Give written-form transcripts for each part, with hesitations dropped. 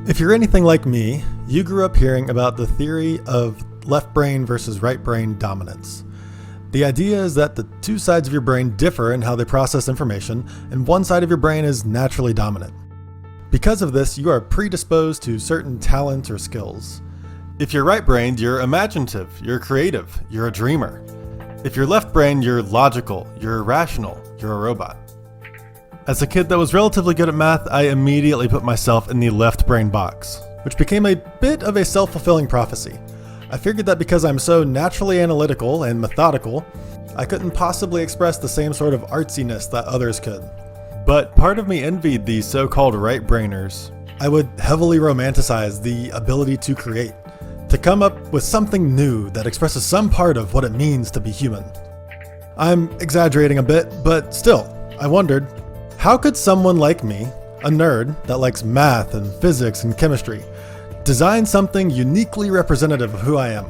If you're anything like me, you grew up hearing about the theory of left brain versus right brain dominance. The idea is that the two sides of your brain differ in how they process information, and one side of your brain is naturally dominant. Because of this, you are predisposed to certain talents or skills. If you're right-brained, you're imaginative, you're creative, you're a dreamer. If you're left-brained, you're logical, you're rational, you're a robot. As a kid that was relatively good at math, I immediately put myself in the left brain box, which became a bit of a self-fulfilling prophecy. I figured that because I'm so naturally analytical and methodical, I couldn't possibly express the same sort of artsiness that others could. But part of me envied these so-called right-brainers. I would heavily romanticize the ability to create, to come up with something new that expresses some part of what it means to be human. I'm exaggerating a bit, but still, I wondered, how could someone like me, a nerd that likes math and physics and chemistry, design something uniquely representative of who I am?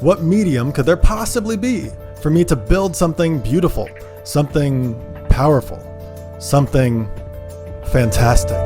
What medium could there possibly be for me to build something beautiful, something powerful, something fantastic?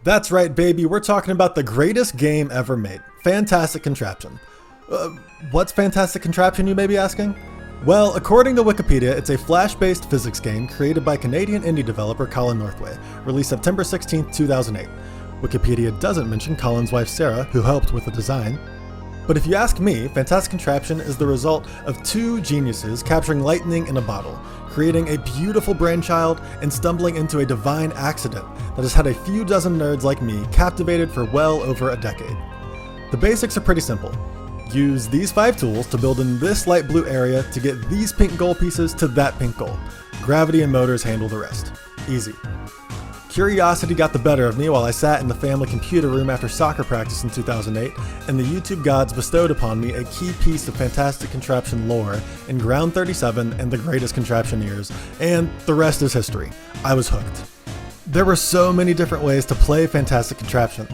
That's right, baby, we're talking about the greatest game ever made, Fantastic Contraption. What's Fantastic Contraption, you may be asking? Well, according to Wikipedia, it's a Flash-based physics game created by Canadian indie developer Colin Northway, released September 16, 2008. Wikipedia doesn't mention Colin's wife Sarah, who helped with the design. But if you ask me, Fantastic Contraption is the result of two geniuses capturing lightning in a bottle, creating a beautiful brainchild and stumbling into a divine accident that has had a few dozen nerds like me captivated for well over a decade. The basics are pretty simple. Use these 5 tools to build in this light blue area to get these pink goal pieces to that pink goal. Gravity and motors handle the rest. Easy. Curiosity got the better of me while I sat in the family computer room after soccer practice in 2008, and the YouTube gods bestowed upon me a key piece of Fantastic Contraption lore in Ground 37 and the Greatest Contraptioneers, and the rest is history. I was hooked. There were so many different ways to play Fantastic Contraption.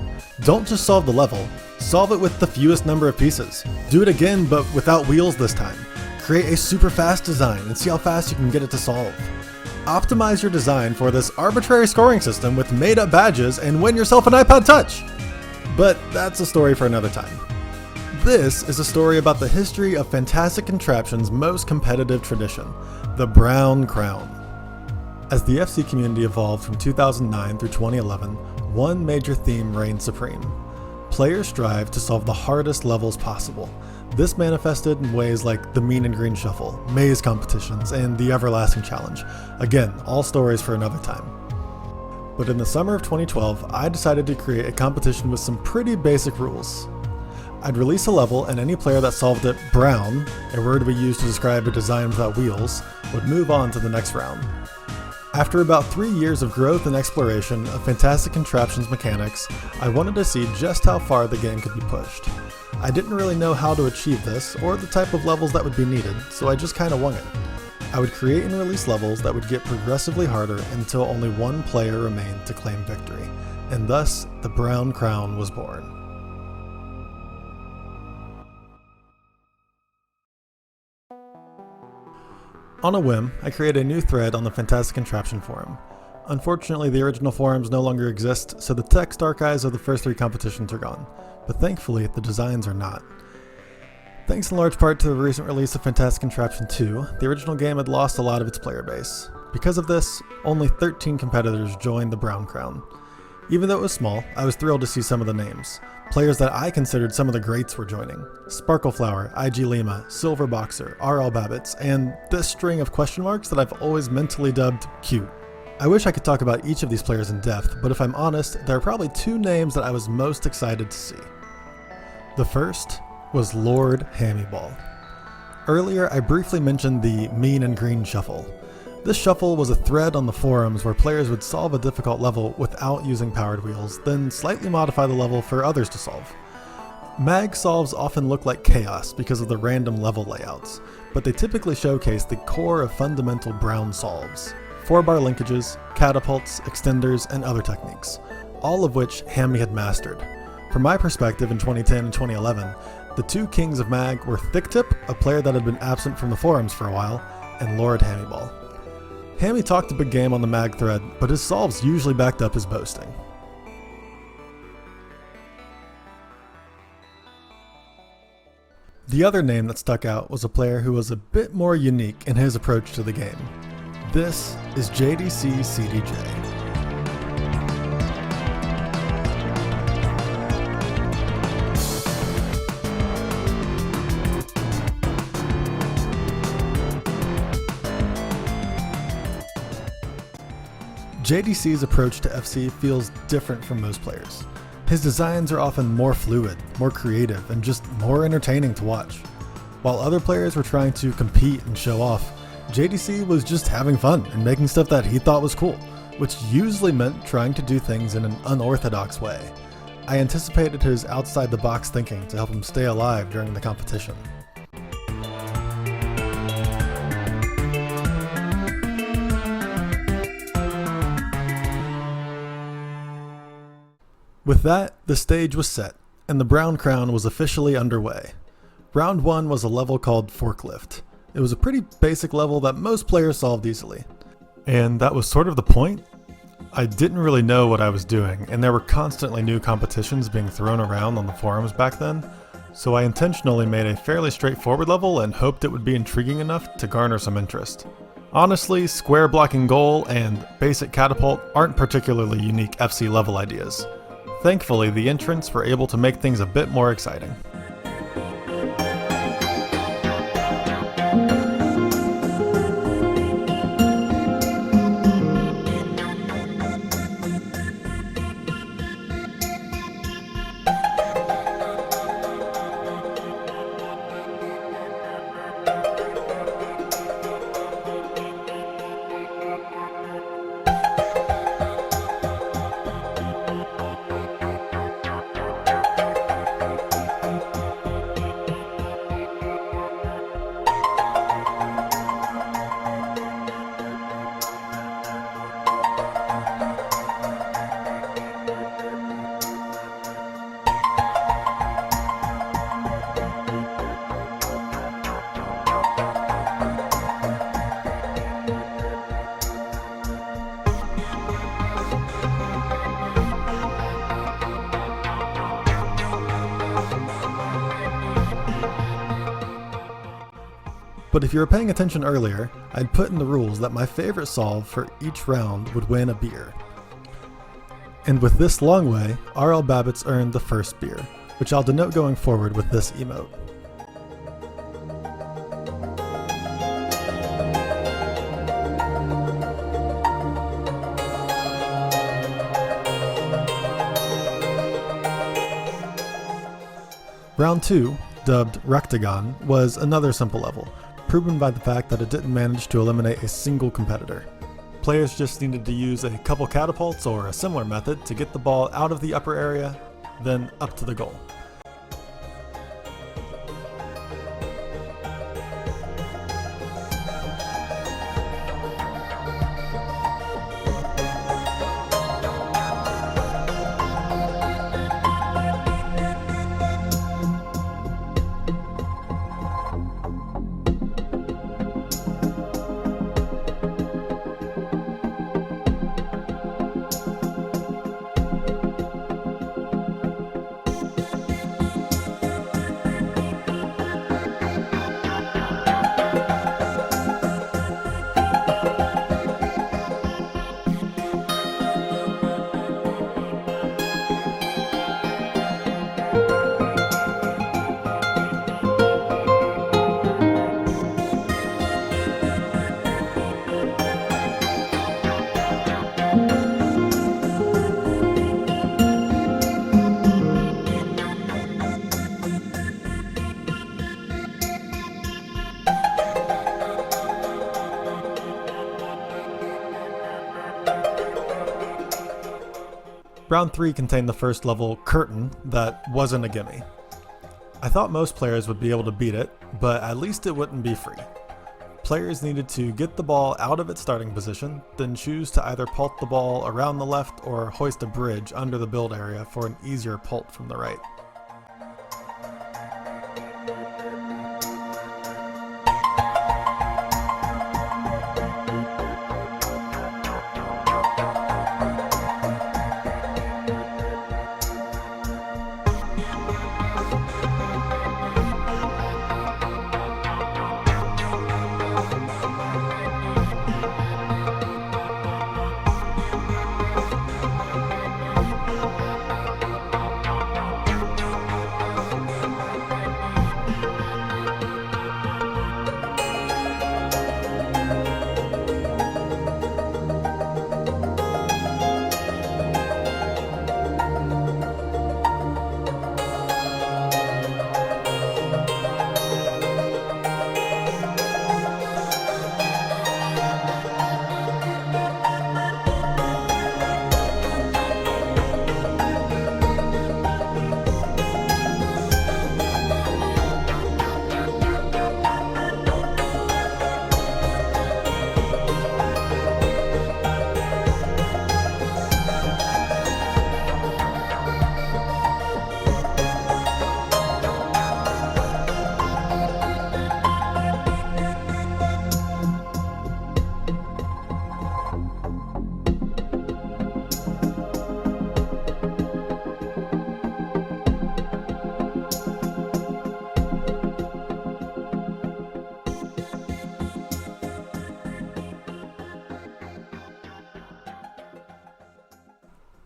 Don't just solve the level, solve it with the fewest number of pieces. Do it again, but without wheels this time. Create a super fast design and see how fast you can get it to solve. Optimize your design for this arbitrary scoring system with made-up badges and win yourself an iPod Touch! But that's a story for another time. This is a story about the history of Fantastic Contraption's most competitive tradition, the Brown Crown. As the FC community evolved from 2009 through 2011, one major theme reigned supreme. Players strive to solve the hardest levels possible. This manifested in ways like the Mean and Green Shuffle, maze competitions, and the Everlasting Challenge. Again, all stories for another time. But in the summer of 2012, I decided to create a competition with some pretty basic rules. I'd release a level, and any player that solved it brown, a word we use to describe a design without wheels, would move on to the next round. After about 3 years of growth and exploration of Fantastic Contraption's mechanics, I wanted to see just how far the game could be pushed. I didn't really know how to achieve this, or the type of levels that would be needed, so I just kinda wung it. I would create and release levels that would get progressively harder until only one player remained to claim victory, and thus the Brown Crown was born. On a whim, I created a new thread on the Fantastic Contraption forum. Unfortunately, the original forums no longer exist, so the text archives of the first 3 competitions are gone, but thankfully the designs are not. Thanks in large part to the recent release of Fantastic Contraption 2, the original game had lost a lot of its player base. Because of this, only 13 competitors joined the Brown Crown. Even though it was small, I was thrilled to see some of the names. Players that I considered some of the greats were joining. Sparkleflower, IG Lima, Silver Boxer, RL Babbitts, and this string of question marks that I've always mentally dubbed cute. I wish I could talk about each of these players in depth, but if I'm honest, there are probably 2 names that I was most excited to see. The first was Lord Hammyball. Earlier, I briefly mentioned the Mean and Green Shuffle. This shuffle was a thread on the forums where players would solve a difficult level without using powered wheels, then slightly modify the level for others to solve. Mag solves often look like chaos because of the random level layouts, but they typically showcase the core of fundamental Brown solves: 4-bar linkages, catapults, extenders, and other techniques, all of which Hammy had mastered. From my perspective in 2010 and 2011, the two kings of Mag were Thicktip, a player that had been absent from the forums for a while, and Lord Hammyball. Hammy talked a big game on the Mag thread, but his solves usually backed up his boasting. The other name that stuck out was a player who was a bit more unique in his approach to the game. This is jdccdj. JDC's approach to FC feels different from most players. His designs are often more fluid, more creative, and just more entertaining to watch. While other players were trying to compete and show off, JDC was just having fun and making stuff that he thought was cool, which usually meant trying to do things in an unorthodox way. I anticipated his outside-the-box thinking to help him stay alive during the competition. With that, the stage was set, and the Brown Crown was officially underway. Round 1 was a level called Forklift. It was a pretty basic level that most players solved easily. And that was sort of the point. I didn't really know what I was doing, and there were constantly new competitions being thrown around on the forums back then, so I intentionally made a fairly straightforward level and hoped it would be intriguing enough to garner some interest. Honestly, square blocking goal and basic catapult aren't particularly unique FC level ideas. Thankfully, the entrants were able to make things a bit more exciting. But if you were paying attention earlier, I'd put in the rules that my favorite solve for each round would win a beer. And with this long way, RL Babbitts earned the first beer, which I'll denote going forward with this emote. Round 2, dubbed Rectagon, was another simple level, proven by the fact that it didn't manage to eliminate a single competitor. Players just needed to use a couple catapults or a similar method to get the ball out of the upper area, then up to the goal. Round 3 contained the first level, Curtain, that wasn't a gimme. I thought most players would be able to beat it, but at least it wouldn't be free. Players needed to get the ball out of its starting position, then choose to either pult the ball around the left or hoist a bridge under the build area for an easier pult from the right.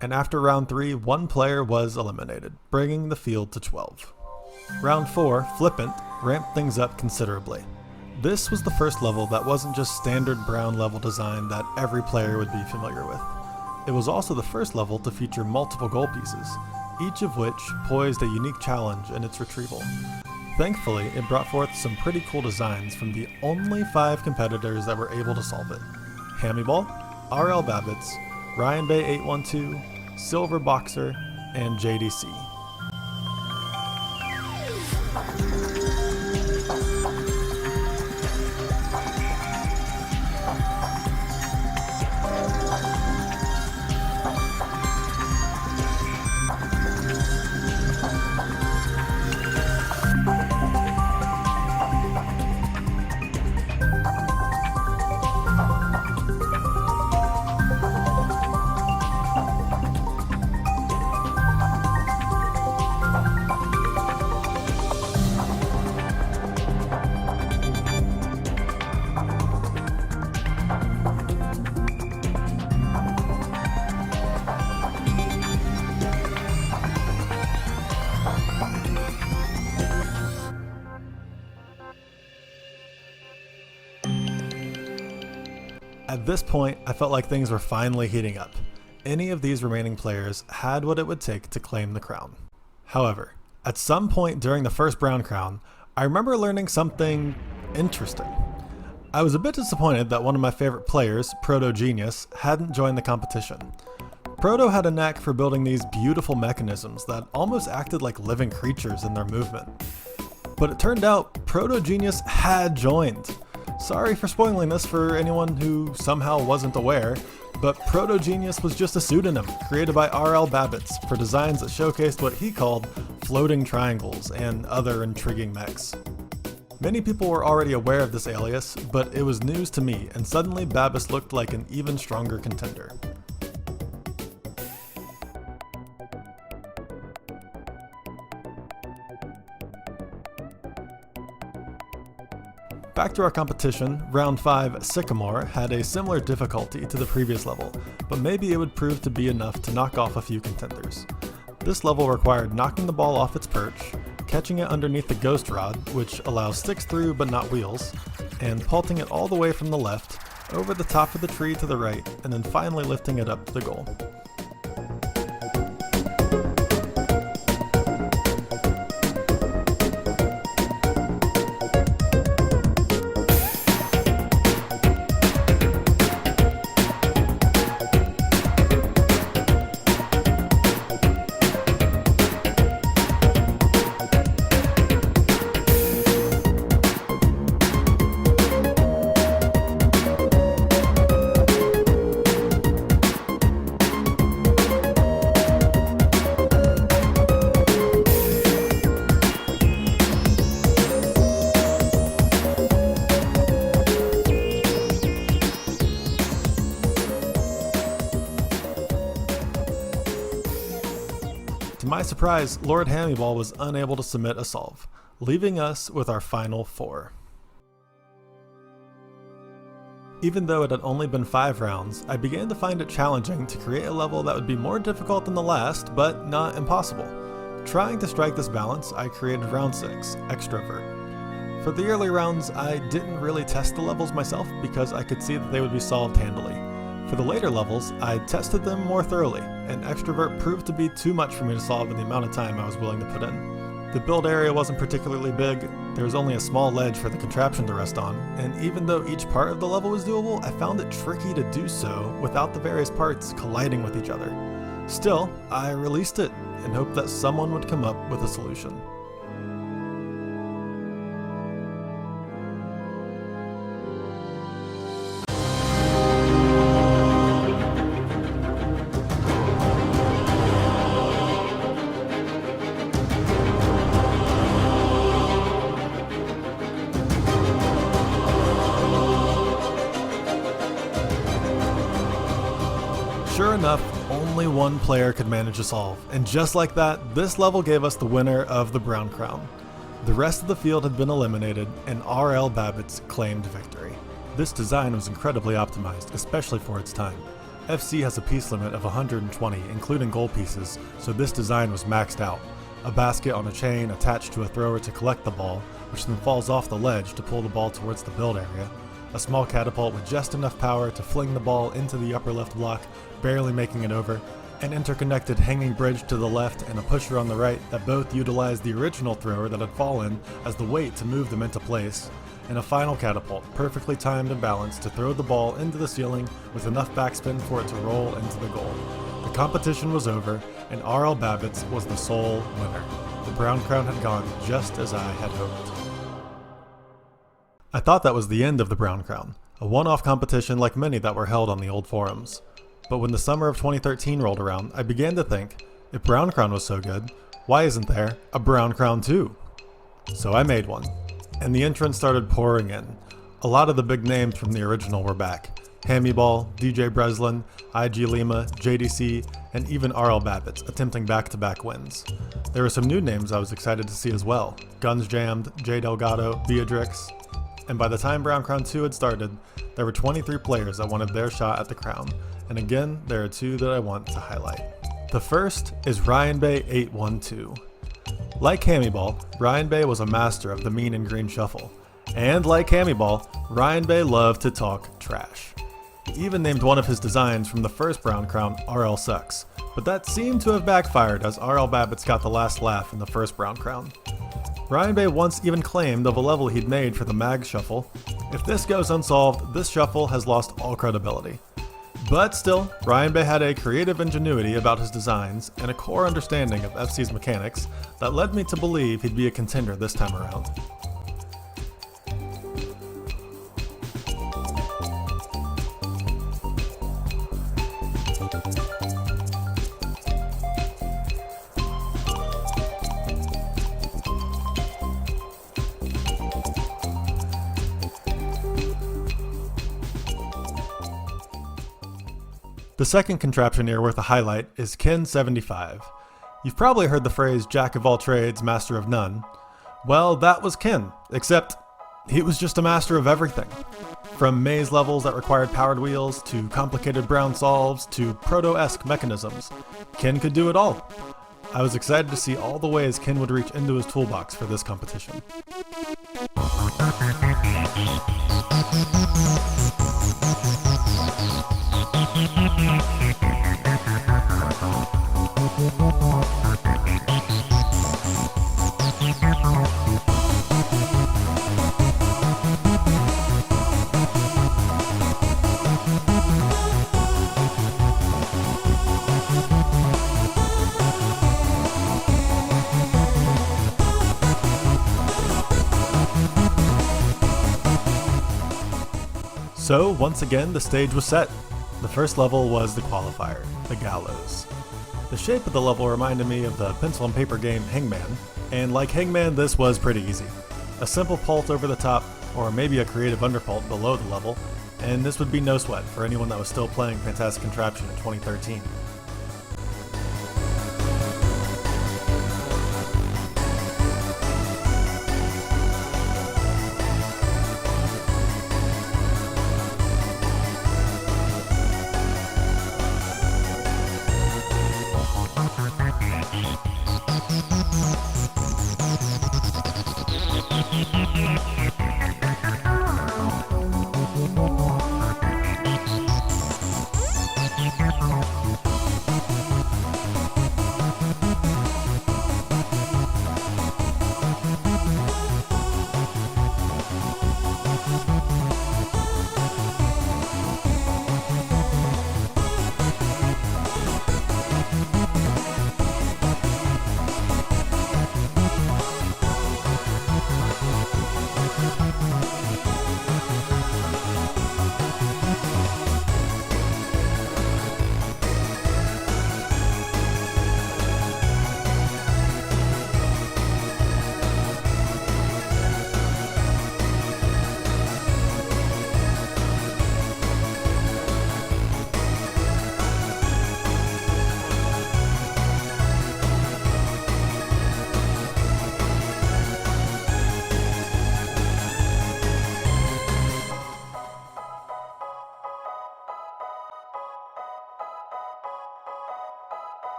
And after round 3, one player was eliminated, bringing the field to 12. Round 4, Flippant, ramped things up considerably. This was the first level that wasn't just standard brown level design that every player would be familiar with. It was also the first level to feature multiple goal pieces, each of which poised a unique challenge in its retrieval. Thankfully, it brought forth some pretty cool designs from the only 5 competitors that were able to solve it: Hammyball, RL Babbitts, Ryan Bay 812, Silver Boxer, and JDC. At this point, I felt like things were finally heating up. Any of these remaining players had what it would take to claim the crown. However, at some point during the first Brown Crown, I remember learning something interesting. I was a bit disappointed that one of my favorite players, Proto Genius, hadn't joined the competition. Proto had a knack for building these beautiful mechanisms that almost acted like living creatures in their movement. But it turned out Proto Genius had joined. Sorry for spoiling this for anyone who somehow wasn't aware, but Proto Genius was just a pseudonym created by RL Babbitts for designs that showcased what he called floating triangles and other intriguing mechs. Many people were already aware of this alias, but it was news to me, and suddenly Babbitts looked like an even stronger contender. Back to our competition, round 5, Sycamore had a similar difficulty to the previous level, but maybe it would prove to be enough to knock off a few contenders. This level required knocking the ball off its perch, catching it underneath the ghost rod, which allows sticks through but not wheels, and pulting it all the way from the left, over the top of the tree to the right, and then finally lifting it up to the goal. To my surprise, Lord Hammyball was unable to submit a solve, leaving us with our final 4. Even though it had only been 5 rounds, I began to find it challenging to create a level that would be more difficult than the last, but not impossible. Trying to strike this balance, I created round 6, Extrovert. For the early rounds, I didn't really test the levels myself because I could see that they would be solved handily. For the later levels, I tested them more thoroughly, and Extrovert proved to be too much for me to solve in the amount of time I was willing to put in. The build area wasn't particularly big, there was only a small ledge for the contraption to rest on, and even though each part of the level was doable, I found it tricky to do so without the various parts colliding with each other. Still, I released it and hoped that someone would come up with a solution. Sure enough, only one player could manage to solve, and just like that, this level gave us the winner of the Brown Crown. The rest of the field had been eliminated, and R.L. Babbitts claimed victory. This design was incredibly optimized, especially for its time. FC has a piece limit of 120, including gold pieces, so this design was maxed out. A basket on a chain attached to a thrower to collect the ball, which then falls off the ledge to pull the ball towards the build area. A small catapult with just enough power to fling the ball into the upper left block, barely making it over, an interconnected hanging bridge to the left and a pusher on the right that both utilized the original thrower that had fallen as the weight to move them into place, and a final catapult, perfectly timed and balanced to throw the ball into the ceiling with enough backspin for it to roll into the goal. The competition was over, and R.L. Babbitts was the sole winner. The Brown Crown had gone just as I had hoped. I thought that was the end of the Brown Crown, a one-off competition like many that were held on the old forums. But when the summer of 2013 rolled around, I began to think, if Brown Crown was so good, why isn't there a Brown Crown too? So I made one, and the entrants started pouring in. A lot of the big names from the original were back. Hammyball, DJ Breslin, IG Lima, JDC, and even R.L. Babbitts attempting back-to-back wins. There were some new names I was excited to see as well. Guns Jammed, J Delgado, Beatrix. And by the time Brown Crown 2 had started, there were 23 players that wanted their shot at the crown, and again, there are 2 that I want to highlight. The first is Ryan Bay 812. Like Hammyball, Ryan Bay was a master of the mean and green shuffle, and like Hammyball, Ryan Bay loved to talk trash. He even named one of his designs from the first Brown Crown RL Sucks, but that seemed to have backfired as RL Babbitts got the last laugh in the first Brown Crown. Ryan Bay once even claimed of a level he'd made for the Mag Shuffle, if this goes unsolved, this shuffle has lost all credibility. But still, Ryan Bay had a creative ingenuity about his designs and a core understanding of FC's mechanics that led me to believe he'd be a contender this time around. The second contraption here worth a highlight is Ken 75. You've probably heard the phrase jack of all trades, master of none. Well, that was Ken, except he was just a master of everything. From maze levels that required powered wheels, to complicated brown solves, to proto-esque mechanisms. Ken could do it all. I was excited to see all the ways Ken would reach into his toolbox for this competition. So, once again, the stage was set. The first level was the qualifier, the Gallows. The shape of the level reminded me of the pencil and paper game Hangman, and like Hangman, this was pretty easy. A simple pult over the top, or maybe a creative underpult below the level, and this would be no sweat for anyone that was still playing Fantastic Contraption in 2013.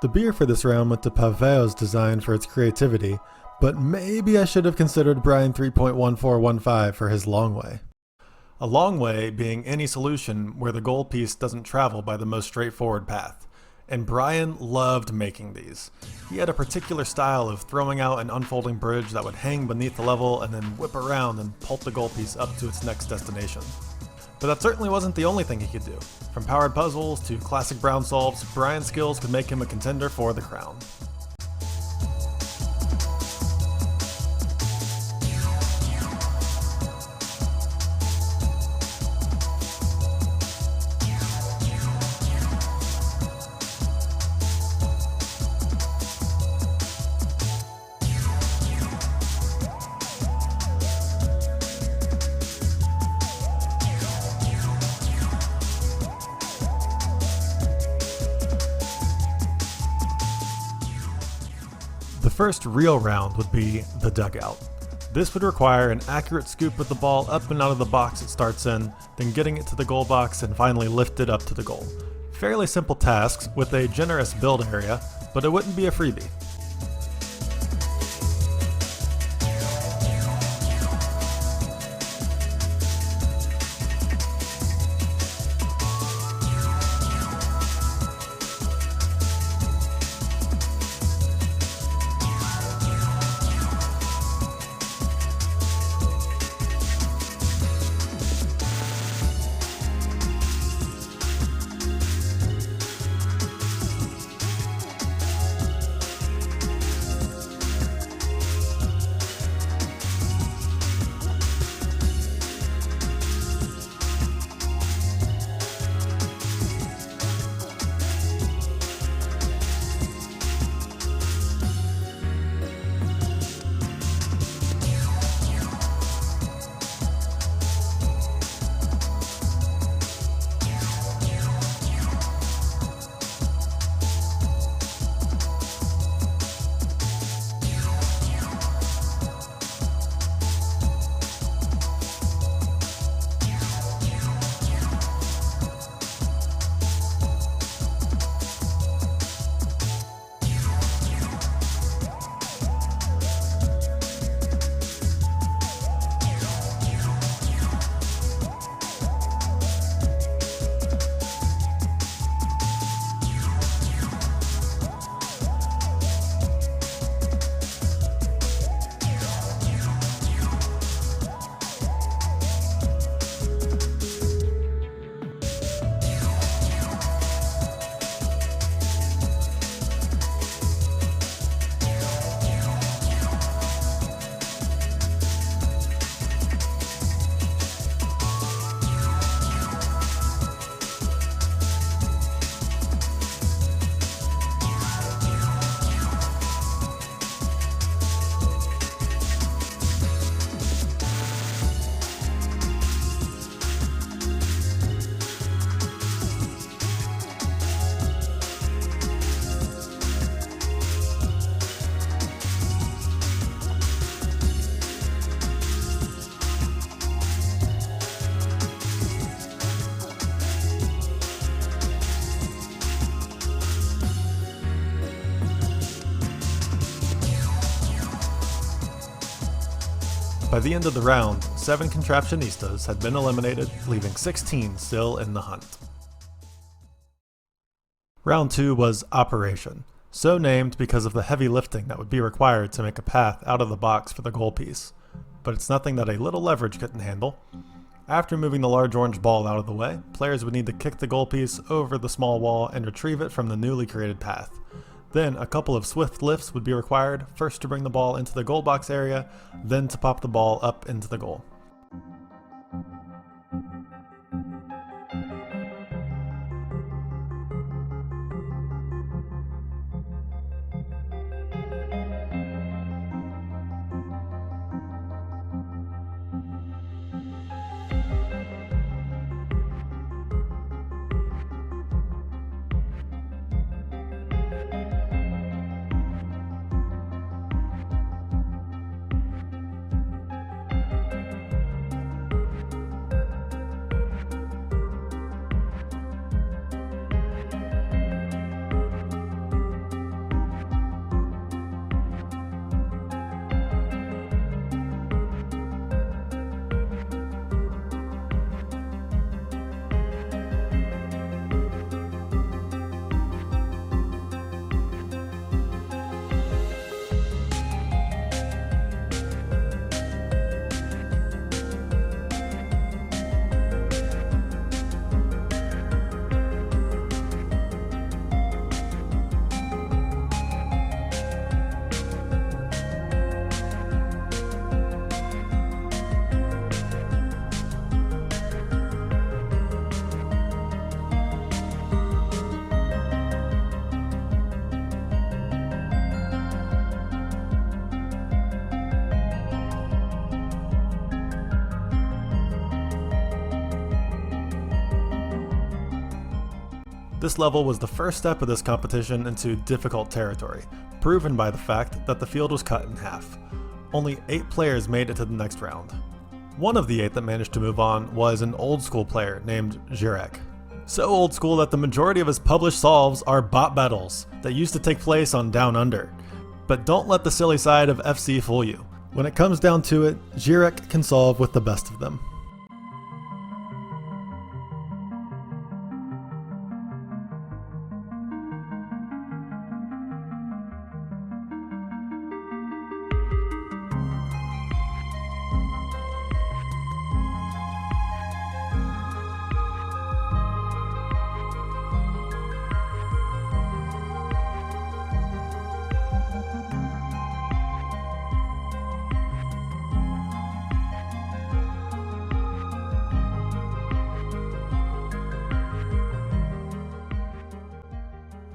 The beer for this round went to Paveo's design for its creativity, but maybe I should have considered Brian 3.1415 for his long way. A long way being any solution where the goal piece doesn't travel by the most straightforward path. And Brian loved making these. He had a particular style of throwing out an unfolding bridge that would hang beneath the level and then whip around and pulp the goal piece up to its next destination. But that certainly wasn't the only thing he could do. From powered puzzles to classic brown solves, Brian's skills could make him a contender for the crown. The first real round would be the dugout. This would require an accurate scoop of the ball up and out of the box it starts in, then getting it to the goal box and finally lift it up to the goal. Fairly simple tasks with a generous build area, but it wouldn't be a freebie. By the end of the round, 7 contraptionistas had been eliminated, leaving 16 still in the hunt. Round 2 was Operation, so named because of the heavy lifting that would be required to make a path out of the box for the goal piece. But it's nothing that a little leverage couldn't handle. After moving the large orange ball out of the way, players would need to kick the goal piece over the small wall and retrieve it from the newly created path. Then a couple of swift lifts would be required, first to bring the ball into the goal box area, then to pop the ball up into the goal. This level was the first step of this competition into difficult territory, proven by the fact that the field was cut in half. Only 8 players made it to the next round. One of the 8 that managed to move on was an old school player named Zhyrek. So old school that the majority of his published solves are bot battles that used to take place on Down Under. But don't let the silly side of FC fool you. When it comes down to it, Zhyrek can solve with the best of them.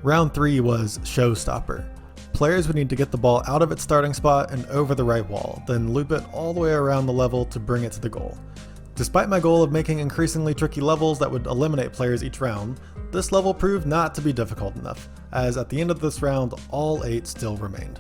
Round 3 was Showstopper. Players would need to get the ball out of its starting spot and over the right wall, then loop it all the way around the level to bring it to the goal. Despite my goal of making increasingly tricky levels that would eliminate players each round, this level proved not to be difficult enough, as at the end of this round, all 8 still remained.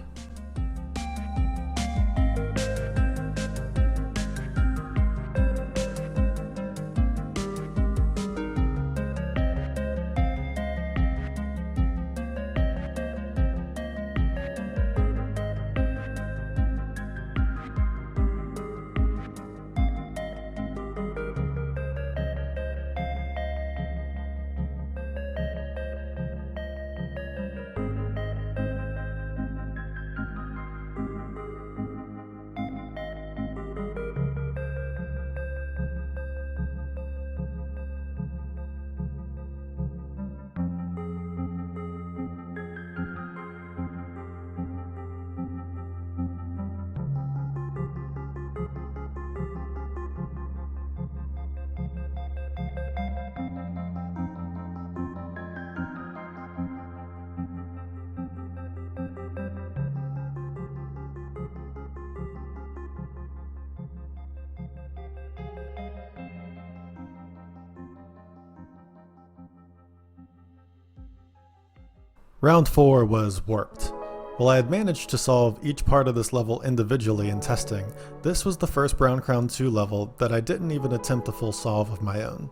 Round 4 was Warped. While I had managed to solve each part of this level individually in testing, this was the first Brown Crown 2 level that I didn't even attempt a full solve of my own.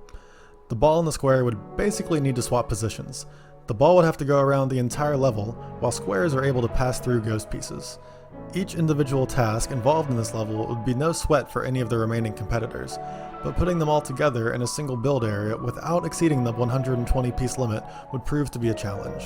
The ball and the square would basically need to swap positions. The ball would have to go around the entire level, while squares are able to pass through ghost pieces. Each individual task involved in this level would be no sweat for any of the remaining competitors, but putting them all together in a single build area without exceeding the 120 piece limit would prove to be a challenge.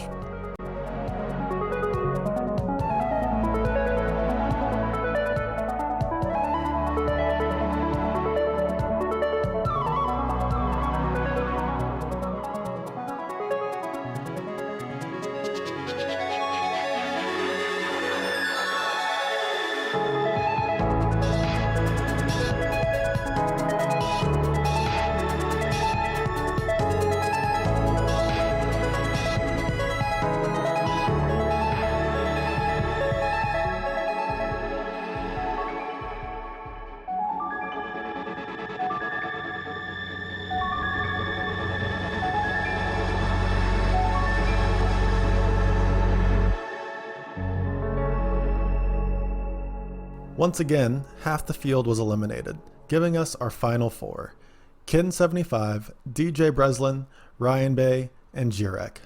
Once again, half the field was eliminated, giving us our final four: Kin75, DJ Breslin, Ryan Bay, and zhyrek.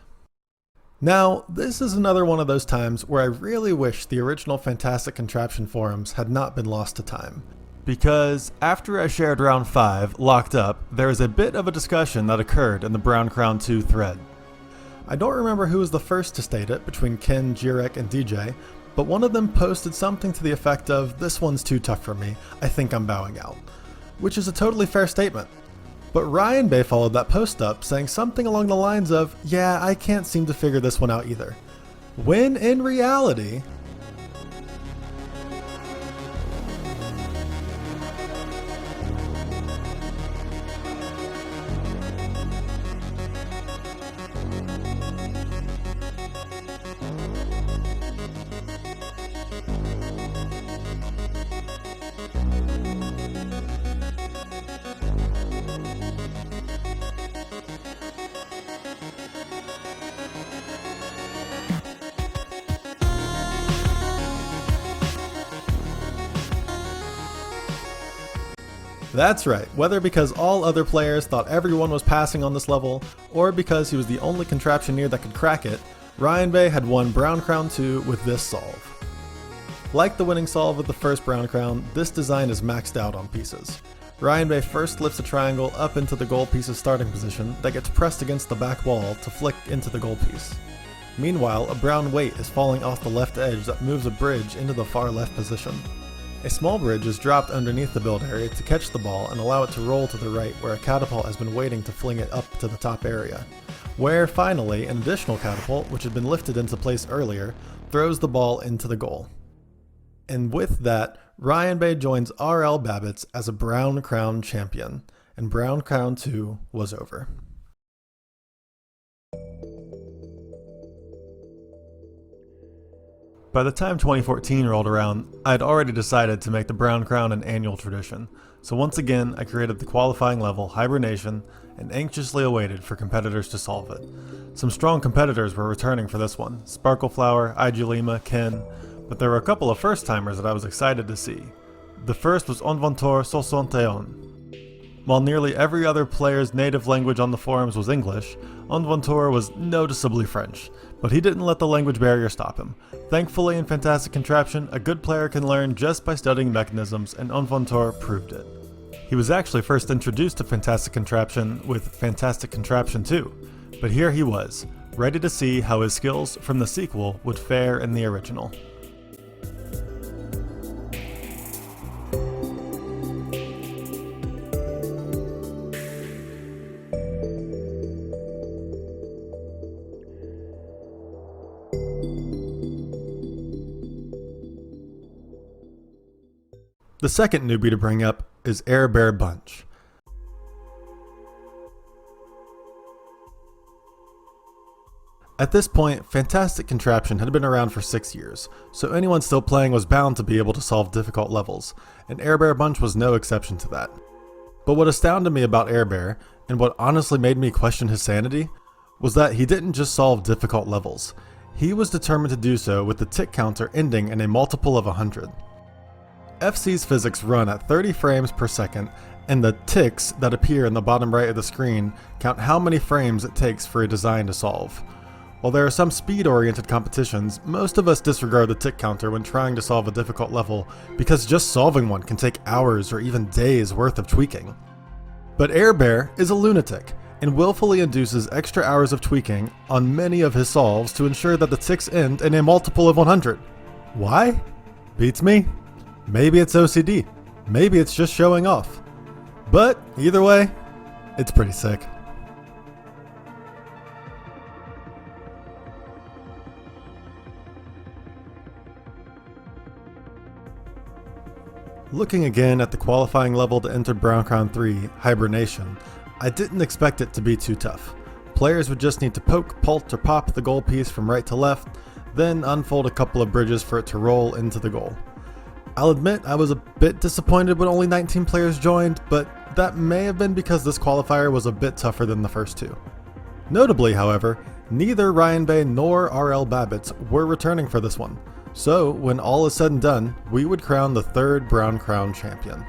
Now, this is another one of those times where I really wish the original Fantastic Contraption forums had not been lost to time. Because after I shared round 5, locked up, there was a bit of a discussion that occurred in the Brown Crown 2 thread. I don't remember who was the first to state it between Kin, zhyrek, and DJ, but one of them posted something to the effect of, "This one's too tough for me, I think I'm bowing out," which is a totally fair statement. But Ryan Bay followed that post up saying something along the lines of, "Yeah, I can't seem to figure this one out either." When in reality, that's right, whether because all other players thought everyone was passing on this level, or because he was the only contraptioneer that could crack it, Ryan Bay had won Brown Crown 2 with this solve. Like the winning solve of the first Brown Crown, this design is maxed out on pieces. Ryan Bay first lifts a triangle up into the goal piece's starting position that gets pressed against the back wall to flick into the goal piece. Meanwhile, a brown weight is falling off the left edge that moves a bridge into the far left position. A small bridge is dropped underneath the build area to catch the ball and allow it to roll to the right, where a catapult has been waiting to fling it up to the top area, where finally an additional catapult, which had been lifted into place earlier, throws the ball into the goal. And with that, Ryan Bay joins RL Babbitts as a Brown Crown champion, and Brown Crown 2 was over. By the time 2014 rolled around, I had already decided to make the Brown Crown an annual tradition, so once again I created the qualifying level, Hibernation, and anxiously awaited for competitors to solve it. Some strong competitors were returning for this one: Sparkleflower, Igulima, Ken, but there were a couple of first-timers that I was excited to see. The first was Onventor Soixante-un. While nearly every other player's native language on the forums was English, Onventor was noticeably French, but he didn't let the language barrier stop him. Thankfully, in Fantastic Contraption, a good player can learn just by studying mechanisms, and Onventor proved it. He was actually first introduced to Fantastic Contraption with Fantastic Contraption 2, but here he was, ready to see how his skills from the sequel would fare in the original. The second newbie to bring up is Air Bear Bunch. At this point, Fantastic Contraption had been around for 6 years, so anyone still playing was bound to be able to solve difficult levels, and Air Bear Bunch was no exception to that. But what astounded me about Air Bear, and what honestly made me question his sanity, was that he didn't just solve difficult levels. He was determined to do so with the tick counter ending in a multiple of 100. FC's physics run at 30 frames per second, and the ticks that appear in the bottom right of the screen count how many frames it takes for a design to solve. While there are some speed-oriented competitions, most of us disregard the tick counter when trying to solve a difficult level because just solving one can take hours or even days worth of tweaking. But Air Bear is a lunatic and willfully induces extra hours of tweaking on many of his solves to ensure that the ticks end in a multiple of 100. Why? Beats me. Maybe it's OCD. Maybe it's just showing off. But either way, it's pretty sick. Looking again at the qualifying level to enter Brown Crown 3, Hibernation, I didn't expect it to be too tough. Players would just need to poke, pult, or pop the goal piece from right to left, then unfold a couple of bridges for it to roll into the goal. I'll admit I was a bit disappointed when only 19 players joined, but that may have been because this qualifier was a bit tougher than the first two. Notably, however, neither Ryan Bay nor RL Babbitts were returning for this one. So, when all is said and done, we would crown the third Brown Crown champion.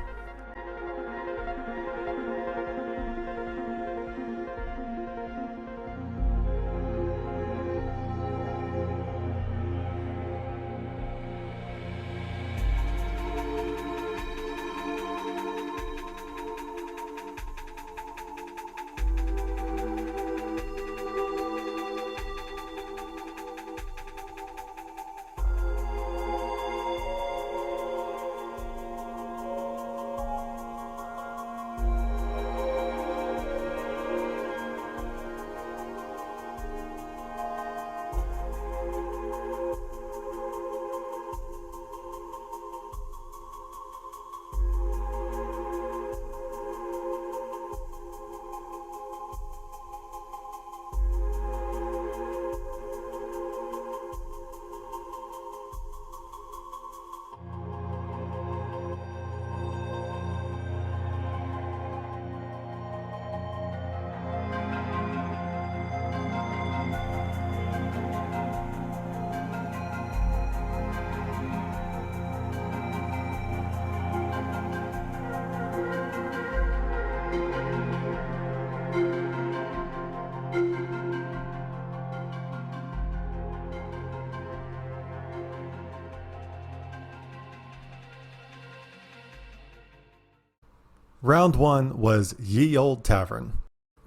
Round 1 was Ye Olde Tavern.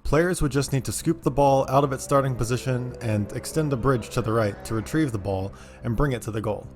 Players would just need to scoop the ball out of its starting position and extend a bridge to the right to retrieve the ball and bring it to the goal.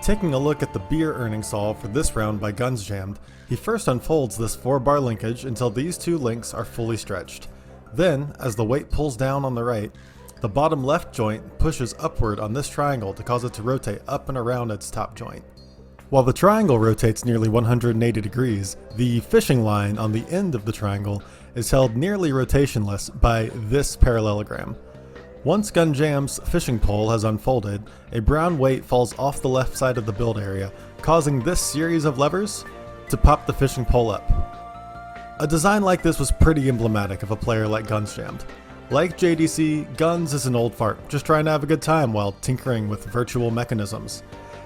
Taking a look at the beer earning solve for this round by Guns Jammed, he first unfolds this 4-bar linkage until these two links are fully stretched. Then, as the weight pulls down on the right, the bottom left joint pushes upward on this triangle to cause it to rotate up and around its top joint. While the triangle rotates nearly 180 degrees, the fishing line on the end of the triangle is held nearly rotationless by this parallelogram. Once Gunjam's fishing pole has unfolded, a brown weight falls off the left side of the build area, causing this series of levers to pop the fishing pole up. A design like this was pretty emblematic of a player like Guns Jammed. Like JDC, Guns is an old fart, just trying to have a good time while tinkering with virtual mechanisms.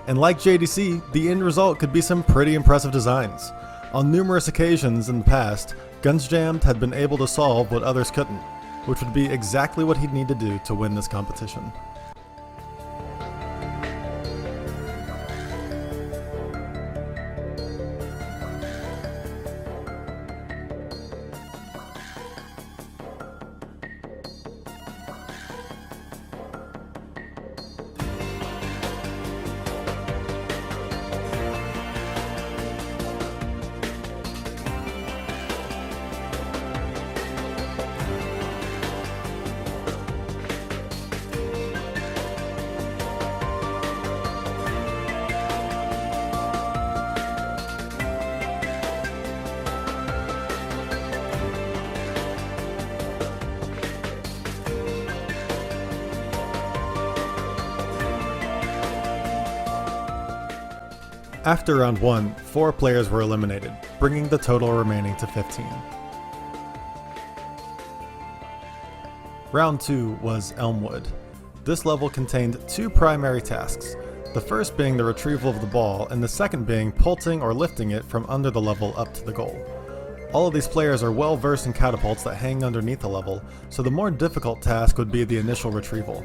And like JDC, the end result could be some pretty impressive designs. On numerous occasions in the past, Guns Jammed had been able to solve what others couldn't, which would be exactly what he'd need to do to win this competition. After round 1, 4 players were eliminated, bringing the total remaining to 15. Round 2 was Elmwood. This level contained 2 primary tasks, the first being the retrieval of the ball and the second being pulting or lifting it from under the level up to the goal. All of these players are well versed in catapults that hang underneath the level, so the more difficult task would be the initial retrieval.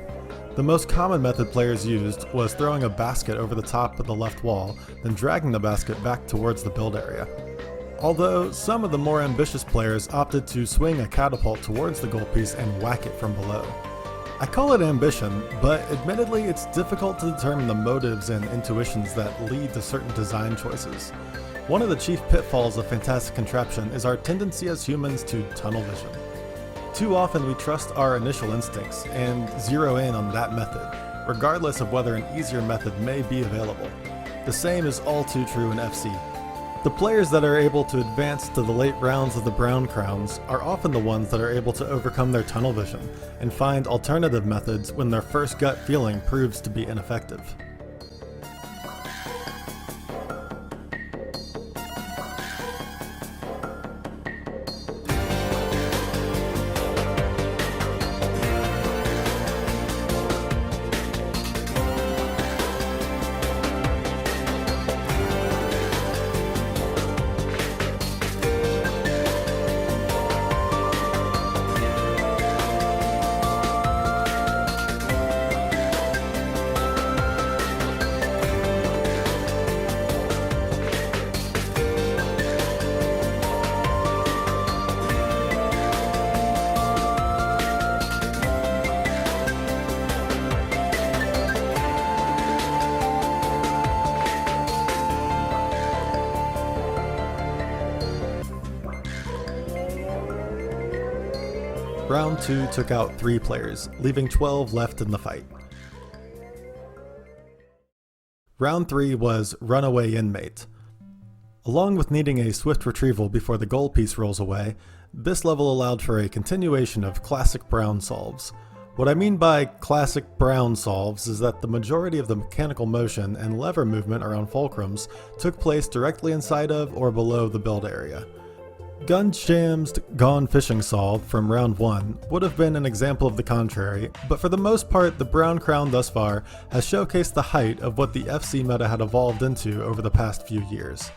The most common method players used was throwing a basket over the top of the left wall, then dragging the basket back towards the build area. Although some of the more ambitious players opted to swing a catapult towards the goal piece and whack it from below. I call it ambition, but admittedly it's difficult to determine the motives and intuitions that lead to certain design choices. One of the chief pitfalls of Fantastic Contraption is our tendency as humans to tunnel vision. Too often we trust our initial instincts and zero in on that method, regardless of whether an easier method may be available. The same is all too true in FC. The players that are able to advance to the late rounds of the Brown Crowns are often the ones that are able to overcome their tunnel vision and find alternative methods when their first gut feeling proves to be ineffective. Round 2 took out 3 players, leaving 12 left in the fight. Round 3 was Runaway Inmate. Along with needing a swift retrieval before the goal piece rolls away, this level allowed for a continuation of classic Brown solves. What I mean by classic Brown solves is that the majority of the mechanical motion and lever movement around fulcrums took place directly inside of or below the build area. Guns Jam's Gone Fishing solve from round 1 would have been an example of the contrary, but for the most part the Brown Crown thus far has showcased the height of what the FC meta had evolved into over the past few years.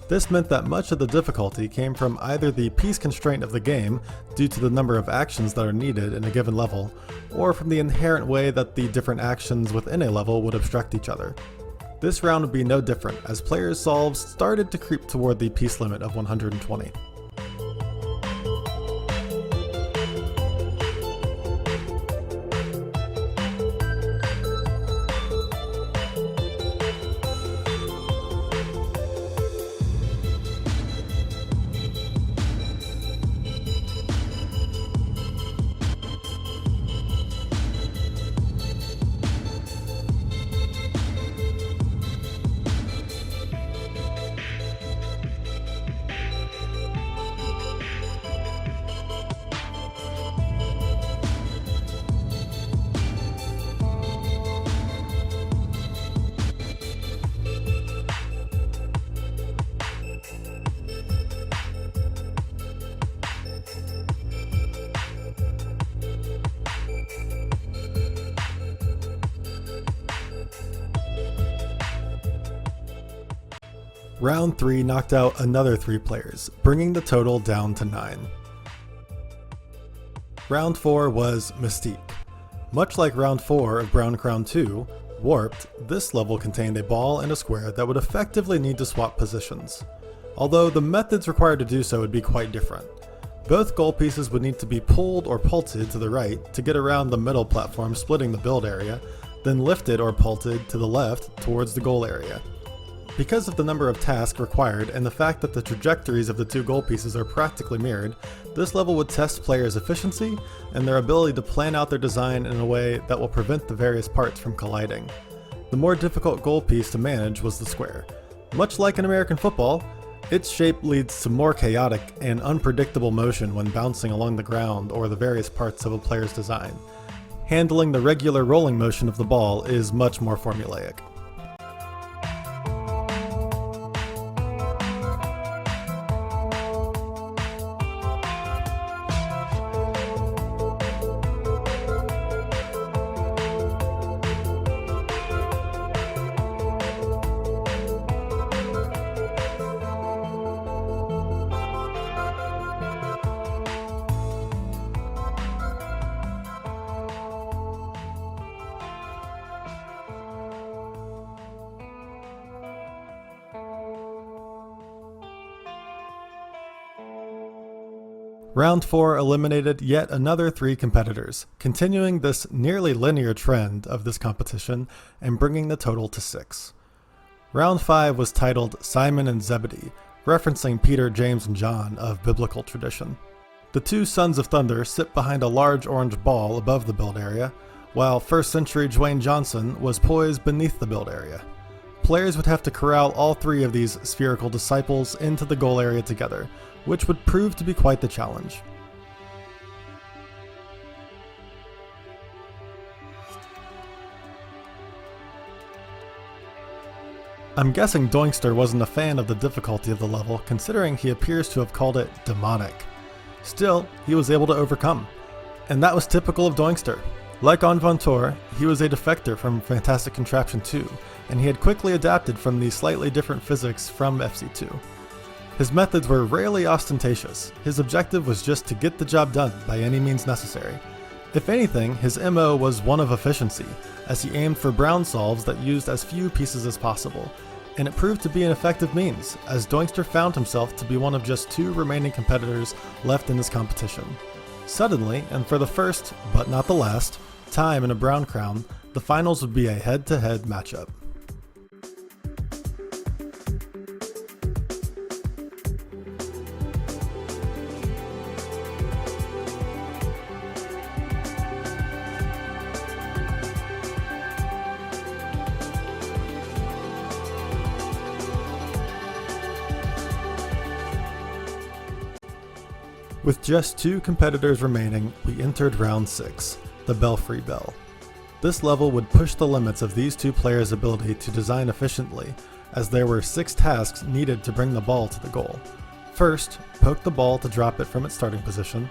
This meant that much of the difficulty came from either the piece constraint of the game, due to the number of actions that are needed in a given level, or from the inherent way that the different actions within a level would obstruct each other. This round would be no different, as players' solves started to creep toward the piece limit of 120. Round 3 knocked out another 3 players, bringing the total down to 9. Round 4 was Mystique. Much like Round 4 of Brown Crown 2, Warped, this level contained a ball and a square that would effectively need to swap positions. Although the methods required to do so would be quite different. Both goal pieces would need to be pulled or pulted to the right to get around the middle platform splitting the build area, then lifted or pulted to the left towards the goal area. Because of the number of tasks required and the fact that the trajectories of the 2 goal pieces are practically mirrored, this level would test players' efficiency and their ability to plan out their design in a way that will prevent the various parts from colliding. The more difficult goal piece to manage was the square. Much like in American football, its shape leads to more chaotic and unpredictable motion when bouncing along the ground or the various parts of a player's design. Handling the regular rolling motion of the ball is much more formulaic. Round 4 eliminated yet another 3 competitors, continuing this nearly linear trend of this competition and bringing the total to 6. Round 5 was titled Simon and Zebedee, referencing Peter, James, and John of biblical tradition. The 2 sons of thunder sit behind a large orange ball above the build area, while 1st century Dwayne Johnson was poised beneath the build area. Players would have to corral all 3 of these spherical disciples into the goal area together, which would prove to be quite the challenge. I'm guessing Doinkster wasn't a fan of the difficulty of the level, considering he appears to have called it demonic. Still, he was able to overcome, and that was typical of Doinkster. Like on Vontor, he was a defector from Fantastic Contraption 2, and he had quickly adapted from the slightly different physics from FC2. His methods were rarely ostentatious. His objective was just to get the job done by any means necessary. If anything, his MO was one of efficiency, as he aimed for brown solves that used as few pieces as possible, and it proved to be an effective means, as Doinkster found himself to be one of just 2 remaining competitors left in this competition. Suddenly, and for the first, but not the last, time in a Brown Crown, the finals would be a head-to-head matchup. With just 2 competitors remaining, we entered round 6, the Belfry Bell. This level would push the limits of these 2 players' ability to design efficiently, as there were 6 tasks needed to bring the ball to the goal. First, poke the ball to drop it from its starting position.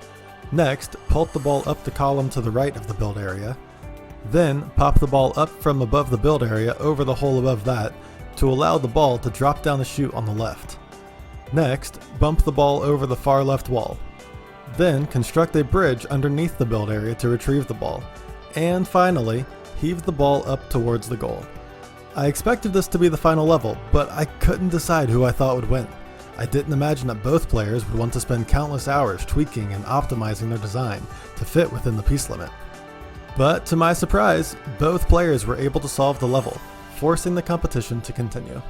Next, pult the ball up the column to the right of the build area. Then, pop the ball up from above the build area over the hole above that to allow the ball to drop down the chute on the left. Next, bump the ball over the far left wall. Then construct a bridge underneath the build area to retrieve the ball. And finally, heave the ball up towards the goal. I expected this to be the final level, but I couldn't decide who I thought would win. I didn't imagine that both players would want to spend countless hours tweaking and optimizing their design to fit within the piece limit. But to my surprise, both players were able to solve the level, forcing the competition to continue.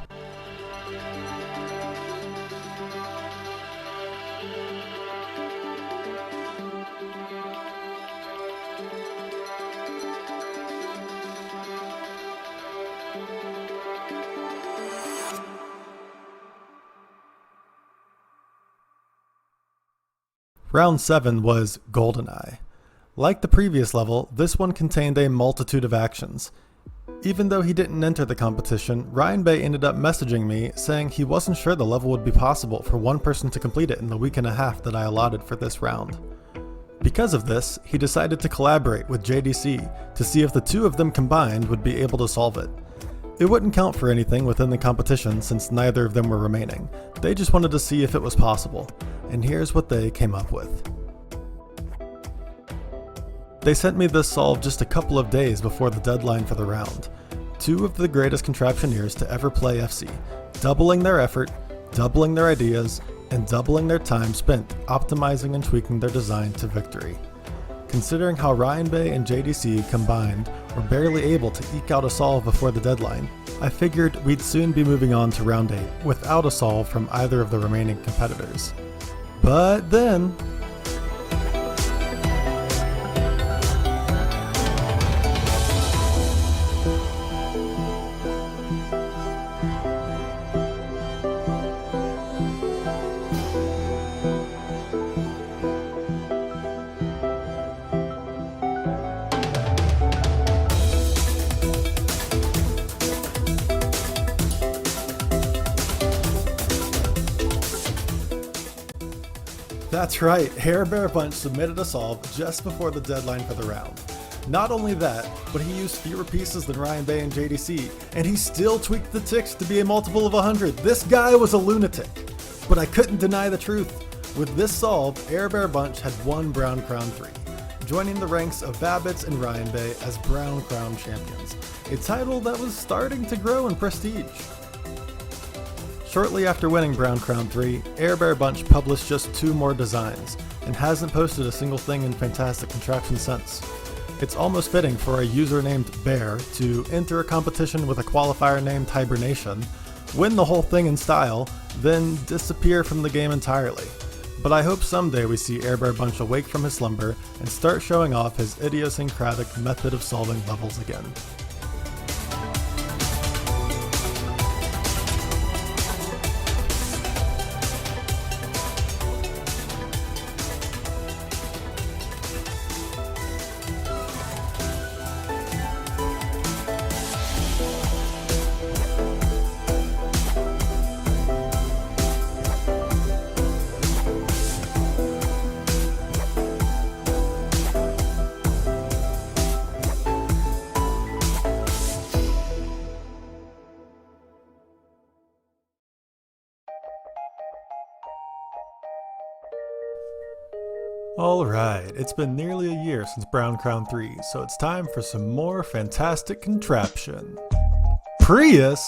Round 7 was GoldenEye. Like the previous level, this one contained a multitude of actions. Even though he didn't enter the competition, Ryan Bay ended up messaging me saying he wasn't sure the level would be possible for one person to complete it in the week and a half that I allotted for this round. Because of this, he decided to collaborate with JDC to see if the 2 of them combined would be able to solve it. It wouldn't count for anything within the competition since neither of them were remaining. They just wanted to see if it was possible, and here's what they came up with. They sent me this solve just a couple of days before the deadline for the round. Two of the greatest contraptioneers to ever play FC, doubling their effort, doubling their ideas, and doubling their time spent optimizing and tweaking their design to victory. Considering how Ryan Bay and JDC combined were barely able to eke out a solve before the deadline, I figured we'd soon be moving on to round 8 without a solve from either of the remaining competitors. But then, that's right, Hair Bear Bunch submitted a solve just before the deadline for the round. Not only that, but he used fewer pieces than Ryan Bay and JDC, and he still tweaked the ticks to be a multiple of 100. This guy was a lunatic. But I couldn't deny the truth. With this solve, Hair Bear Bunch had won Brown Crown 3, joining the ranks of Babbitts and Ryan Bay as Brown Crown champions, a title that was starting to grow in prestige. Shortly after winning Brown Crown 3, Hair Bear Bunch published just 2 more designs, and hasn't posted a single thing in Fantastic Contraption since. It's almost fitting for a user named Bear to enter a competition with a qualifier named Hibernation, win the whole thing in style, then disappear from the game entirely. But I hope someday we see Hair Bear Bunch awake from his slumber and start showing off his idiosyncratic method of solving levels again. Alright, it's been nearly a year since Brown Crown 3, so it's time for some more Fantastic Contraption. Prius?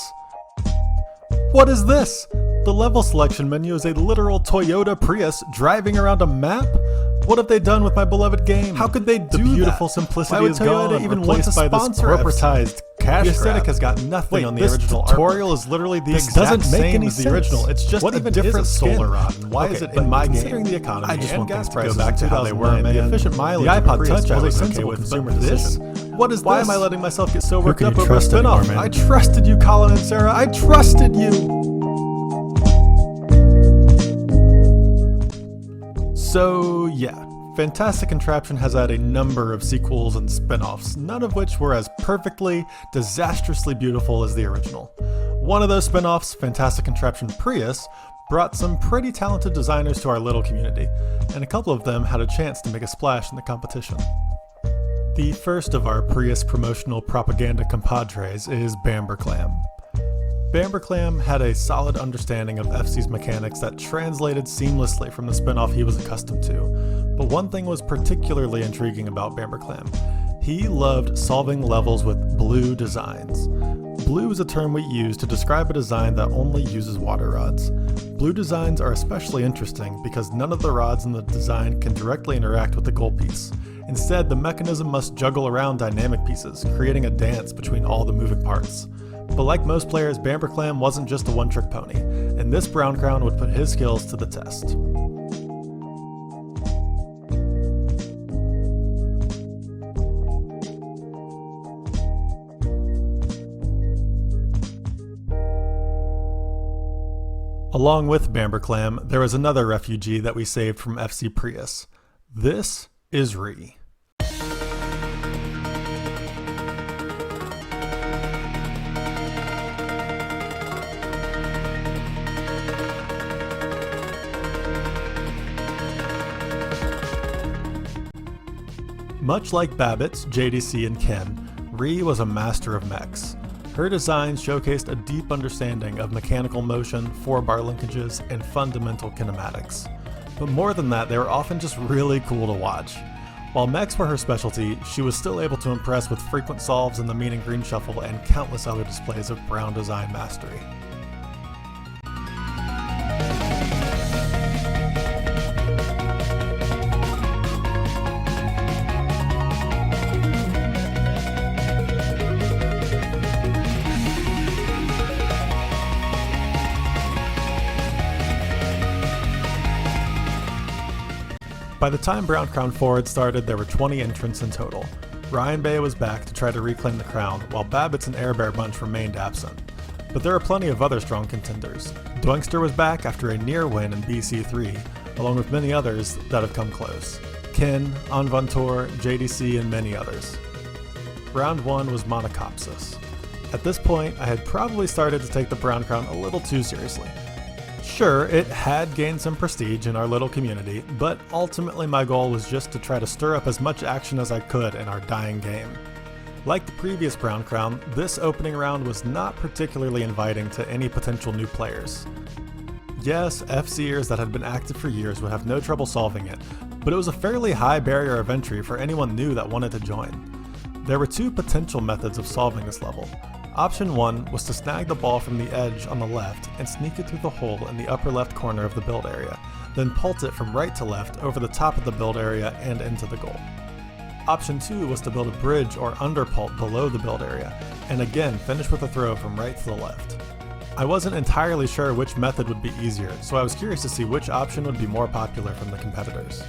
What is this? The level selection menu is a literal Toyota Prius driving around a map? What have they done with my beloved game? How could they do that? The beautiful simplicity is gone, even replaced by this corporatized cash grab. The aesthetic has got nothing on the original tutorial is literally the exact same as the original. It's just a different solar rod. Why is it in my game? Considering the economy, I just want gas prices to go back to how they were, and the efficient mileage. The iPod Touch was a sensible consumer decision. What is this? Why am I letting myself get so worked up over a spin-off? I trusted you, Colin and Sarah. I trusted you. So yeah, Fantastic Contraption has had a number of sequels and spin-offs, none of which were as perfectly, disastrously beautiful as the original. One of those spin-offs, Fantastic Contraption Prius, brought some pretty talented designers to our little community, and a couple of them had a chance to make a splash in the competition. The first of our Prius promotional propaganda compadres is Bamberclam. Bamberclam had a solid understanding of FC's mechanics that translated seamlessly from the spin-off he was accustomed to, but one thing was particularly intriguing about Bamberclam. He loved solving levels with blue designs. Blue is a term we use to describe a design that only uses water rods. Blue designs are especially interesting because none of the rods in the design can directly interact with the goal piece. Instead, the mechanism must juggle around dynamic pieces, creating a dance between all the moving parts. But like most players, Bamberclam wasn't just a one-trick pony, and this Brown Crown would put his skills to the test. Along with Bamberclam, there was another refugee that we saved from FC Prius. This is Ree. Much like Babbitts, JDC, and Ken, Ree was a master of mechs. Her design showcased a deep understanding of mechanical motion, 4-bar linkages, and fundamental kinematics. But more than that, they were often just really cool to watch. While mechs were her specialty, she was still able to impress with frequent solves in the mean and green shuffle and countless other displays of brown design mastery. By the time Brown Crown Forward started, there were 20 entrants in total. Ryan Bay was back to try to reclaim the crown, while Babbitt's and Air Bear Bunch remained absent. But there are plenty of other strong contenders. Doinkster was back after a near win in BC3, along with many others that have come close. Ken, Anvantor, JDC, and many others. Round 1 was Monocopsis. At this point, I had probably started to take the Brown Crown a little too seriously. Sure, it had gained some prestige in our little community, but ultimately my goal was just to try to stir up as much action as I could in our dying game. Like the previous Brown Crown, this opening round was not particularly inviting to any potential new players. Yes, FCers that had been active for years would have no trouble solving it, but it was a fairly high barrier of entry for anyone new that wanted to join. There were two potential methods of solving this level. Option 1 was to snag the ball from the edge on the left and sneak it through the hole in the upper left corner of the build area, then pult it from right to left over the top of the build area and into the goal. Option 2 was to build a bridge or underpult below the build area, and again finish with a throw from right to the left. I wasn't entirely sure which method would be easier, so I was curious to see which option would be more popular from the competitors.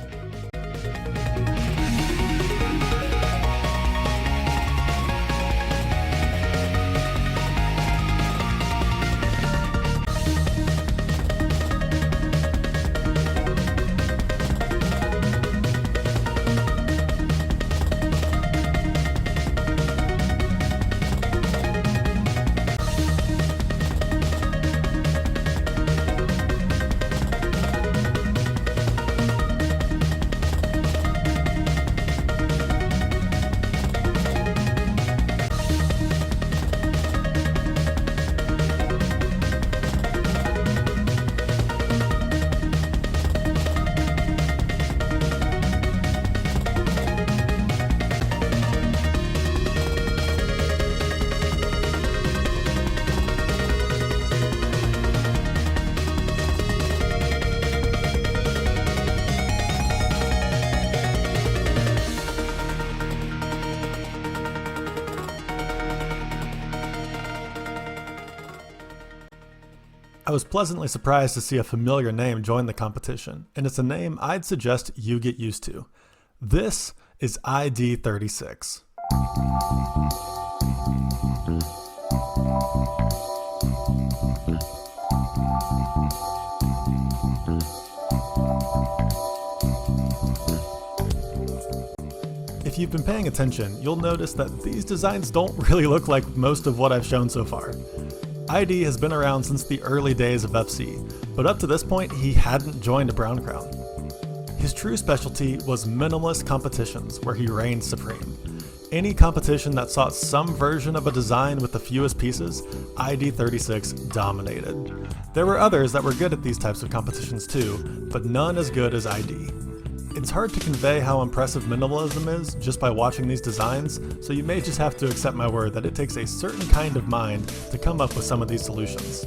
I was pleasantly surprised to see a familiar name join the competition, and it's a name I'd suggest you get used to. This is ID36. If you've been paying attention, you'll notice that these designs don't really look like most of what I've shown so far. ID has been around since the early days of FC, but up to this point he hadn't joined a Brown Crown. His true specialty was minimalist competitions where he reigned supreme. Any competition that sought some version of a design with the fewest pieces, ID36 dominated. There were others that were good at these types of competitions too, but none as good as ID. It's hard to convey how impressive minimalism is just by watching these designs, so you may just have to accept my word that it takes a certain kind of mind to come up with some of these solutions.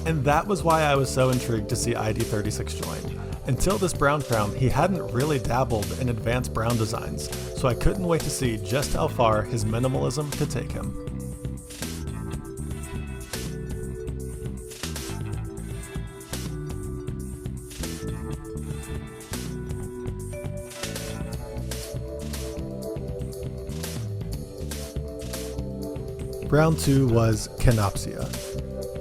And that was why I was so intrigued to see ID36 join. Until this Brown Crown, he hadn't really dabbled in advanced brown designs, so I couldn't wait to see just how far his minimalism could take him. Round 2 was Canopsia.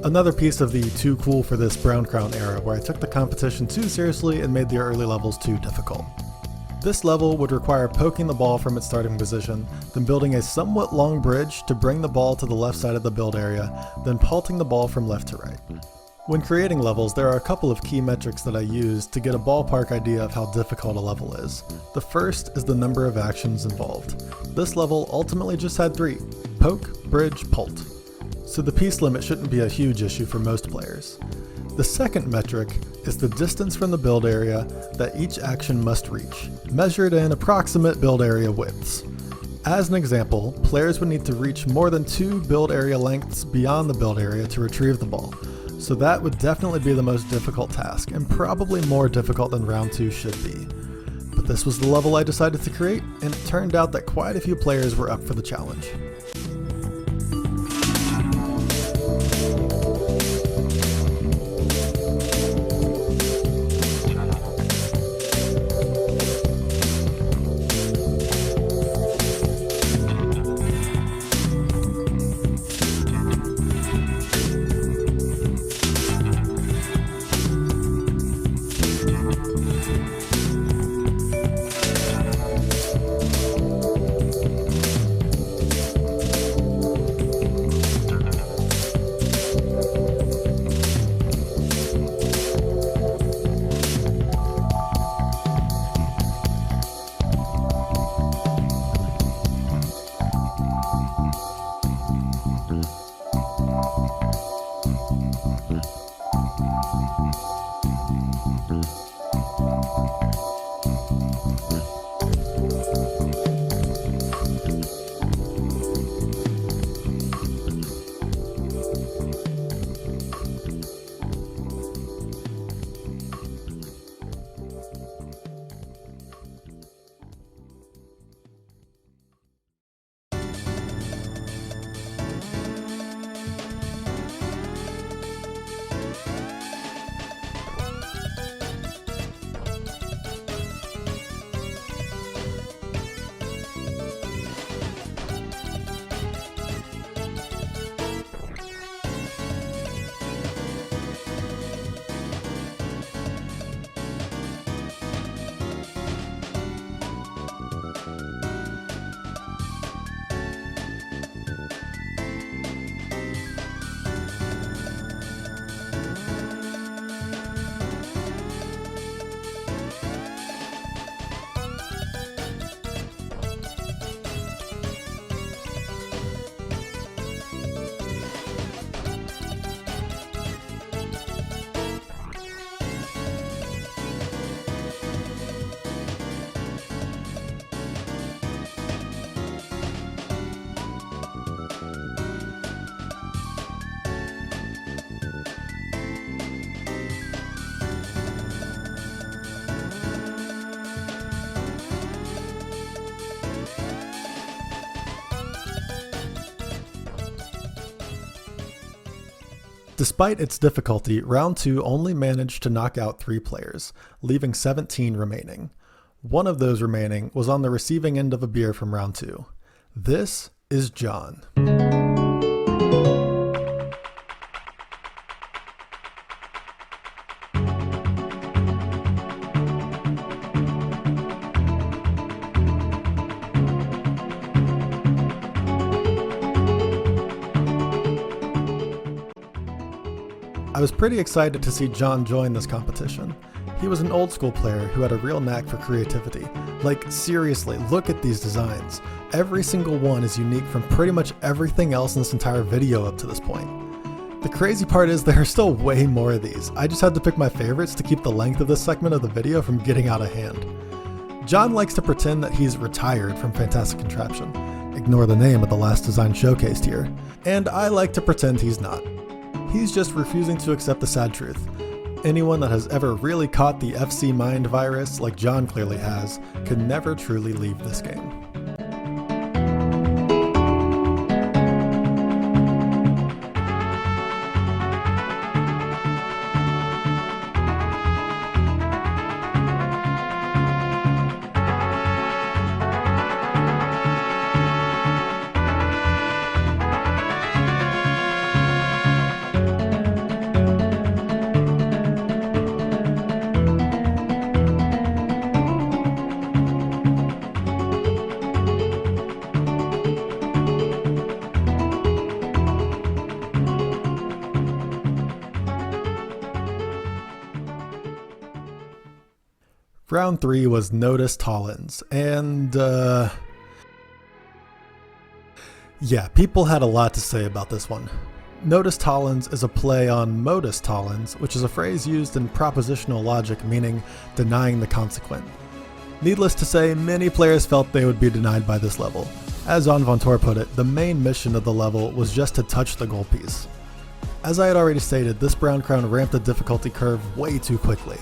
Another piece of the too cool for this Brown Crown era where I took the competition too seriously and made the early levels too difficult. This level would require poking the ball from its starting position, then building a somewhat long bridge to bring the ball to the left side of the build area, then pulting the ball from left to right. When creating levels, there are a couple of key metrics that I use to get a ballpark idea of how difficult a level is. The first is the number of actions involved. This level ultimately just had 3: poke, bridge, pult. so the piece limit shouldn't be a huge issue for most players. The second metric is the distance from the build area that each action must reach, measured in approximate build area widths. As an example, players would need to reach more than 2 build area lengths beyond the build area to retrieve the ball, so that would definitely be the most difficult task, and probably more difficult than round 2 should be. But this was the level I decided to create, and it turned out that quite a few players were up for the challenge. Despite its difficulty, round 2 only managed to knock out 3 players, leaving 17 remaining. One of those remaining was on the receiving end of a beer from round 2. This is John. I was pretty excited to see John join this competition. He was an old school player who had a real knack for creativity. Like, seriously, look at these designs. Every single one is unique from pretty much everything else in this entire video up to this point. The crazy part is there are still way more of these. I just had to pick my favorites to keep the length of this segment of the video from getting out of hand. John likes to pretend that he's retired from Fantastic Contraption. Ignore the name of the last design showcased here. And I like to pretend he's not. He's just refusing to accept the sad truth. Anyone that has ever really caught the FC Mind virus, like John clearly has, can never truly leave this game. Round 3 was Notice Tollins, and yeah, people had a lot to say about this one. Nodus tollens is a play on modus tollens, which is a phrase used in propositional logic meaning denying the consequent. Needless to say, many players felt they would be denied by this level. As Onvantor put it, the main mission of the level was just to touch the goal piece. As I had already stated, this Brown Crown ramped the difficulty curve way too quickly,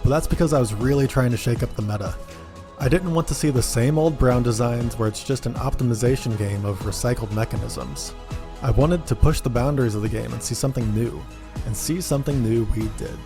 but that's because I was really trying to shake up the meta. I didn't want to see the same old Brown designs where it's just an optimization game of recycled mechanisms. I wanted to push the boundaries of the game and see something new, and see something new we did.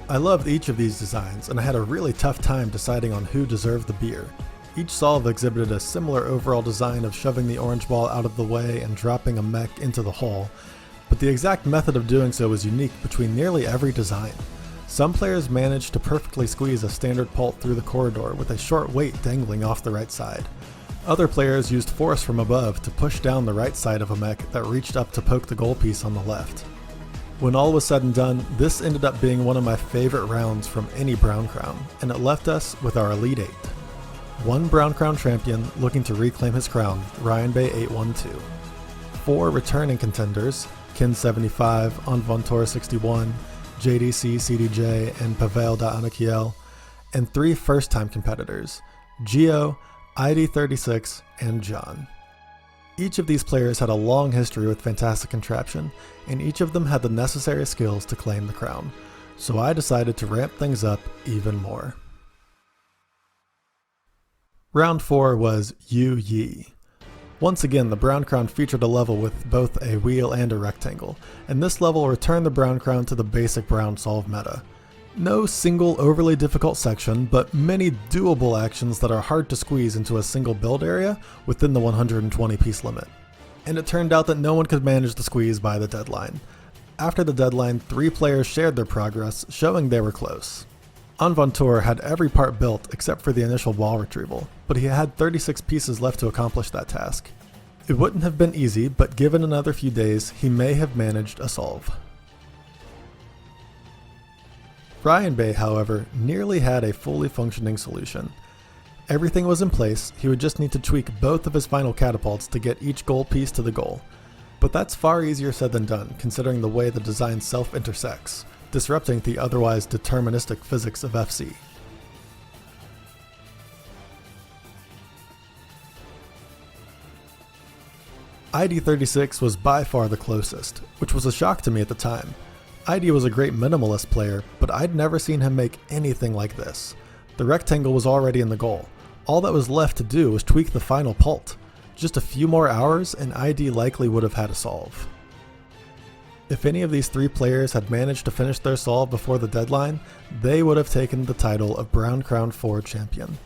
I loved each of these designs, and I had a really tough time deciding on who deserved the beer. Each solve exhibited a similar overall design of shoving the orange ball out of the way and dropping a mech into the hole, but the exact method of doing so was unique between nearly every design. Some players managed to perfectly squeeze a standard pult through the corridor with a short weight dangling off the right side. Other players used force from above to push down the right side of a mech that reached up to poke the goal piece on the left. When all was said and done, this ended up being one of my favorite rounds from any Brown Crown, and it left us with our Elite 8. One Brown Crown champion looking to reclaim his crown, Ryan Bay 812. 4 returning contenders, Kin75, Onvantor 61, jdccdj, and Pavel Anakiel, and 3 first-time competitors, Gio, ID36, and John. Each of these players had a long history with Fantastic Contraption, and each of them had the necessary skills to claim the crown, so I decided to ramp things up even more. Round 4 was Yu Yi. Once again, the Brown Crown featured a level with both a wheel and a rectangle, and this level returned the Brown Crown to the basic Brown solve meta. No single overly difficult section, but many doable actions that are hard to squeeze into a single build area within the 120 piece limit. And it turned out that no one could manage the squeeze by the deadline. After the deadline, 3 players shared their progress, showing they were close. Onvantor had every part built except for the initial ball retrieval, but he had 36 pieces left to accomplish that task. It wouldn't have been easy, but given another few days, he may have managed a solve. Ryan Bay, however, nearly had a fully functioning solution. Everything was in place, he would just need to tweak both of his final catapults to get each goal piece to the goal. But that's far easier said than done, considering the way the design self-intersects, disrupting the otherwise deterministic physics of FC. ID36 was by far the closest, which was a shock to me at the time. ID was a great minimalist player, but I'd never seen him make anything like this. The rectangle was already in the goal. All that was left to do was tweak the final pult. Just a few more hours and ID likely would have had a solve. If any of these 3 players had managed to finish their solve before the deadline, they would have taken the title of Brown Crown 4 champion.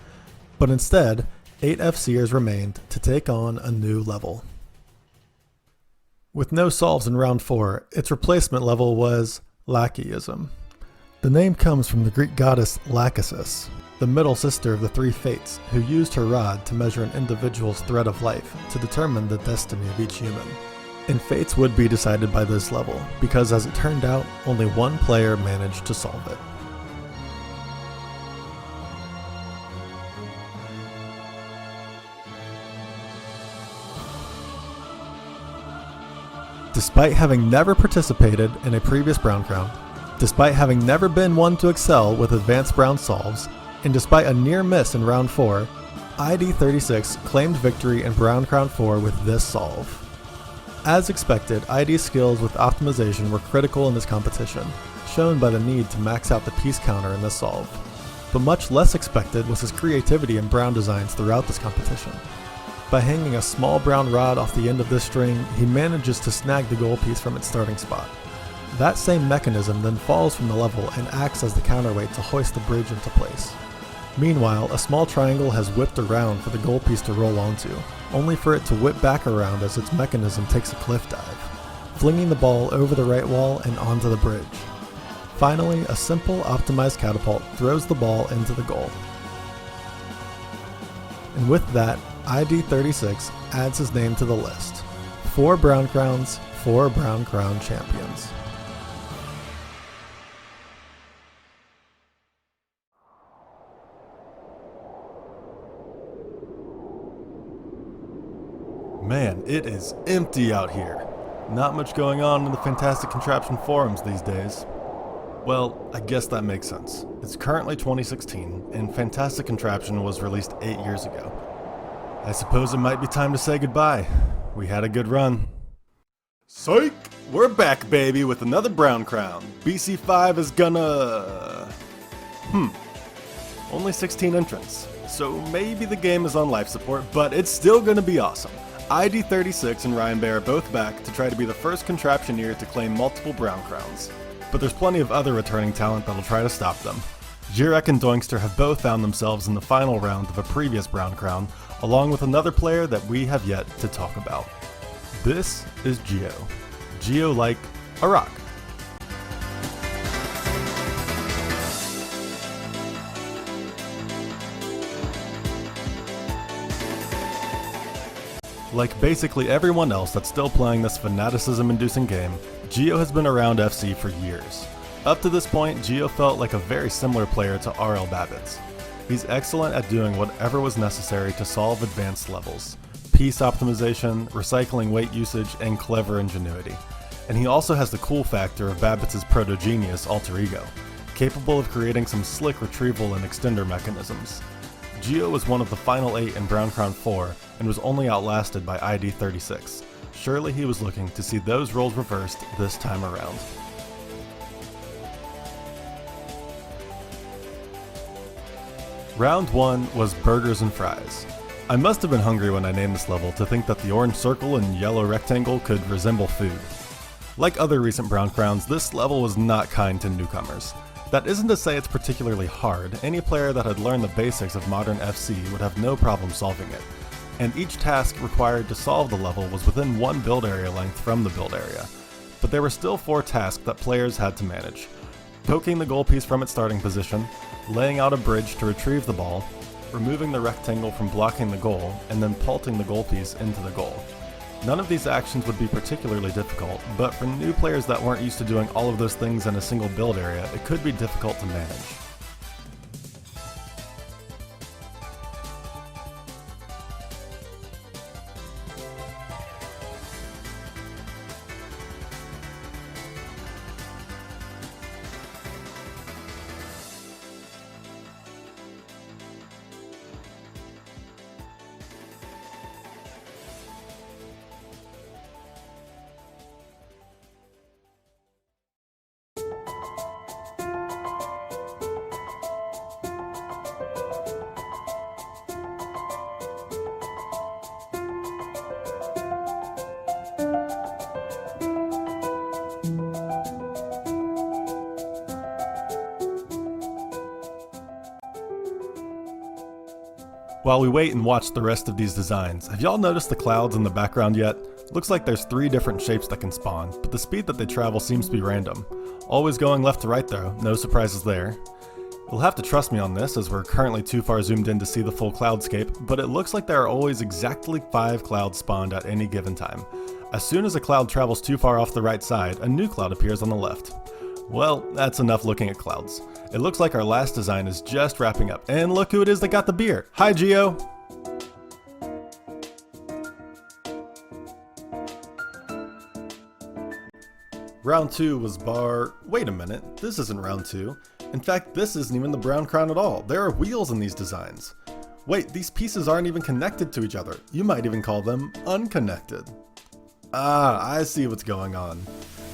But instead, 8 FCers remained to take on a new level. With no solves in round 4, its replacement level was Lackeyism. The name comes from the Greek goddess Lachesis, the middle sister of the 3 fates, who used her rod to measure an individual's thread of life to determine the destiny of each human. And fates would be decided by this level, because as it turned out, only one player managed to solve it. Despite having never participated in a previous Brown Crown, despite having never been one to excel with advanced Brown solves, and despite a near miss in round 4, ID36 claimed victory in Brown Crown 4 with this solve. As expected, ID's skills with optimization were critical in this competition, shown by the need to max out the piece counter in this solve. But much less expected was his creativity in Brown designs throughout this competition. By hanging a small brown rod off the end of this string, he manages to snag the goal piece from its starting spot. That same mechanism then falls from the level and acts as the counterweight to hoist the bridge into place. Meanwhile, a small triangle has whipped around for the goal piece to roll onto, only for it to whip back around as its mechanism takes a cliff dive, flinging the ball over the right wall and onto the bridge. Finally, a simple optimized catapult throws the ball into the goal. And with that, ID36 adds his name to the list. 4 Brown Crowns, 4 Brown Crown champions. Man, it is empty out here. Not much going on in the Fantastic Contraption forums these days. Well, I guess that makes sense. It's currently 2016, and Fantastic Contraption was released 8 years ago. I suppose it might be time to say goodbye. We had a good run. Psych! We're back, baby, with another Brown Crown. BC5 is gonna... Only 16 entrants, so maybe the game is on life support, but it's still gonna be awesome. ID36 and Ryan Bay are both back to try to be the first Contraptioneer to claim multiple Brown Crowns. But there's plenty of other returning talent that'll try to stop them. Zhyrek and Doinkster have both found themselves in the final round of a previous Brown Crown, along with another player that we have yet to talk about. This is Geo. Geo like a rock. Like basically everyone else that's still playing this fanaticism-inducing game, Geo has been around FC for years. Up to this point, Geo felt like a very similar player to RL Babbitts. He's excellent at doing whatever was necessary to solve advanced levels, piece optimization, recycling weight usage, and clever ingenuity. And he also has the cool factor of Babbitts' proto-genius alter ego, capable of creating some slick retrieval and extender mechanisms. Geo was one of the final 8 in Brown Crown 4 and was only outlasted by ID36. Surely he was looking to see those roles reversed this time around. Round 1 was burgers and fries. I must have been hungry when I named this level to think that the orange circle and yellow rectangle could resemble food. Like other recent Brown Crowns, this level was not kind to newcomers. That isn't to say it's particularly hard. Any player that had learned the basics of modern FC would have no problem solving it. And each task required to solve the level was within 1 build area length from the build area. But there were still 4 tasks that players had to manage. Poking the goal piece from its starting position, laying out a bridge to retrieve the ball, removing the rectangle from blocking the goal, and then pulting the goal piece into the goal. None of these actions would be particularly difficult, but for new players that weren't used to doing all of those things in a single build area, it could be difficult to manage. While we wait and watch the rest of these designs, have y'all noticed the clouds in the background yet? Looks like there's 3 different shapes that can spawn, but the speed that they travel seems to be random. Always going left to right though, no surprises there. You'll have to trust me on this as we're currently too far zoomed in to see the full cloudscape, but it looks like there are always exactly 5 clouds spawned at any given time. As soon as a cloud travels too far off the right side, a new cloud appears on the left. Well, that's enough looking at clouds. It looks like our last design is just wrapping up, and look who it is that got the beer! Hi, Geo! Round 2 was wait a minute, this isn't round 2. In fact, this isn't even the brown crown at all. There are wheels in these designs. Wait, these pieces aren't even connected to each other. You might even call them unconnected. Ah, I see what's going on.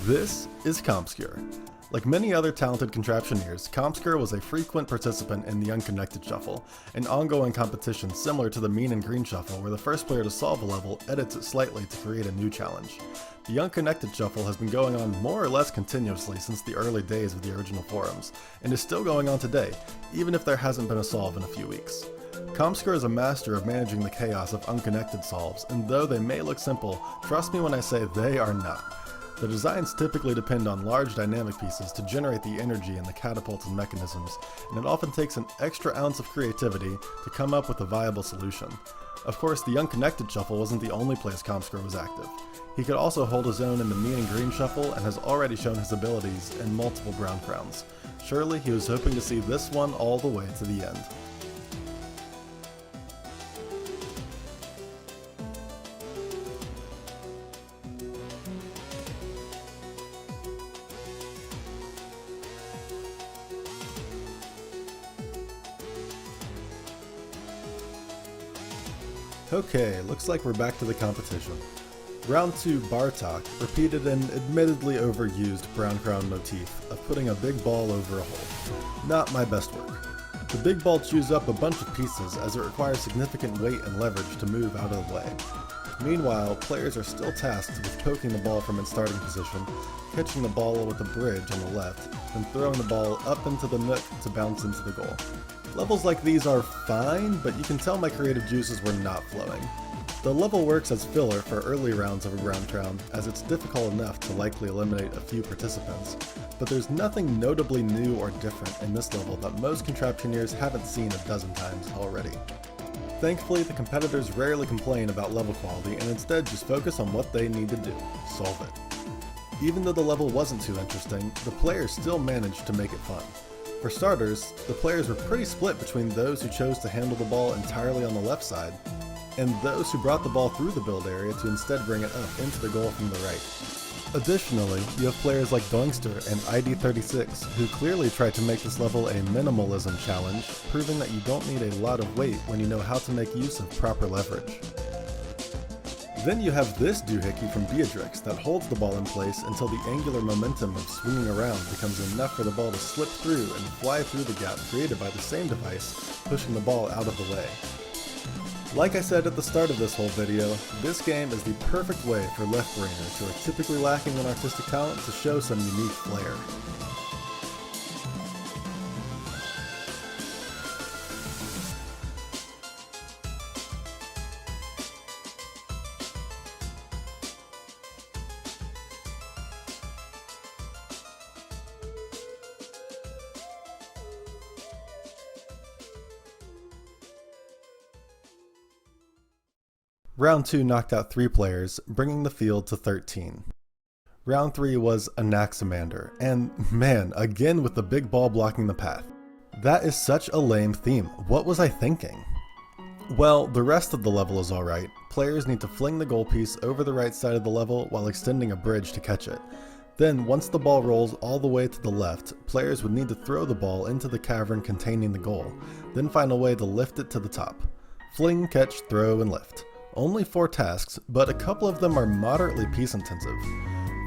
This is Compscure. Like many other talented contraptioneers, Compscure was a frequent participant in the Unconnected Shuffle, an ongoing competition similar to the Mean and Green Shuffle where the first player to solve a level edits it slightly to create a new challenge. The Unconnected Shuffle has been going on more or less continuously since the early days of the original forums, and is still going on today, even if there hasn't been a solve in a few weeks. Compscure is a master of managing the chaos of unconnected solves, and though they may look simple, trust me when I say they are not. The designs typically depend on large dynamic pieces to generate the energy in the catapults and mechanisms, and it often takes an extra ounce of creativity to come up with a viable solution. Of course, the Unconnected Shuffle wasn't the only place Compscure was active. He could also hold his own in the Mean and Green Shuffle and has already shown his abilities in multiple brown crowns. Surely he was hoping to see this one all the way to the end. Okay, looks like we're back to the competition. Round 2 Bartok repeated an admittedly overused brown crown motif of putting a big ball over a hole. Not my best work. The big ball chews up a bunch of pieces as it requires significant weight and leverage to move out of the way. Meanwhile, players are still tasked with poking the ball from its starting position, catching the ball with a bridge on the left, then throwing the ball up into the nook to bounce into the goal. Levels like these are fine, but you can tell my creative juices were not flowing. The level works as filler for early rounds of a brown crown, as it's difficult enough to likely eliminate a few participants, but there's nothing notably new or different in this level that most contraptioneers haven't seen a dozen times already. Thankfully, the competitors rarely complain about level quality and instead just focus on what they need to do: solve it. Even though the level wasn't too interesting, the players still managed to make it fun. For starters, the players were pretty split between those who chose to handle the ball entirely on the left side, and those who brought the ball through the build area to instead bring it up into the goal from the right. Additionally, you have players like Doinkster and ID36, who clearly tried to make this level a minimalism challenge, proving that you don't need a lot of weight when you know how to make use of proper leverage. Then you have this doohickey from Beatrix that holds the ball in place until the angular momentum of swinging around becomes enough for the ball to slip through and fly through the gap created by the same device, pushing the ball out of the way. Like I said at the start of this whole video, this game is the perfect way for left-brainers who are typically lacking in artistic talent to show some unique flair. Round 2 knocked out 3 players, bringing the field to 13. Round 3 was Anaximander, and man, again with the big ball blocking the path. That is such a lame theme. What was I thinking? Well, the rest of the level is alright. Players need to fling the goal piece over the right side of the level while extending a bridge to catch it. Then, once the ball rolls all the way to the left, players would need to throw the ball into the cavern containing the goal, then find a way to lift it to the top. Fling, catch, throw, and lift. Only 4 tasks, but a couple of them are moderately piece intensive.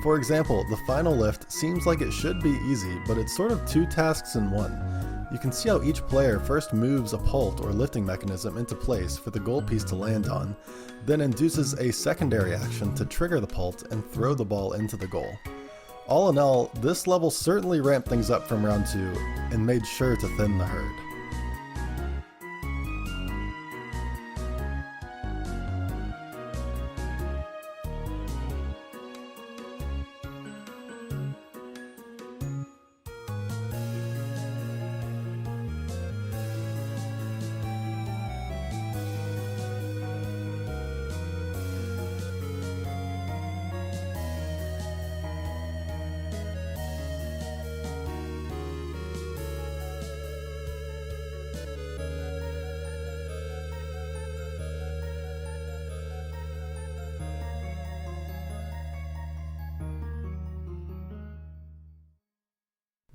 For example, the final lift seems like it should be easy, but it's sort of 2 tasks in one. You can see how each player first moves a pult or lifting mechanism into place for the goal piece to land on, then induces a secondary action to trigger the pult and throw the ball into the goal. All in all, this level certainly ramped things up from round 2 and made sure to thin the herd.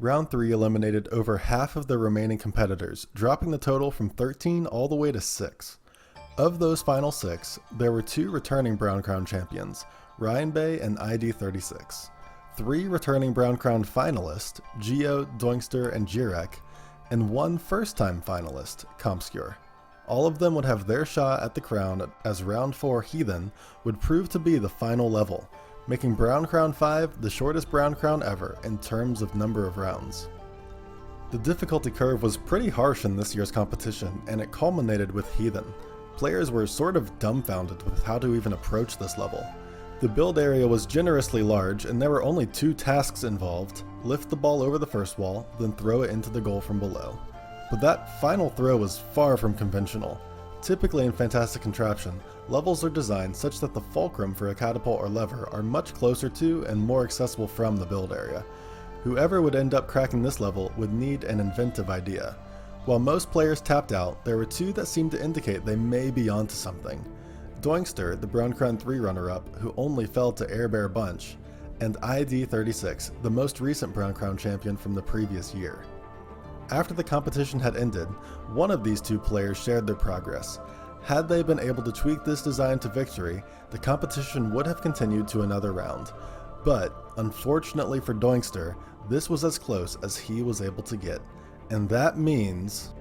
Round 3 eliminated over half of the remaining competitors, dropping the total from 13 all the way to 6. Of those final 6, there were 2 returning Brown Crown champions, Ryan Bay and ID36, 3 returning Brown Crown finalists, Geo, Doinkster, and zhyrek, and 1 first-time finalist, Compscure. All of them would have their shot at the crown, as Round 4 Heathen would prove to be the final level, making Brown Crown 5 the shortest Brown Crown ever in terms of number of rounds. The difficulty curve was pretty harsh in this year's competition, and it culminated with Heathen. Players were sort of dumbfounded with how to even approach this level. The build area was generously large, and there were only 2 tasks involved: lift the ball over the first wall, then throw it into the goal from below. But that final throw was far from conventional. Typically in Fantastic Contraption, levels are designed such that the fulcrum for a catapult or lever are much closer to and more accessible from the build area. Whoever would end up cracking this level would need an inventive idea. While most players tapped out, there were 2 that seemed to indicate they may be onto something. Doinkster, the Brown Crown 3 runner-up, who only fell to Air Bear Bunch, and ID36, the most recent Brown Crown champion from the previous year. After the competition had ended, one of these 2 players shared their progress. Had they been able to tweak this design to victory, the competition would have continued to another round. But, unfortunately for Doinkster, this was as close as he was able to get. And that means...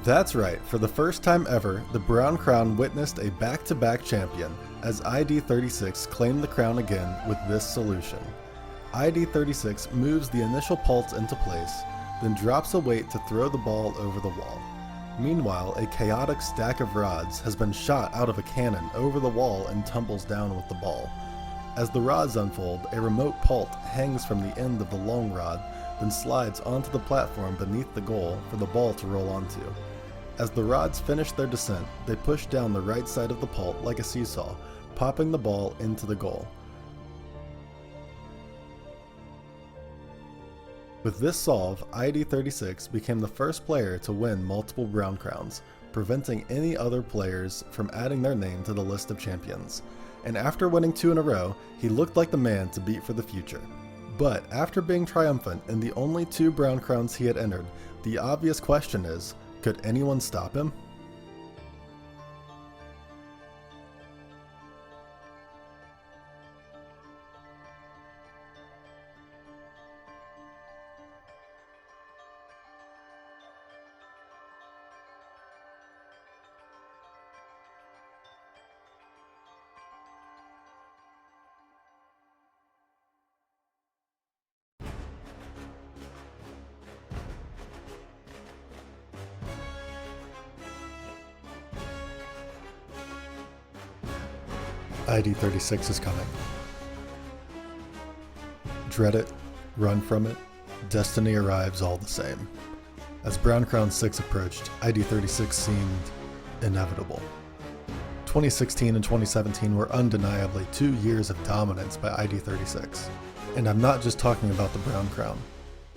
That's right, for the first time ever, the Brown Crown witnessed a back-to-back champion, as ID36 claimed the crown again with this solution. ID36 moves the initial pulse into place, then drops a weight to throw the ball over the wall. Meanwhile, a chaotic stack of rods has been shot out of a cannon over the wall and tumbles down with the ball. As the rods unfold, a remote pult hangs from the end of the long rod, then slides onto the platform beneath the goal for the ball to roll onto. As the rods finish their descent, they push down the right side of the pult like a seesaw, popping the ball into the goal. With this solve, ID36 became the first player to win multiple Brown Crowns, preventing any other players from adding their name to the list of champions. And after winning 2 in a row, he looked like the man to beat for the future. But after being triumphant in the only 2 Brown Crowns he had entered, the obvious question is, could anyone stop him? ID36 is coming. Dread it, run from it, destiny arrives all the same. As Brown Crown 6 approached, ID36 seemed inevitable. 2016 and 2017 were undeniably 2 years of dominance by ID36. And I'm not just talking about the Brown Crown.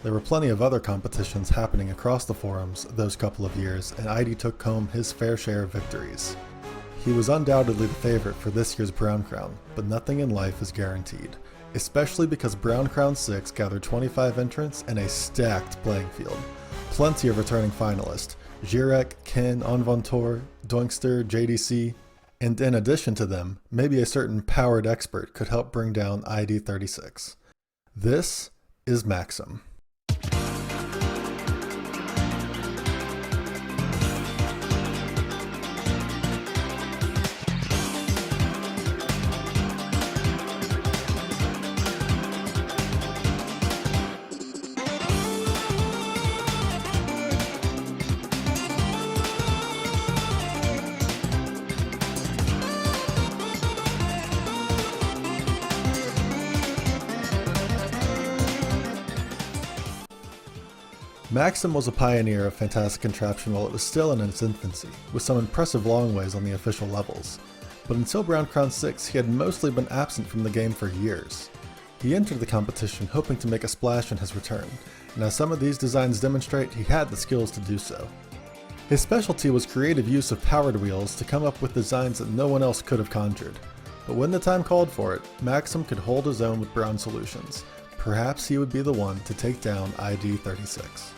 There were plenty of other competitions happening across the forums those couple of years, and ID took home his fair share of victories. He was undoubtedly the favorite for this year's Brown Crown, but nothing in life is guaranteed, especially because Brown Crown 6 gathered 25 entrants and a stacked playing field. Plenty of returning finalists, zhyrek, Ken, Envantor, Doinkster, JDC, and in addition to them, maybe a certain powered expert could help bring down ID36. This is Maxim. Maxim was a pioneer of Fantastic Contraption while it was still in its infancy, with some impressive long ways on the official levels. But until Brown Crown 6, he had mostly been absent from the game for years. He entered the competition hoping to make a splash in his return, and as some of these designs demonstrate, he had the skills to do so. His specialty was creative use of powered wheels to come up with designs that no one else could have conjured. But when the time called for it, Maxim could hold his own with Brown solutions. Perhaps he would be the one to take down ID36.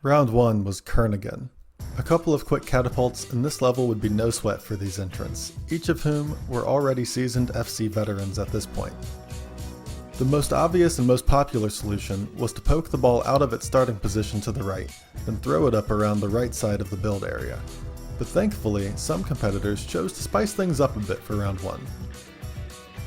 Round 1 was Kernigan. A couple of quick catapults and this level would be no sweat for these entrants, each of whom were already seasoned FC veterans at this point. The most obvious and most popular solution was to poke the ball out of its starting position to the right, then throw it up around the right side of the build area. But thankfully, some competitors chose to spice things up a bit for round 1.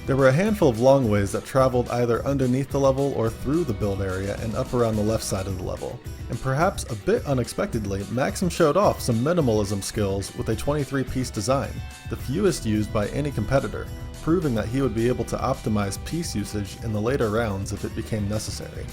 There were a handful of long ways that traveled either underneath the level or through the build area and up around the left side of the level. And perhaps a bit unexpectedly, Maxim showed off some minimalism skills with a 23-piece design, the fewest used by any competitor, proving that he would be able to optimize piece usage in the later rounds if it became necessary.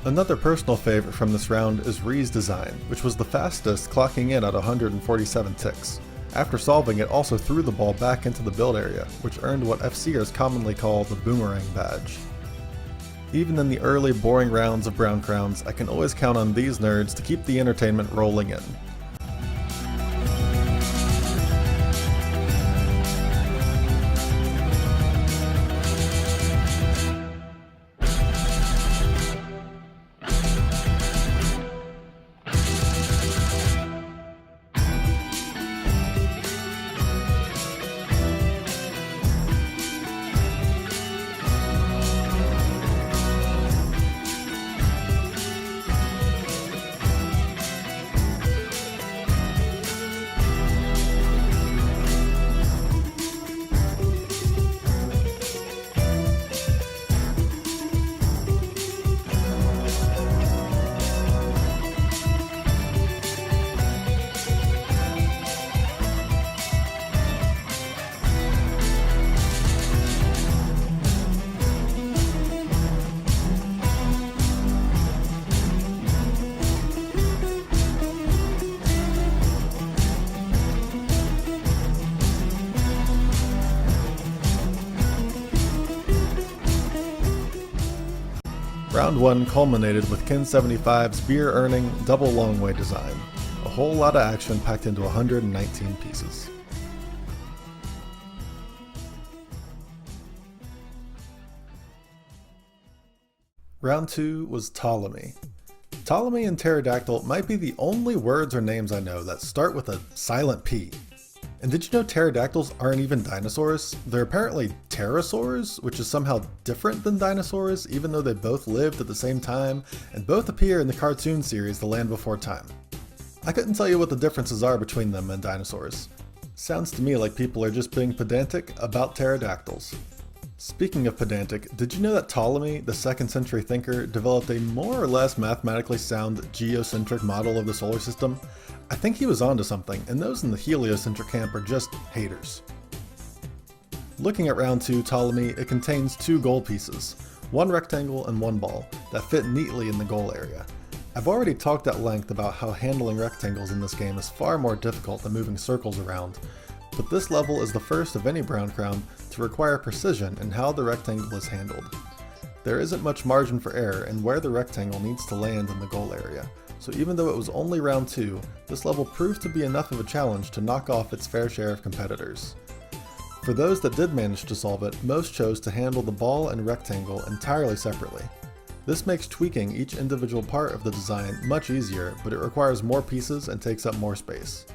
Another personal favorite from this round is Ree's design, which was the fastest, clocking in at 147 ticks. After solving it, also threw the ball back into the build area, which earned what FCers commonly call the boomerang badge. Even in the early boring rounds of Brown Crowns, I can always count on these nerds to keep the entertainment rolling in. Round 1 culminated with Kin 75's beer-earning double long-way design. A whole lot of action packed into 119 pieces. Round 2 was Ptolemy. Ptolemy and Pterodactyl might be the only words or names I know that start with a silent P. And did you know pterodactyls aren't even dinosaurs? They're apparently pterosaurs, which is somehow different than dinosaurs, even though they both lived at the same time and both appear in the cartoon series The Land Before Time. I couldn't tell you what the differences are between them and dinosaurs. Sounds to me like people are just being pedantic about pterodactyls. Speaking of pedantic, did you know that Ptolemy, the 2nd century thinker, developed a more or less mathematically sound geocentric model of the solar system? I think he was onto something, and those in the heliocentric camp are just haters. Looking at round 2 Ptolemy, it contains 2 goal pieces, one rectangle and one ball, that fit neatly in the goal area. I've already talked at length about how handling rectangles in this game is far more difficult than moving circles around, but this level is the first of any Brown Crown to require precision in how the rectangle is handled. There isn't much margin for error in where the rectangle needs to land in the goal area, so even though it was only round 2, this level proved to be enough of a challenge to knock off its fair share of competitors. For those that did manage to solve it, most chose to handle the ball and rectangle entirely separately. This makes tweaking each individual part of the design much easier, but it requires more pieces and takes up more space.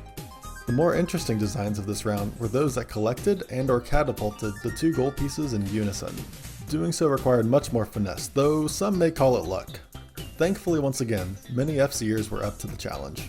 The more interesting designs of this round were those that collected and/or catapulted the 2 gold pieces in unison. Doing so required much more finesse, though some may call it luck. Thankfully, once again, many FCers were up to the challenge.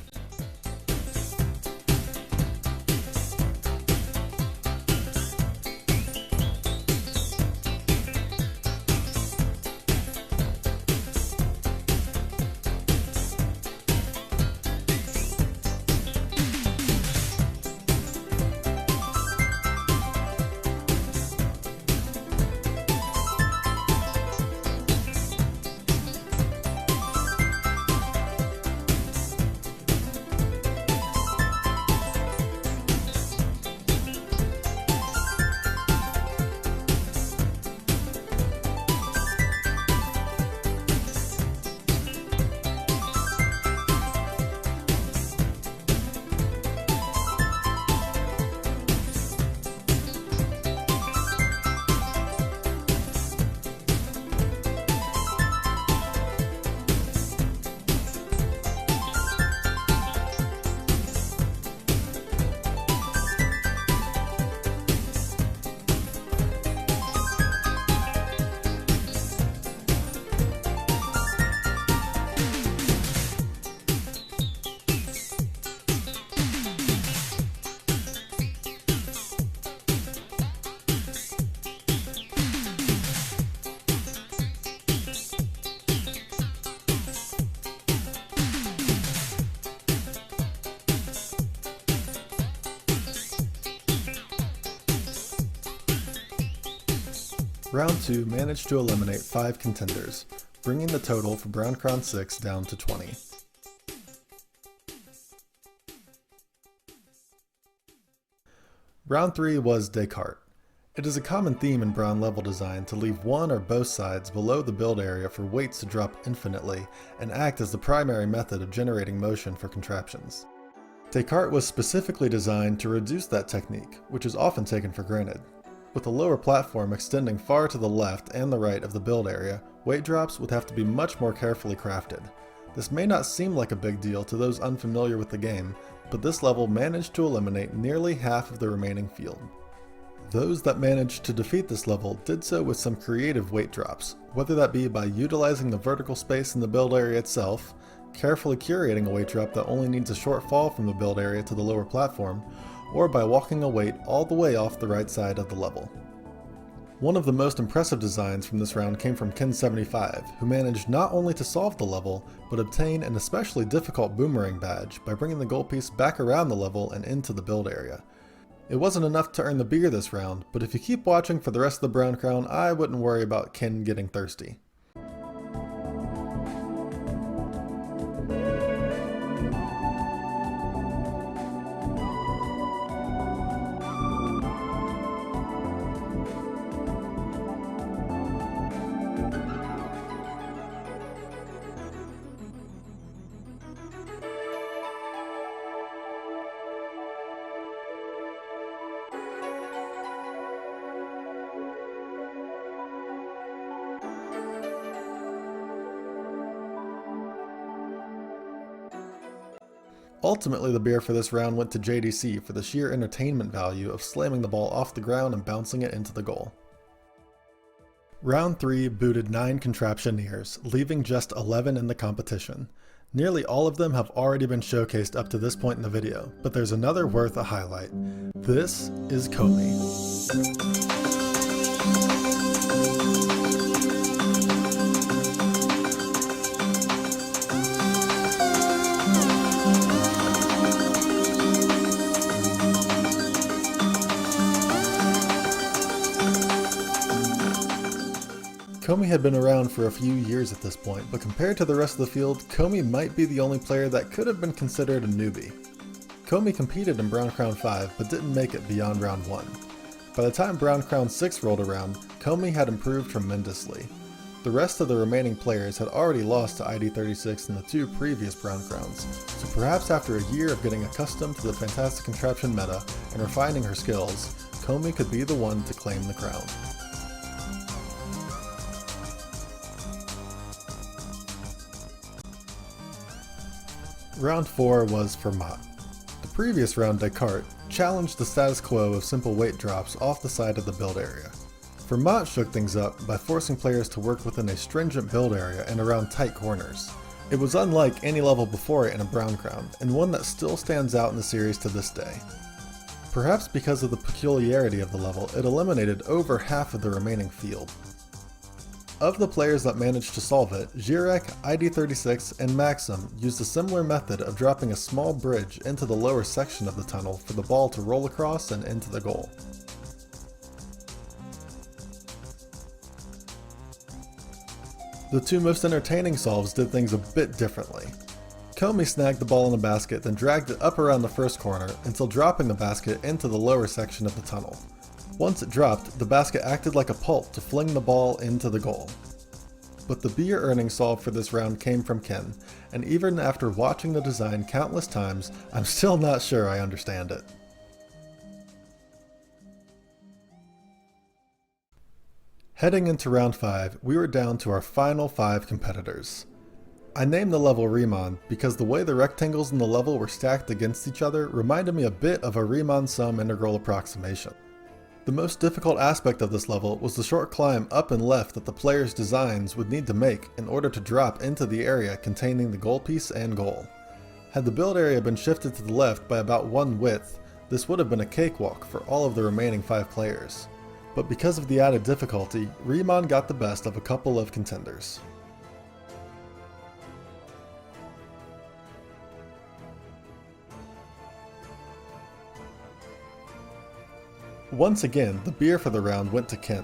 Round 2 managed to eliminate 5 contenders, bringing the total for Brown Crown 6 down to 20. Round 3 was Descartes. It is a common theme in Brown level design to leave one or both sides below the build area for weights to drop infinitely and act as the primary method of generating motion for contraptions. Descartes was specifically designed to reduce that technique, which is often taken for granted. With a lower platform extending far to the left and the right of the build area, weight drops would have to be much more carefully crafted. This may not seem like a big deal to those unfamiliar with the game, but this level managed to eliminate nearly half of the remaining field. Those that managed to defeat this level did so with some creative weight drops, whether that be by utilizing the vertical space in the build area itself, carefully curating a weight drop that only needs a short fall from the build area to the lower platform, or by walking a weight all the way off the right side of the level. One of the most impressive designs from this round came from Ken75, who managed not only to solve the level, but obtain an especially difficult boomerang badge by bringing the gold piece back around the level and into the build area. It wasn't enough to earn the beer this round, but if you keep watching for the rest of the Brown Crown, I wouldn't worry about Ken getting thirsty. Ultimately, the beer for this round went to JDC for the sheer entertainment value of slamming the ball off the ground and bouncing it into the goal. Round 3 booted 9 contraptioneers, leaving just 11 in the competition. Nearly all of them have already been showcased up to this point in the video, but there's another worth a highlight. This is Komi. Komi had been around for a few years at this point, but compared to the rest of the field, Komi might be the only player that could have been considered a newbie. Komi competed in Brown Crown 5, but didn't make it beyond round 1. By the time Brown Crown 6 rolled around, Komi had improved tremendously. The rest of the remaining players had already lost to ID36 in the 2 previous Brown Crowns, so perhaps after a year of getting accustomed to the Fantastic Contraption meta and refining her skills, Komi could be the one to claim the crown. Round 4 was for Mott. The previous round, Descartes challenged the status quo of simple weight drops off the side of the build area. Vermont shook things up by forcing players to work within a stringent build area and around tight corners. It was unlike any level before it in a Brown Crown, and one that still stands out in the series to this day. Perhaps because of the peculiarity of the level, it eliminated over half of the remaining field. Of the players that managed to solve it, zhyrek, ID36, and Maxim used a similar method of dropping a small bridge into the lower section of the tunnel for the ball to roll across and into the goal. The 2 most entertaining solves did things a bit differently. Komi snagged the ball in a basket, then dragged it up around the first corner until dropping the basket into the lower section of the tunnel. Once it dropped, the basket acted like a pulp to fling the ball into the goal. But the beer earning solve for this round came from Ken, and even after watching the design countless times, I'm still not sure I understand it. Heading into round 5, we were down to our final 5 competitors. I named the level Riemann because the way the rectangles in the level were stacked against each other reminded me a bit of a Riemann sum integral approximation. The most difficult aspect of this level was the short climb up and left that the players' designs would need to make in order to drop into the area containing the goal piece and goal. Had the build area been shifted to the left by about 1 width, this would have been a cakewalk for all of the remaining 5 players. But because of the added difficulty, Riemann got the best of a couple of contenders. Once again, the beer for the round went to Ken.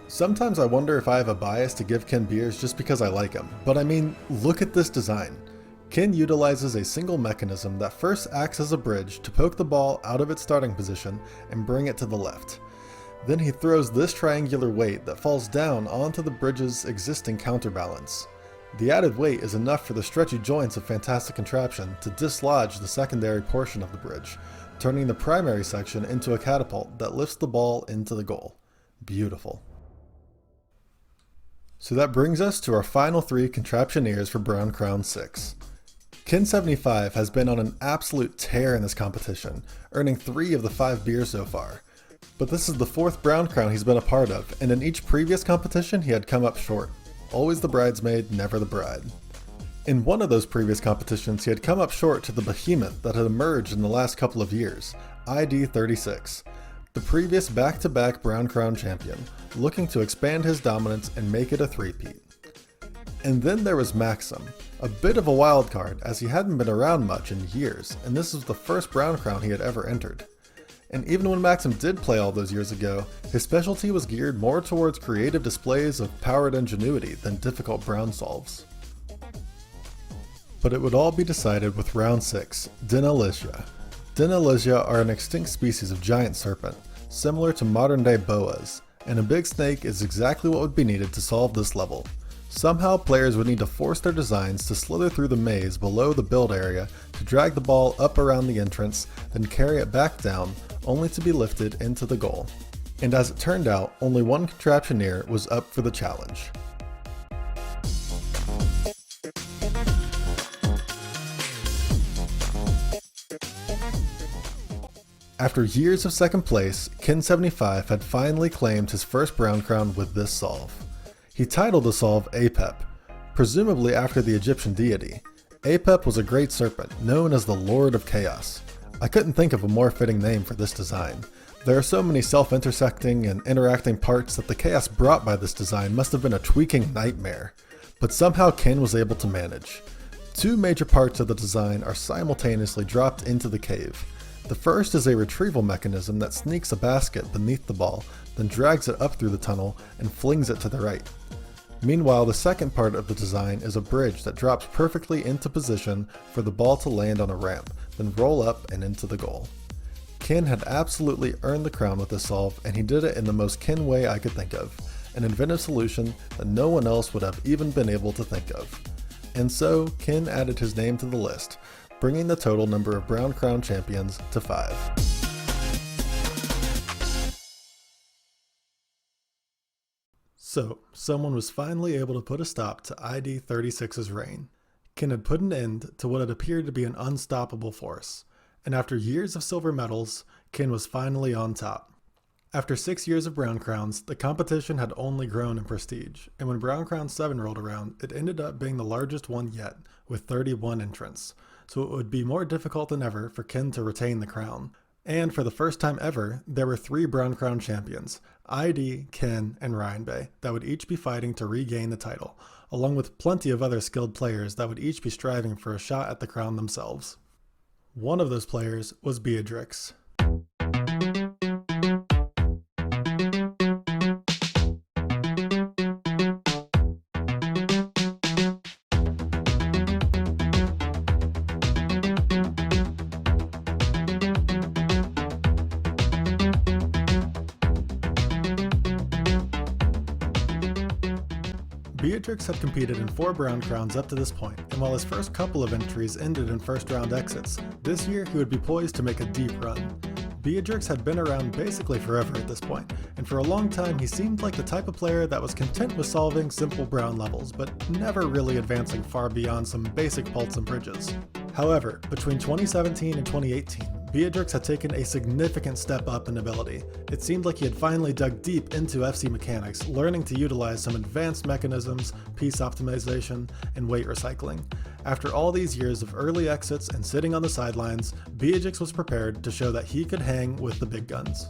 Sometimes I wonder if I have a bias to give Ken beers just because I like him, but I mean, look at this design. Ken utilizes a single mechanism that first acts as a bridge to poke the ball out of its starting position and bring it to the left. Then he throws this triangular weight that falls down onto the bridge's existing counterbalance. The added weight is enough for the stretchy joints of Fantastic Contraption to dislodge the secondary portion of the bridge, turning the primary section into a catapult that lifts the ball into the goal. Beautiful. So that brings us to our final 3 Contraptioneers for Brown Crown 6. Ken75 has been on an absolute tear in this competition, earning 3 of the 5 beers so far. But this is the 4th Brown Crown he's been a part of, and in each previous competition he had come up short. Always the bridesmaid, never the bride. In one of those previous competitions he had come up short to the behemoth that had emerged in the last couple of years, ID36, the previous back-to-back Brown Crown champion, looking to expand his dominance and make it a three-peat. And then there was Maxim, a bit of a wild card as he hadn't been around much in years, and this was the first Brown Crown he had ever entered. And even when Maxim did play all those years ago, his specialty was geared more towards creative displays of powered ingenuity than difficult brown solves. But it would all be decided with round 6, Dinalicia. Dinalicia are an extinct species of giant serpent, similar to modern day boas, and a big snake is exactly what would be needed to solve this level. Somehow players would need to force their designs to slither through the maze below the build area to drag the ball up around the entrance, then carry it back down, only to be lifted into the goal. And as it turned out, only one Contraptioneer was up for the challenge. After years of second place, Ken75 had finally claimed his first Brown Crown with this solve. He titled the solve Apep, presumably after the Egyptian deity. Apep was a great serpent, known as the Lord of Chaos. I couldn't think of a more fitting name for this design. There are so many self-intersecting and interacting parts that the chaos brought by this design must have been a tweaking nightmare, but somehow Ken was able to manage. 2 major parts of the design are simultaneously dropped into the cave. The first is a retrieval mechanism that sneaks a basket beneath the ball, then drags it up through the tunnel and flings it to the right. Meanwhile, the second part of the design is a bridge that drops perfectly into position for the ball to land on a ramp, then roll up and into the goal. Ken had absolutely earned the crown with this solve, and he did it in the most Ken way I could think of. an inventive solution that no one else would have even been able to think of. And so, Kin added his name to the list, bringing the total number of Brown Crown champions to 5. So, someone was finally able to put a stop to ID36's reign. Kin had put an end to what had appeared to be an unstoppable force, and after years of silver medals, Kin was finally on top. After 6 years of Brown Crowns, the competition had only grown in prestige, and when Brown Crown 7 rolled around, it ended up being the largest one yet, with 31 entrants, so it would be more difficult than ever for Kin to retain the crown. And for the first time ever, there were 3 Brown Crown champions, ID, Kin, and Ryan Bay, that would each be fighting to regain the title, along with plenty of other skilled players that would each be striving for a shot at the crown themselves. One of those players was Beatrix. Beatrix had competed in 4 Brown Crowns up to this point, and while his first couple of entries ended in first round exits, this year he would be poised to make a deep run. Beatrix had been around basically forever at this point, and for a long time he seemed like the type of player that was content with solving simple Brown levels, but never really advancing far beyond some basic pults and bridges. However, between 2017 and 2018, Beatrix had taken a significant step up in ability. It seemed like he had finally dug deep into FC mechanics, learning to utilize some advanced mechanisms, piece optimization, and weight recycling. After all these years of early exits and sitting on the sidelines, Beatrix was prepared to show that he could hang with the big guns.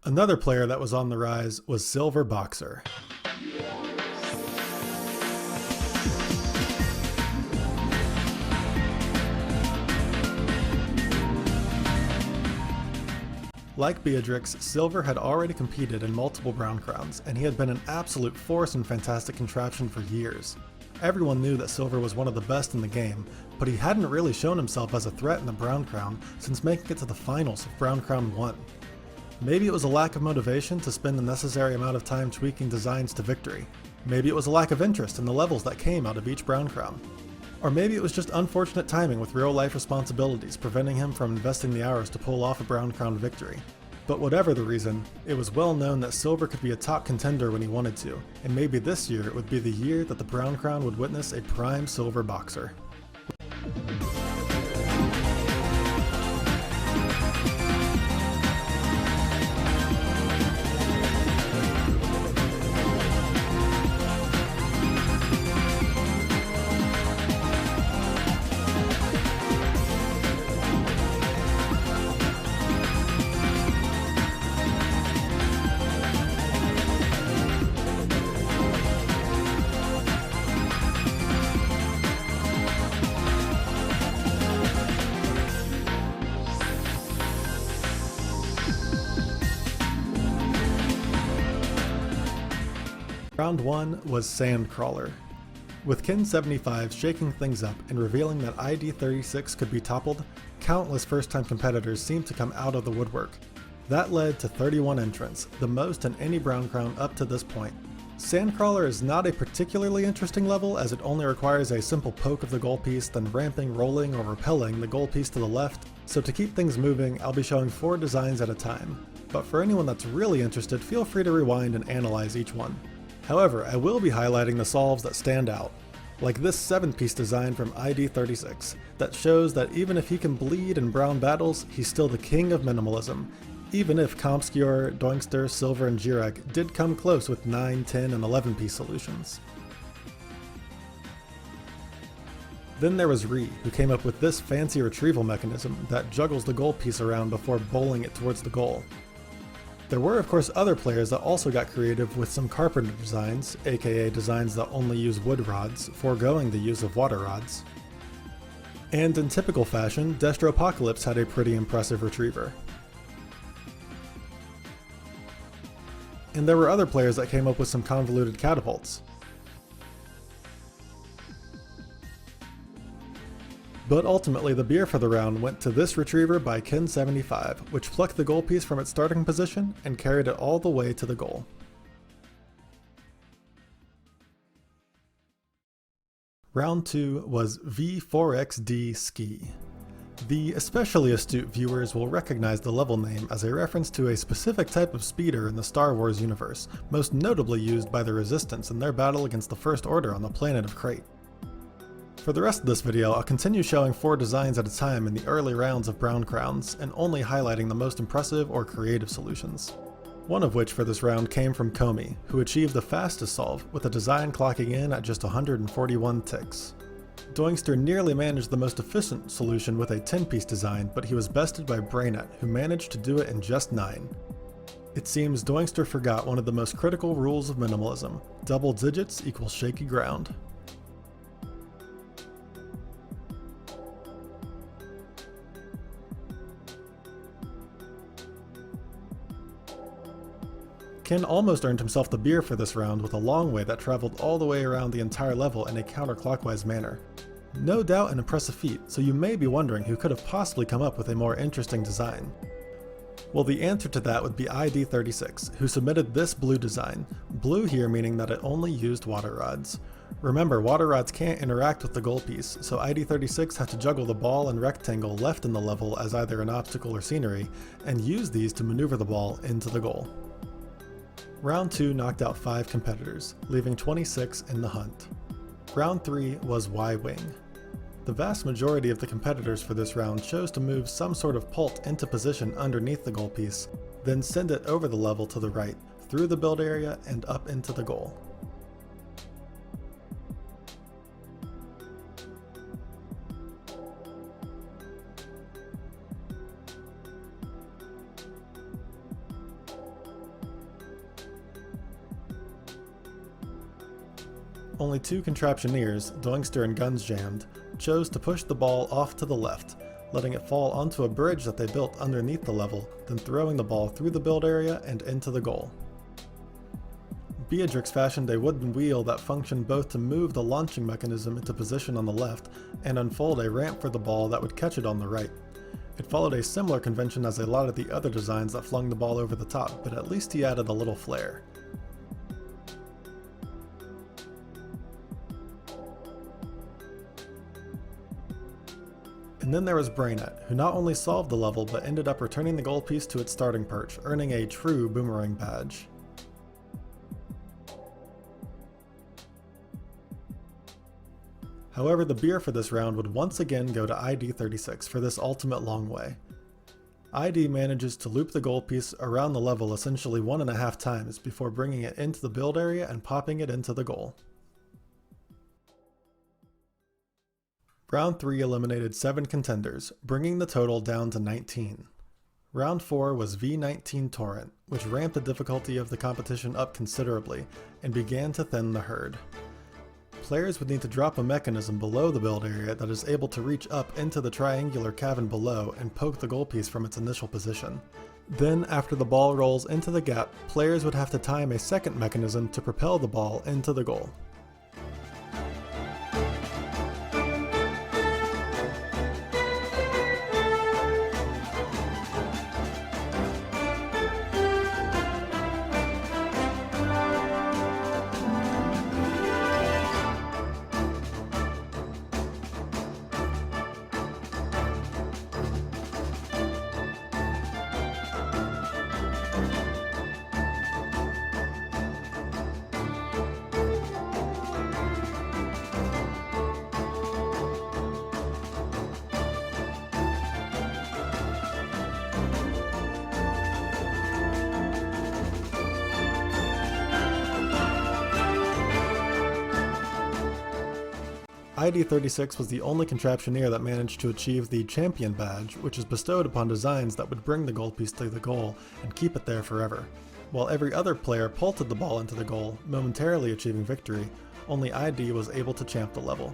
Another player that was on the rise was Silver Boxer. Like Beatrix, Silver had already competed in multiple Brown Crowns, and he had been an absolute force in Fantastic Contraption for years. Everyone knew that Silver was one of the best in the game, but he hadn't really shown himself as a threat in the Brown Crown since making it to the finals of Brown Crown 1. Maybe it was a lack of motivation to spend the necessary amount of time tweaking designs to victory. Maybe it was a lack of interest in the levels that came out of each Brown Crown. Or maybe it was just unfortunate timing with real-life responsibilities preventing him from investing the hours to pull off a Brown Crown victory. But whatever the reason, it was well known that Silver could be a top contender when he wanted to, and maybe this year would be the year that the Brown Crown would witness a prime Silver Boxer. Round 1 was Sandcrawler. With Kin 75 shaking things up and revealing that ID 36 could be toppled, countless first-time competitors seemed to come out of the woodwork. That led to 31 entrants, the most in any Brown Crown up to this point. Sandcrawler is not a particularly interesting level as it only requires a simple poke of the goal piece, then ramping, rolling, or repelling the goal piece to the left, so to keep things moving, I'll be showing 4 designs at a time. But for anyone that's really interested, feel free to rewind and analyze each one. However, I will be highlighting the solves that stand out, like this 7-piece design from ID 36, that shows that even if he can bleed in brown battles, he's still the king of minimalism, even if Compscure, Doinkster, Silver, and zhyrek did come close with 9, 10, and 11-piece solutions. Then there was Ree, who came up with this fancy retrieval mechanism that juggles the goal piece around before bowling it towards the goal. There were of course other players that also got creative with some carpenter designs, aka designs that only use wood rods, foregoing the use of water rods. And in typical fashion, Destropocalypse had a pretty impressive retriever. And there were other players that came up with some convoluted catapults. But ultimately the beer for the round went to this retriever by Kin75, which plucked the goal piece from its starting position and carried it all the way to the goal. Round 2 was V4XD Ski. The especially astute viewers will recognize the level name as a reference to a specific type of speeder in the Star Wars universe, most notably used by the Resistance in their battle against the First Order on the planet of Crate. For the rest of this video, I'll continue showing 4 designs at a time in the early rounds of Brown Crowns, and only highlighting the most impressive or creative solutions. One of which for this round came from Komi, who achieved the fastest solve, with a design clocking in at just 141 ticks. Doinkster nearly managed the most efficient solution with a 10-piece design, but he was bested by Brainet, who managed to do it in just 9. It seems Doinkster forgot one of the most critical rules of minimalism: double digits equals shaky ground. Kin almost earned himself the beer for this round with a long way that traveled all the way around the entire level in a counterclockwise manner. No doubt an impressive feat, so you may be wondering who could have possibly come up with a more interesting design. Well, the answer to that would be ID36, who submitted this blue design, blue here meaning that it only used water rods. Remember, water rods can't interact with the goal piece, so ID36 had to juggle the ball and rectangle left in the level as either an obstacle or scenery, and use these to maneuver the ball into the goal. Round 2 knocked out 5 competitors, leaving 26 in the hunt. Round 3 was Y-Wing. The vast majority of the competitors for this round chose to move some sort of pult into position underneath the goal piece, then send it over the level to the right, through the build area and up into the goal. Only 2 contraptioneers, Doinkster and Guns Jammed, chose to push the ball off to the left, letting it fall onto a bridge that they built underneath the level, then throwing the ball through the build area and into the goal. Beatrix fashioned a wooden wheel that functioned both to move the launching mechanism into position on the left and unfold a ramp for the ball that would catch it on the right. It followed a similar convention as a lot of the other designs that flung the ball over the top, but at least he added a little flair. And then there was Brainet, who not only solved the level but ended up returning the goal piece to its starting perch, earning a true boomerang badge. However, the beer for this round would once again go to ID36 for this ultimate long way. ID manages to loop the goal piece around the level essentially 1.5 times before bringing it into the build area and popping it into the goal. Round 3 eliminated 7 contenders, bringing the total down to 19. Round 4 was V19 Torrent, which ramped the difficulty of the competition up considerably, and began to thin the herd. Players would need to drop a mechanism below the build area that is able to reach up into the triangular cavern below and poke the goal piece from its initial position. Then, after the ball rolls into the gap, players would have to time a second mechanism to propel the ball into the goal. ID36 was the only contraptioneer that managed to achieve the Champion badge, which is bestowed upon designs that would bring the gold piece to the goal and keep it there forever. While every other player pulted the ball into the goal, momentarily achieving victory, only ID was able to champ the level.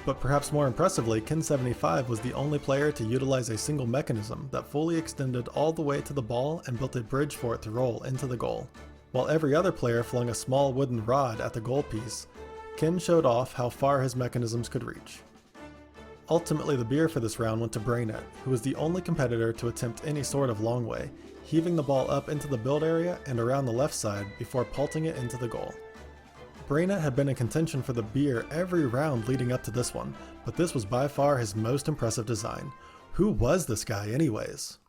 But perhaps more impressively, Kin75 was the only player to utilize a single mechanism that fully extended all the way to the ball and built a bridge for it to roll into the goal. While every other player flung a small wooden rod at the goal piece, Kin showed off how far his mechanisms could reach. Ultimately, the beer for this round went to Brainet, who was the only competitor to attempt any sort of long way, heaving the ball up into the build area and around the left side before pulting it into the goal. Brainet had been in contention for the beer every round leading up to this one, but this was by far his most impressive design. Who was this guy anyways?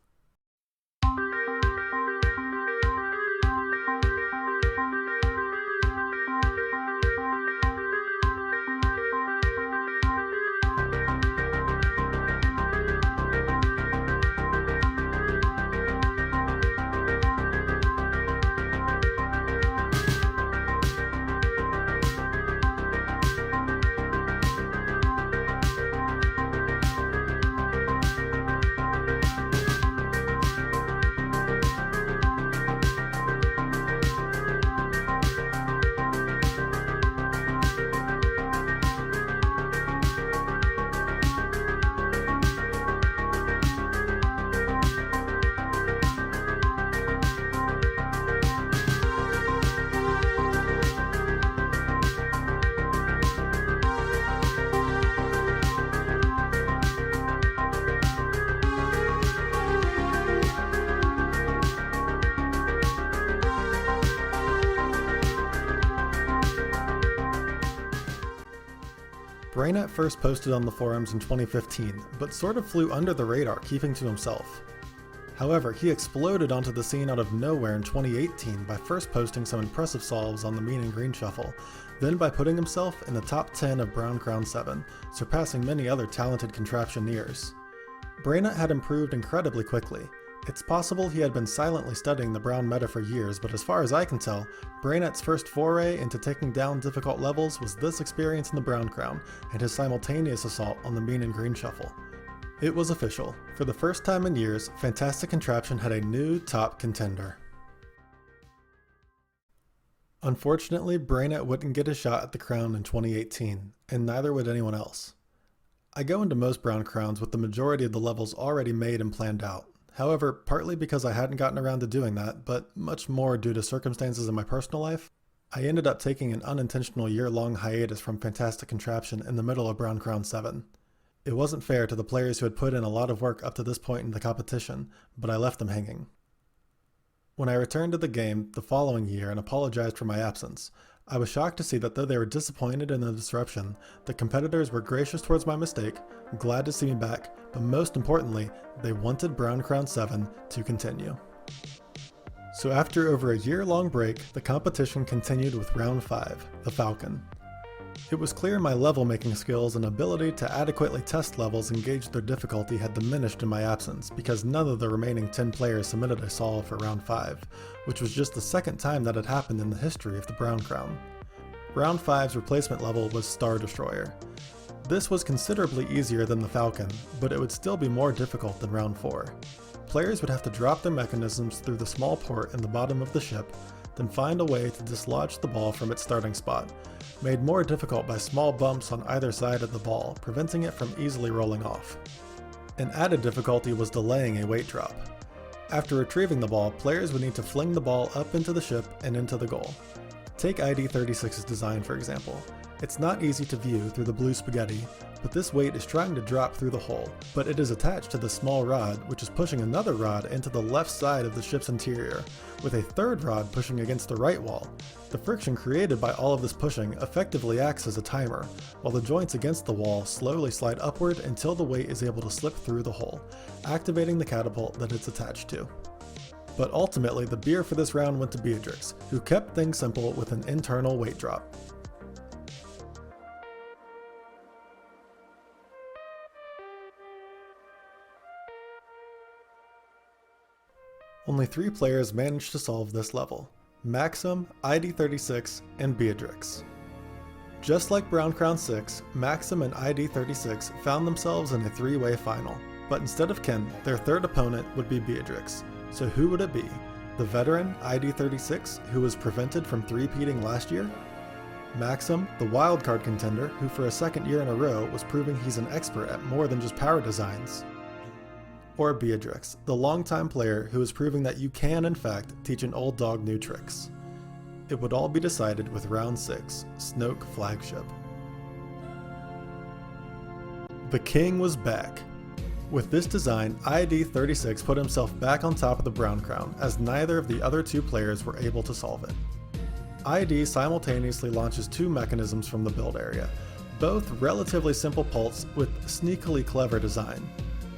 Brainet first posted on the forums in 2015, but sort of flew under the radar, keeping to himself. However, he exploded onto the scene out of nowhere in 2018 by first posting some impressive solves on the Mean and Green Shuffle, then by putting himself in the top 10 of Brown Crown 7, surpassing many other talented contraptioneers. Brainet had improved incredibly quickly. It's possible he had been silently studying the Brown meta for years, but as far as I can tell, Brainet's first foray into taking down difficult levels was this experience in the Brown Crown, and his simultaneous assault on the Mean and Green Shuffle. It was official. For the first time in years, Fantastic Contraption had a new top contender. Unfortunately, Brainet wouldn't get a shot at the crown in 2018, and neither would anyone else. I go into most Brown Crowns with the majority of the levels already made and planned out. However, partly because I hadn't gotten around to doing that, but much more due to circumstances in my personal life, I ended up taking an unintentional year-long hiatus from Fantastic Contraption in the middle of Brown Crown 7. It wasn't fair to the players who had put in a lot of work up to this point in the competition, but I left them hanging. When I returned to the game the following year and apologized for my absence, I was shocked to see that though they were disappointed in the disruption, the competitors were gracious towards my mistake, glad to see me back, but most importantly, they wanted Brown Crown 7 to continue. So after over a year-long break, the competition continued with Round 5, the Falcon. It was clear my level-making skills and ability to adequately test levels and gauge their difficulty had diminished in my absence, because none of the remaining 10 players submitted a solve for Round 5, which was just the second time that had happened in the history of the Brown Crown. Round 5's replacement level was Star Destroyer. This was considerably easier than the Falcon, but it would still be more difficult than Round 4. Players would have to drop their mechanisms through the small port in the bottom of the ship, then find a way to dislodge the ball from its starting spot, made more difficult by small bumps on either side of the ball, preventing it from easily rolling off. An added difficulty was delaying a weight drop. After retrieving the ball, players would need to fling the ball up into the ship and into the goal. Take ID36's design for example. It's not easy to view through the blue spaghetti, but this weight is trying to drop through the hole, but it is attached to the small rod, which is pushing another rod into the left side of the ship's interior, with a third rod pushing against the right wall. The friction created by all of this pushing effectively acts as a timer, while the joints against the wall slowly slide upward until the weight is able to slip through the hole, activating the catapult that it's attached to. But ultimately, the beer for this round went to Beatrix, who kept things simple with an internal weight drop. Only 3 players managed to solve this level: Maxim, ID36, and Beatrix. Just like Brown Crown 6, Maxim and ID36 found themselves in a three-way final. But instead of Ken, their third opponent would be Beatrix. So who would it be? The veteran ID36, who was prevented from three-peating last year? Maxim, the wildcard contender, who for a second year in a row was proving he's an expert at more than just power designs? Or Beatrix, the longtime player who is proving that you can in fact teach an old dog new tricks? It would all be decided with round 6, Snoke Flagship. The king was back. With this design, ID36 put himself back on top of the Brown Crown, as neither of the other two players were able to solve it. ID simultaneously launches two mechanisms from the build area, both relatively simple pults with sneakily clever design.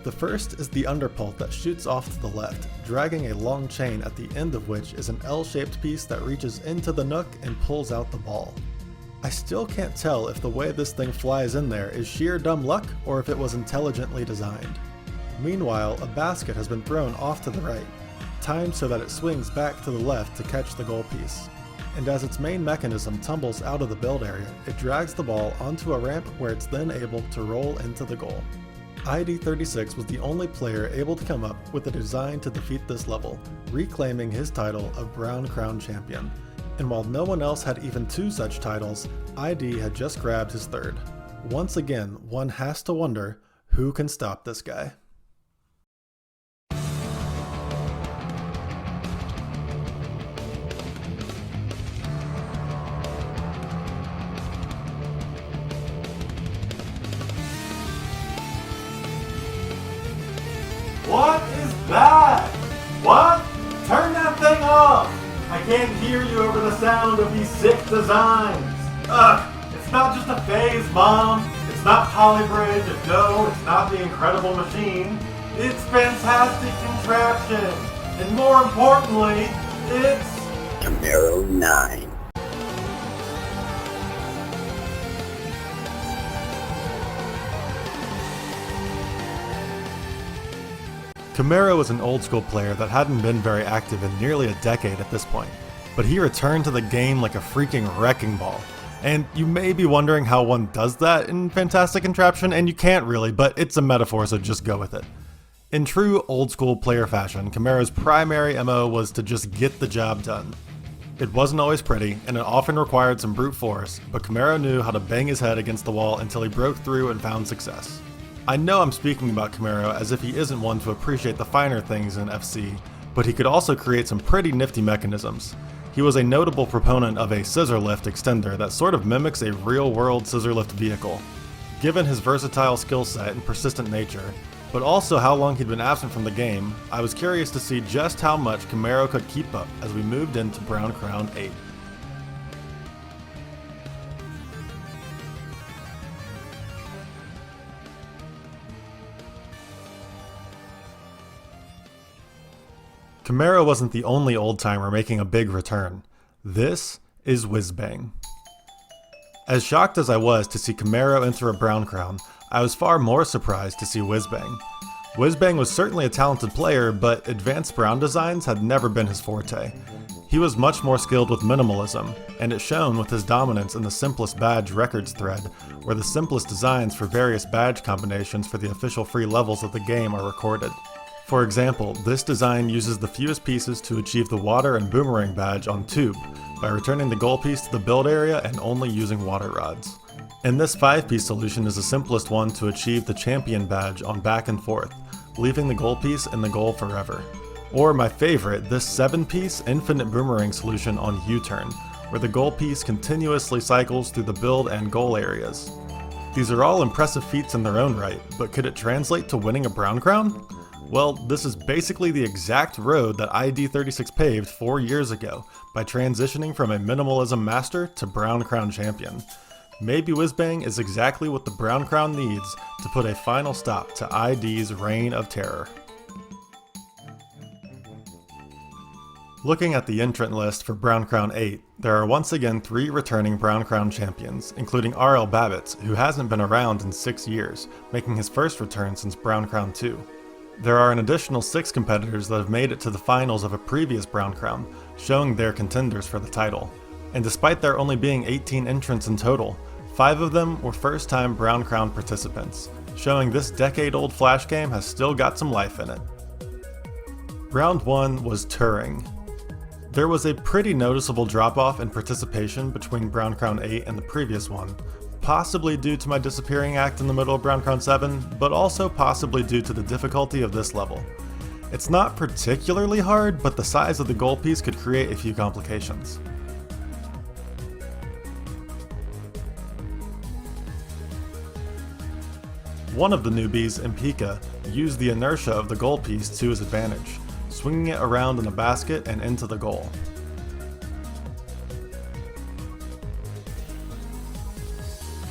The first is the underpult that shoots off to the left, dragging a long chain at the end of which is an L-shaped piece that reaches into the nook and pulls out the ball. I still can't tell if the way this thing flies in there is sheer dumb luck or if it was intelligently designed. Meanwhile, a basket has been thrown off to the right, timed so that it swings back to the left to catch the goal piece. And as its main mechanism tumbles out of the build area, it drags the ball onto a ramp where it's then able to roll into the goal. ID36 was the only player able to come up with a design to defeat this level, reclaiming his title of Brown Crown Champion. And while no one else had even two such titles, ID had just grabbed his third. Once again, one has to wonder, who can stop this guy? What is that? What? Turn that thing off! I can't hear you over the sound of these sick designs. Ugh, it's not just a phase, Mom. It's not Polybridge, and no, it's not the Incredible Machine. It's Fantastic Contraption. And more importantly, it's Camaro 9. Camaro was an old school player that hadn't been very active in nearly a decade at this point, but he returned to the game like a freaking wrecking ball. And you may be wondering how one does that in Fantastic Contraption, and you can't really, but it's a metaphor, so just go with it. In true old school player fashion, Camaro's primary MO was to just get the job done. It wasn't always pretty, and it often required some brute force, but Camaro knew how to bang his head against the wall until he broke through and found success. I know I'm speaking about Camaro as if he isn't one to appreciate the finer things in FC, but he could also create some pretty nifty mechanisms. He was a notable proponent of a scissor lift extender that sort of mimics a real-world scissor lift vehicle. Given his versatile skill set and persistent nature, but also how long he'd been absent from the game, I was curious to see just how much Camaro could keep up as we moved into Brown Crown 8. Camaro wasn't the only old-timer making a big return. This is Whizbang. As shocked as I was to see Camaro enter a Brown Crown, I was far more surprised to see Whizbang. Whizbang was certainly a talented player, but advanced brown designs had never been his forte. He was much more skilled with minimalism, and it shone with his dominance in the simplest badge records thread, where the simplest designs for various badge combinations for the official free levels of the game are recorded. For example, this design uses the fewest pieces to achieve the water and boomerang badge on tube, by returning the goal piece to the build area and only using water rods. And this 5-piece solution is the simplest one to achieve the champion badge on back and forth, leaving the goal piece in the goal forever. Or my favorite, this 7-piece infinite boomerang solution on U-turn, where the goal piece continuously cycles through the build and goal areas. These are all impressive feats in their own right, but could it translate to winning a Brown Crown? Well, this is basically the exact road that ID36 paved 4 years ago by transitioning from a minimalism master to Brown Crown champion. Maybe Whizbang is exactly what the Brown Crown needs to put a final stop to ID's reign of terror. Looking at the entrant list for Brown Crown 8, there are once again 3 returning Brown Crown champions, including RL Babbitts, who hasn't been around in 6 years, making his first return since Brown Crown 2. There are an additional 6 competitors that have made it to the finals of a previous Brown Crown, showing they're contenders for the title. And despite there only being 18 entrants in total, 5 of them were first-time Brown Crown participants, showing this decade-old Flash game has still got some life in it. Round 1 was Turing. There was a pretty noticeable drop-off in participation between Brown Crown 8 and the previous one, possibly due to my disappearing act in the middle of Brown Crown 7, but also possibly due to the difficulty of this level. It's not particularly hard, but the size of the gold piece could create a few complications. One of the newbies, Empika, used the inertia of the gold piece to his advantage, swinging it around in a basket and into the goal.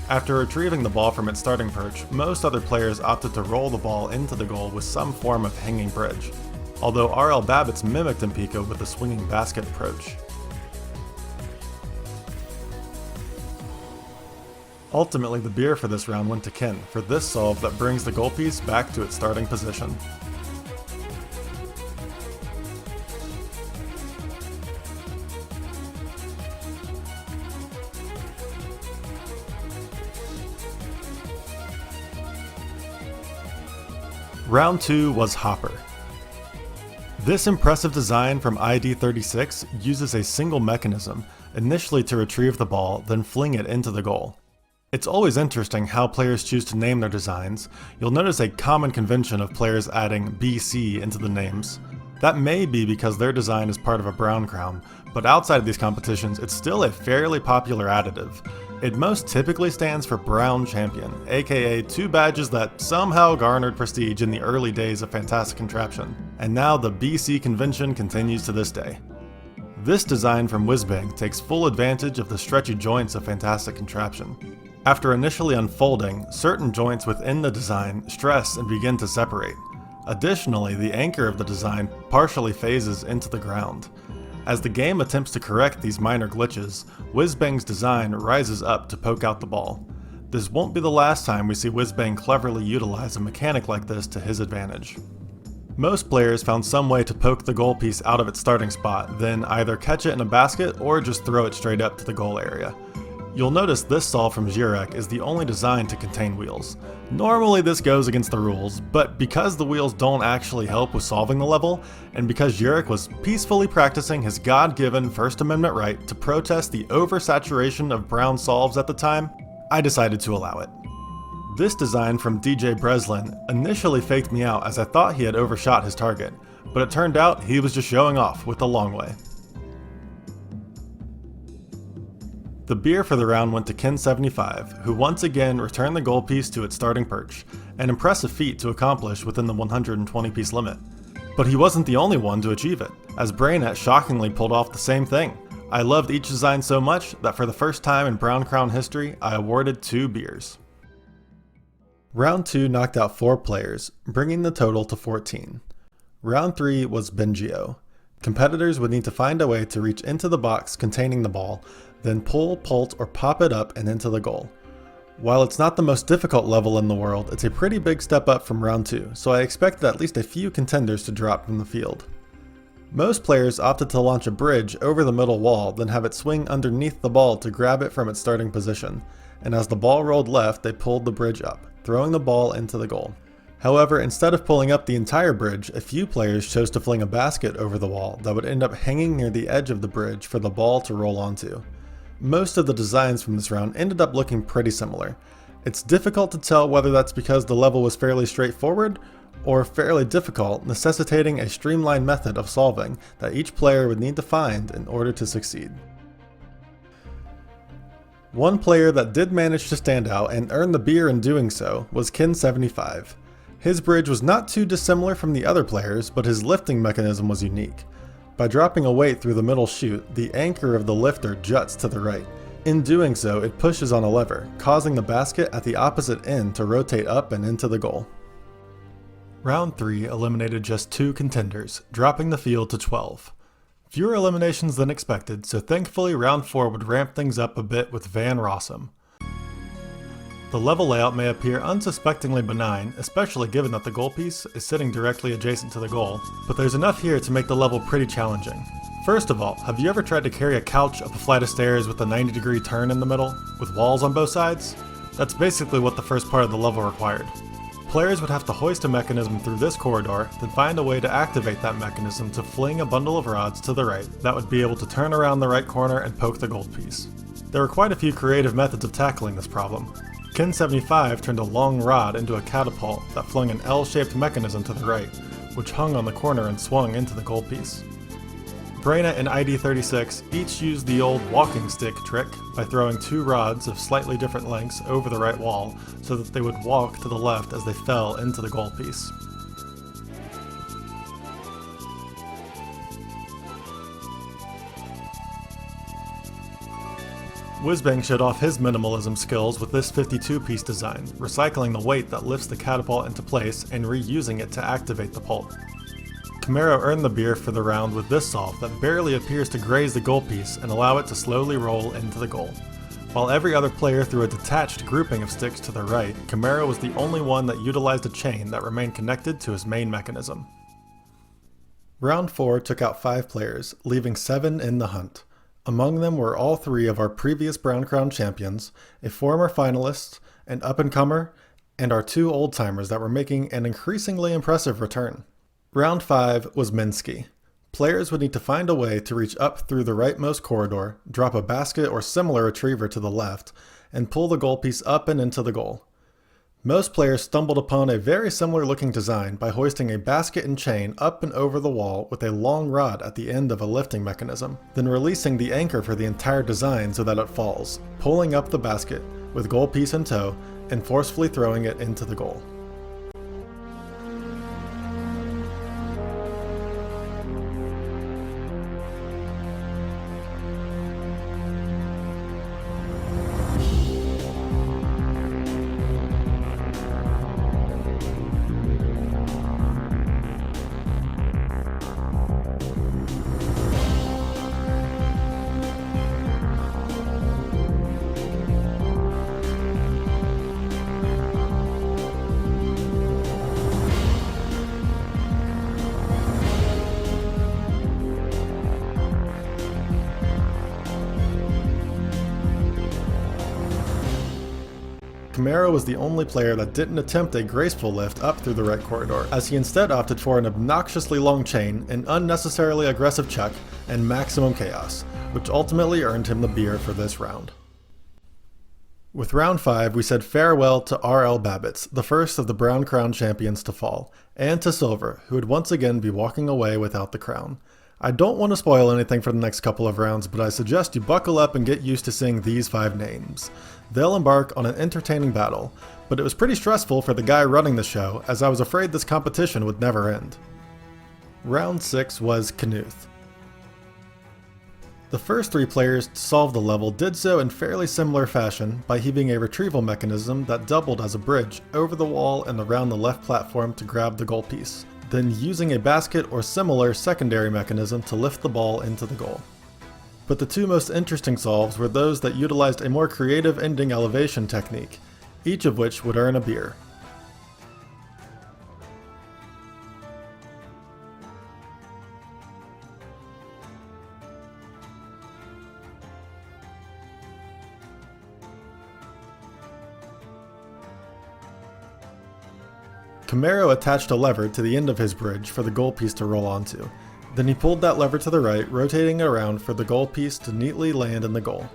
After retrieving the ball from its starting perch, most other players opted to roll the ball into the goal with some form of hanging bridge, although RL Babbitts mimicked Empika with the swinging basket approach. Ultimately, the beer for this round went to Ken for this solve that brings the goal piece back to its starting position. Round 2 was Hopper. This impressive design from ID36 uses a single mechanism, initially to retrieve the ball, then fling it into the goal. It's always interesting how players choose to name their designs. You'll notice a common convention of players adding BC into the names. That may be because their design is part of a Brown Crown, but outside of these competitions, it's still a fairly popular additive. It most typically stands for Brown Champion, aka 2 badges that somehow garnered prestige in the early days of Fantastic Contraption, and now the BC convention continues to this day. This design from Whizbang takes full advantage of the stretchy joints of Fantastic Contraption. After initially unfolding, certain joints within the design stress and begin to separate. Additionally, the anchor of the design partially phases into the ground. As the game attempts to correct these minor glitches, Whizbang's design rises up to poke out the ball. This won't be the last time we see Whizbang cleverly utilize a mechanic like this to his advantage. Most players found some way to poke the goal piece out of its starting spot, then either catch it in a basket or just throw it straight up to the goal area. You'll notice this solve from zhyrek is the only design to contain wheels. Normally this goes against the rules, but because the wheels don't actually help with solving the level, and because zhyrek was peacefully practicing his God-given First Amendment right to protest the oversaturation of brown solves at the time, I decided to allow it. This design from DJ Breslin initially faked me out as I thought he had overshot his target, but it turned out he was just showing off with the long way. The beer for the round went to Ken75, who once again returned the goal piece to its starting perch, an impressive feat to accomplish within the 120 piece limit. But he wasn't the only one to achieve it, as Brainet shockingly pulled off the same thing. I loved each design so much that for the first time in Brown Crown history, I awarded 2 beers. Round 2 knocked out 4 players, bringing the total to 14. Round 3 was Bengio. Competitors would need to find a way to reach into the box containing the ball, then pull, pult, or pop it up and into the goal. While it's not the most difficult level in the world, it's a pretty big step up from round 2, so I expected at least a few contenders to drop from the field. Most players opted to launch a bridge over the middle wall, then have it swing underneath the ball to grab it from its starting position, and as the ball rolled left, they pulled the bridge up, throwing the ball into the goal. However, instead of pulling up the entire bridge, a few players chose to fling a basket over the wall that would end up hanging near the edge of the bridge for the ball to roll onto. Most of the designs from this round ended up looking pretty similar. It's difficult to tell whether that's because the level was fairly straightforward or fairly difficult, necessitating a streamlined method of solving that each player would need to find in order to succeed. One player that did manage to stand out and earn the beer in doing so was Ken75. His bridge was not too dissimilar from the other players, but his lifting mechanism was unique. By dropping a weight through the middle chute, the anchor of the lifter juts to the right. In doing so, it pushes on a lever, causing the basket at the opposite end to rotate up and into the goal. Round 3 eliminated just 2 contenders, dropping the field to 12. Fewer eliminations than expected, so thankfully round 4 would ramp things up a bit with Van Rossum. The level layout may appear unsuspectingly benign, especially given that the goal piece is sitting directly adjacent to the goal, but there's enough here to make the level pretty challenging. First of all, have you ever tried to carry a couch up a flight of stairs with a 90-degree turn in the middle, with walls on both sides? That's basically what the first part of the level required. Players would have to hoist a mechanism through this corridor, then find a way to activate that mechanism to fling a bundle of rods to the right that would be able to turn around the right corner and poke the gold piece. There were quite a few creative methods of tackling this problem. Ken75 turned a long rod into a catapult that flung an L-shaped mechanism to the right, which hung on the corner and swung into the gold piece. Braina and ID36 each used the old walking stick trick by throwing two rods of slightly different lengths over the right wall so that they would walk to the left as they fell into the gold piece. Whizbang showed off his minimalism skills with this 52-piece design, recycling the weight that lifts the catapult into place and reusing it to activate the pulp. Camaro earned the beer for the round with this solve that barely appears to graze the goal piece and allow it to slowly roll into the goal. While every other player threw a detached grouping of sticks to the right, Camaro was the only one that utilized a chain that remained connected to his main mechanism. Round 4 took out 5 players, leaving 7 in the hunt. Among them were all 3 of our previous Brown Crown champions, a former finalist, an up-and-comer, and our 2 old-timers that were making an increasingly impressive return. Round 5 was Minsky. Players would need to find a way to reach up through the rightmost corridor, drop a basket or similar retriever to the left, and pull the goal piece up and into the goal. Most players stumbled upon a very similar looking design by hoisting a basket and chain up and over the wall with a long rod at the end of a lifting mechanism, then releasing the anchor for the entire design so that it falls, pulling up the basket with goal piece in tow, and forcefully throwing it into the goal. Camaro was the only player that didn't attempt a graceful lift up through the right corridor, as he instead opted for an obnoxiously long chain, an unnecessarily aggressive chuck, and maximum chaos, which ultimately earned him the beer for this round. With round 5, we said farewell to R.L. Babbitts, the first of the Brown Crown champions to fall, and to Silver, who would once again be walking away without the crown. I don't want to spoil anything for the next couple of rounds, but I suggest you buckle up and get used to seeing these 5 names. They'll embark on an entertaining battle, but it was pretty stressful for the guy running the show, as I was afraid this competition would never end. Round 6 was Knuth. The first 3 players to solve the level did so in fairly similar fashion by heaving a retrieval mechanism that doubled as a bridge over the wall and around the left platform to grab the goal piece, then using a basket or similar secondary mechanism to lift the ball into the goal. But the 2 most interesting solves were those that utilized a more creative ending elevation technique, each of which would earn a beer. Camaro attached a lever to the end of his bridge for the goal piece to roll onto. Then he pulled that lever to the right, rotating it around for the goal piece to neatly land in the goal.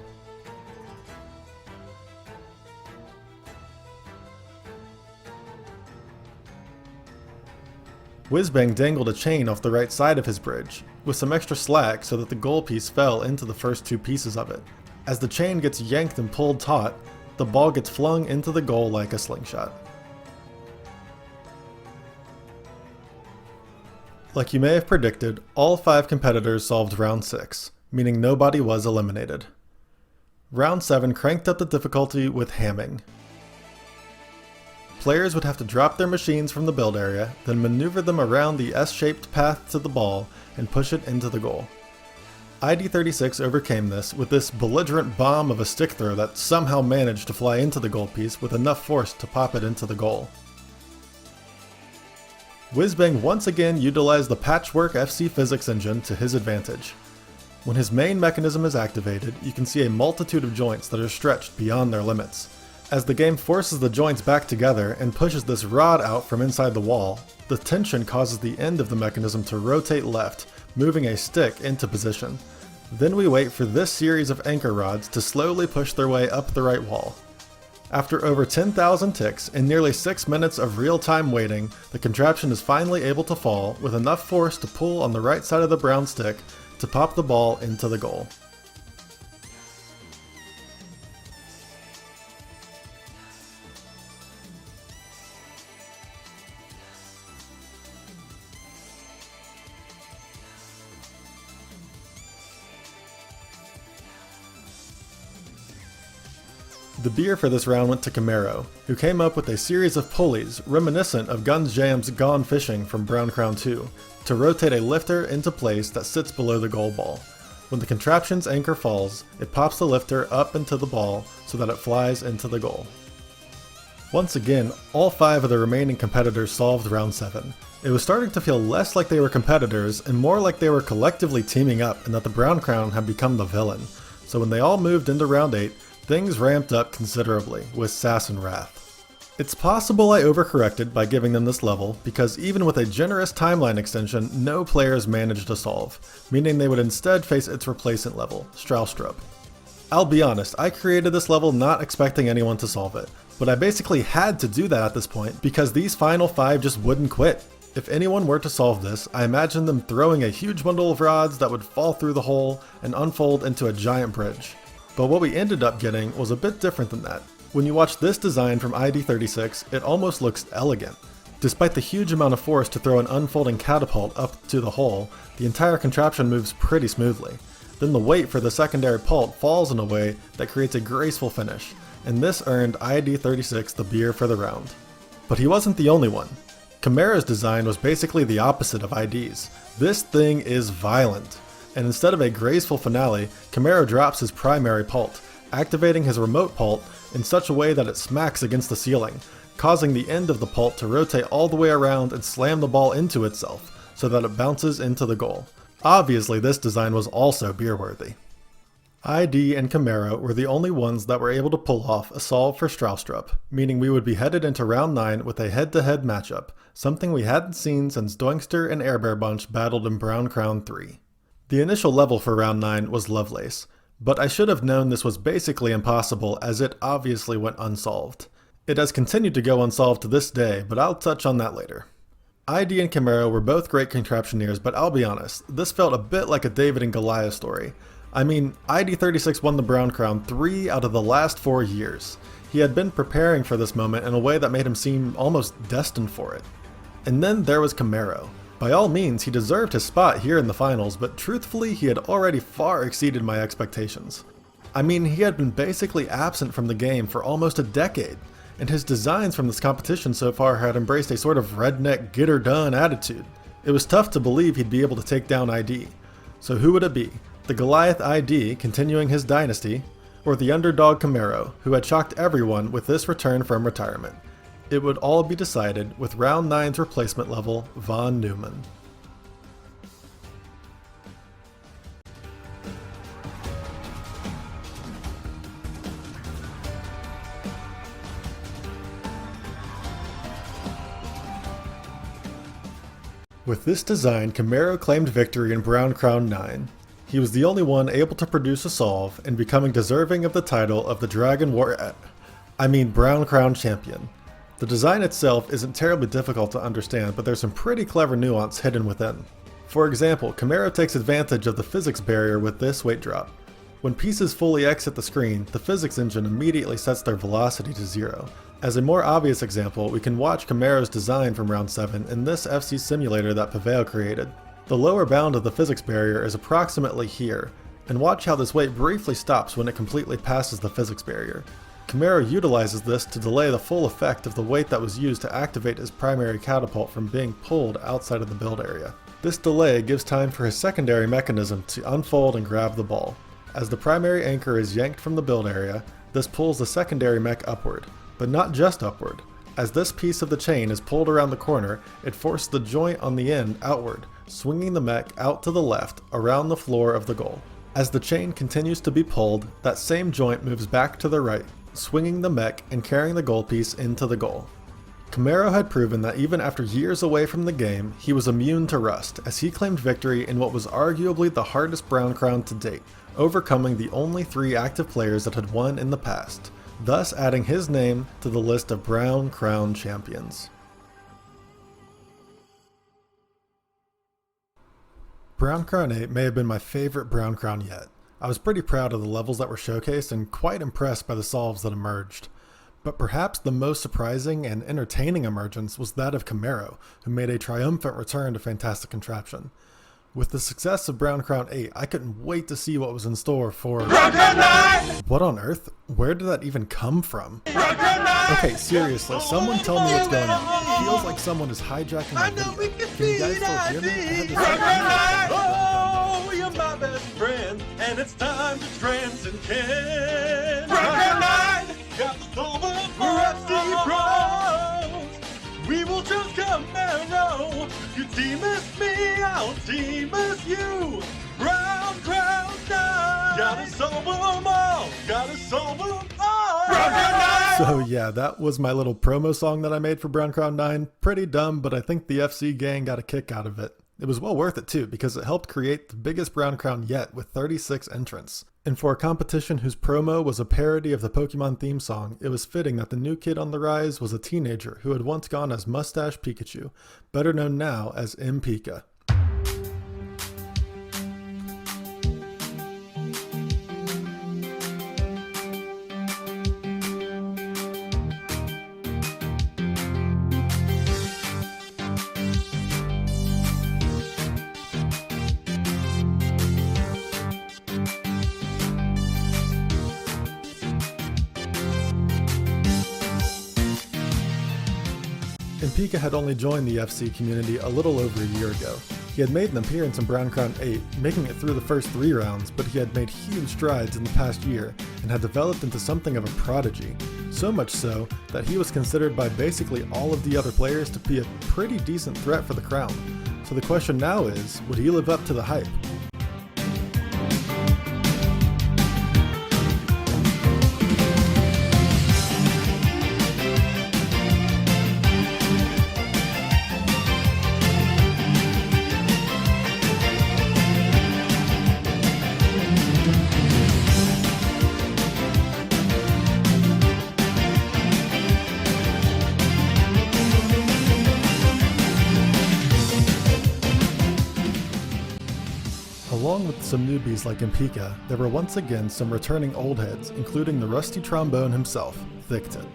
Whizbang dangled a chain off the right side of his bridge, with some extra slack so that the goal piece fell into the first 2 pieces of it. As the chain gets yanked and pulled taut, the ball gets flung into the goal like a slingshot. Like you may have predicted, all 5 competitors solved round 6, meaning nobody was eliminated. Round 7 cranked up the difficulty with hamming. Players would have to drop their machines from the build area, then maneuver them around the S-shaped path to the ball and push it into the goal. ID36 overcame this with this belligerent bomb of a stick throw that somehow managed to fly into the goal piece with enough force to pop it into the goal. Whizbang once again utilized the Patchwork FC physics engine to his advantage. When his main mechanism is activated, you can see a multitude of joints that are stretched beyond their limits. As the game forces the joints back together and pushes this rod out from inside the wall, the tension causes the end of the mechanism to rotate left, moving a stick into position. Then we wait for this series of anchor rods to slowly push their way up the right wall. After over 10,000 ticks and nearly 6 minutes of real-time waiting, the contraption is finally able to fall with enough force to pull on the right side of the brown stick to pop the ball into the goal. The beer for this round went to Camaro, who came up with a series of pulleys reminiscent of Guns Jam's Gone Fishing from Brown Crown 2, to rotate a lifter into place that sits below the goal ball. When the contraption's anchor falls, it pops the lifter up into the ball so that it flies into the goal. Once again, all 5 of the remaining competitors solved round 7. It was starting to feel less like they were competitors and more like they were collectively teaming up and that the Brown Crown had become the villain. So when they all moved into round 8, things ramped up considerably, with sass and wrath. It's possible I overcorrected by giving them this level, because even with a generous timeline extension, no players managed to solve, meaning they would instead face its replacement level, Straustrup. I'll be honest, I created this level not expecting anyone to solve it, but I basically had to do that at this point because these final 5 just wouldn't quit. If anyone were to solve this, I imagine them throwing a huge bundle of rods that would fall through the hole and unfold into a giant bridge. But what we ended up getting was a bit different than that. When you watch this design from ID36, it almost looks elegant. Despite the huge amount of force to throw an unfolding catapult up to the hole, the entire contraption moves pretty smoothly. Then the weight for the secondary pult falls in a way that creates a graceful finish, and this earned ID36 the beer for the round. But he wasn't the only one. Camara's design was basically the opposite of ID's. This thing is violent. And instead of a graceful finale, Camaro drops his primary pult, activating his remote pult in such a way that it smacks against the ceiling, causing the end of the pult to rotate all the way around and slam the ball into itself, so that it bounces into the goal. Obviously, this design was also beer-worthy. ID and Camaro were the only ones that were able to pull off a solve for Straustrup, meaning we would be headed into round 9 with a head-to-head matchup, something we hadn't seen since Doinkster and Airbear Bunch battled in Brown Crown 3. The initial level for round 9 was Lovelace, but I should have known this was basically impossible as it obviously went unsolved. It has continued to go unsolved to this day, but I'll touch on that later. ID and Camaro were both great contraptioneers, but I'll be honest, this felt a bit like a David and Goliath story. I mean, ID36 won the Brown Crown 3 out of the last 4 years. He had been preparing for this moment in a way that made him seem almost destined for it. And then there was Camaro. By all means, he deserved his spot here in the finals, but truthfully, he had already far exceeded my expectations. I mean, he had been basically absent from the game for almost a decade, and his designs from this competition so far had embraced a sort of redneck get-her-done attitude. It was tough to believe he'd be able to take down ID. So who would it be? The Goliath ID continuing his dynasty, or the underdog Camaro, who had shocked everyone with this return from retirement? It would all be decided with round 9's replacement level, Von Neumann. With this design, Camaro claimed victory in Brown Crown 9. He was the only one able to produce a solve and becoming deserving of the title of the Brown Crown champion. The design itself isn't terribly difficult to understand, but there's some pretty clever nuance hidden within. For example, Camaro takes advantage of the physics barrier with this weight drop. When pieces fully exit the screen, the physics engine immediately sets their velocity to 0. As a more obvious example, we can watch Camaro's design from round 7 in this FC simulator that Paveo created. The lower bound of the physics barrier is approximately here, and watch how this weight briefly stops when it completely passes the physics barrier. Camaro utilizes this to delay the full effect of the weight that was used to activate his primary catapult from being pulled outside of the build area. This delay gives time for his secondary mechanism to unfold and grab the ball. As the primary anchor is yanked from the build area, this pulls the secondary mech upward, but not just upward. As this piece of the chain is pulled around the corner, it forces the joint on the end outward, swinging the mech out to the left around the floor of the goal. As the chain continues to be pulled, that same joint moves back to the right, swinging the mech and carrying the goal piece into the goal. Camaro had proven that even after years away from the game, he was immune to rust, as he claimed victory in what was arguably the hardest Brown Crown to date, overcoming the only 3 active players that had won in the past, thus adding his name to the list of Brown Crown champions. Brown Crown 8 may have been my favorite Brown Crown yet. I was pretty proud of the levels that were showcased and quite impressed by the solves that emerged. But perhaps the most surprising and entertaining emergence was that of Camaro, who made a triumphant return to Fantastic Contraption. With the success of Brown Crown 8, I couldn't wait to see what was in store for Brown Crown 9! What on earth? Where did that even come from? Brown Crown 9! Okay, seriously, someone tell me what's going on. It feels like someone is hijacking my video. Can you guys still hear me? Brown Crown 9! Oh, you're my best friend, and it's time to transcend. Brown Crown 9! Got the soul for FC Pros. We will choose Camaro. You team us me, I'll team us you. Brown Crown 9. Gotta solve them all. Gotta solve them all. Brown Crown 9. So yeah, that was my little promo song that I made for Brown Crown 9. Pretty dumb, but I think the FC gang got a kick out of it. It was well worth it too, because it helped create the biggest Brown Crown yet with 36 entrants. And for a competition whose promo was a parody of the Pokemon theme song, it was fitting that the new kid on the rise was a teenager who had once gone as Mustache Pikachu, better known now as Empika. Empika had only joined the FC community a little over a year ago. He had made an appearance in Brown Crown 8, making it through the first 3 rounds, but he had made huge strides in the past year and had developed into something of a prodigy. So much so that he was considered by basically all of the other players to be a pretty decent threat for the crown. So the question now is, would he live up to the hype? Along with some newbies like Empika, there were once again some returning old heads, including the rusty trombone himself, Thicktip.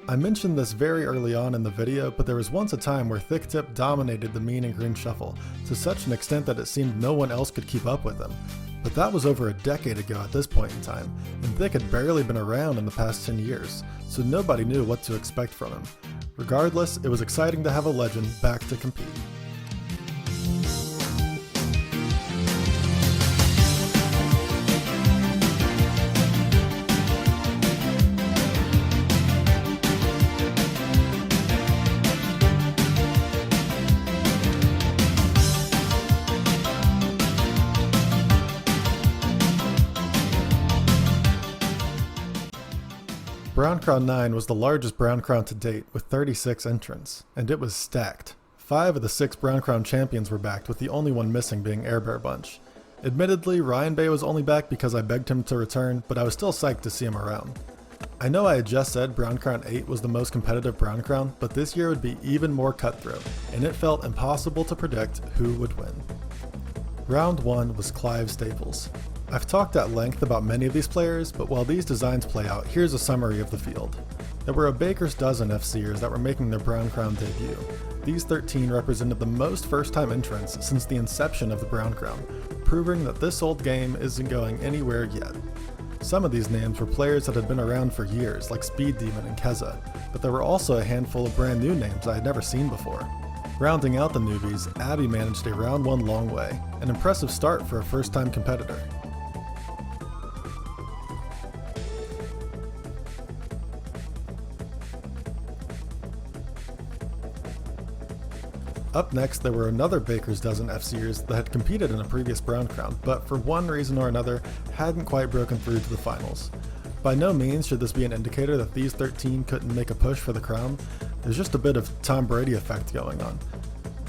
I mentioned this very early on in the video, but there was once a time where Thicktip dominated the Mean and Green Shuffle, to such an extent that it seemed no one else could keep up with him. But that was over a decade ago at this point in time, and Thick had barely been around in the past 10 years, so nobody knew what to expect from him. Regardless, it was exciting to have a legend back to compete. Brown Crown 9 was the largest Brown Crown to date with 36 entrants, and it was stacked. 5 of the 6 Brown Crown champions were backed, with the only one missing being Air Bear Bunch. Admittedly, Ryan Bay was only back because I begged him to return, but I was still psyched to see him around. I know I had just said Brown Crown 8 was the most competitive Brown Crown, but this year would be even more cutthroat, and it felt impossible to predict who would win. Round 1 was Clive Staples. I've talked at length about many of these players, but while these designs play out, here's a summary of the field. There were a baker's dozen FCers that were making their Brown Crown debut. These 13 represented the most first-time entrants since the inception of the Brown Crown, proving that this old game isn't going anywhere yet. Some of these names were players that had been around for years, like Speed Demon and Keza, but there were also a handful of brand new names I had never seen before. Rounding out the newbies, Abby managed a round 1 long way, an impressive start for a first-time competitor. Up next, there were another Baker's Dozen FCers that had competed in a previous Brown Crown, but for one reason or another, hadn't quite broken through to the finals. By no means should this be an indicator that these 13 couldn't make a push for the crown. There's just a bit of Tom Brady effect going on.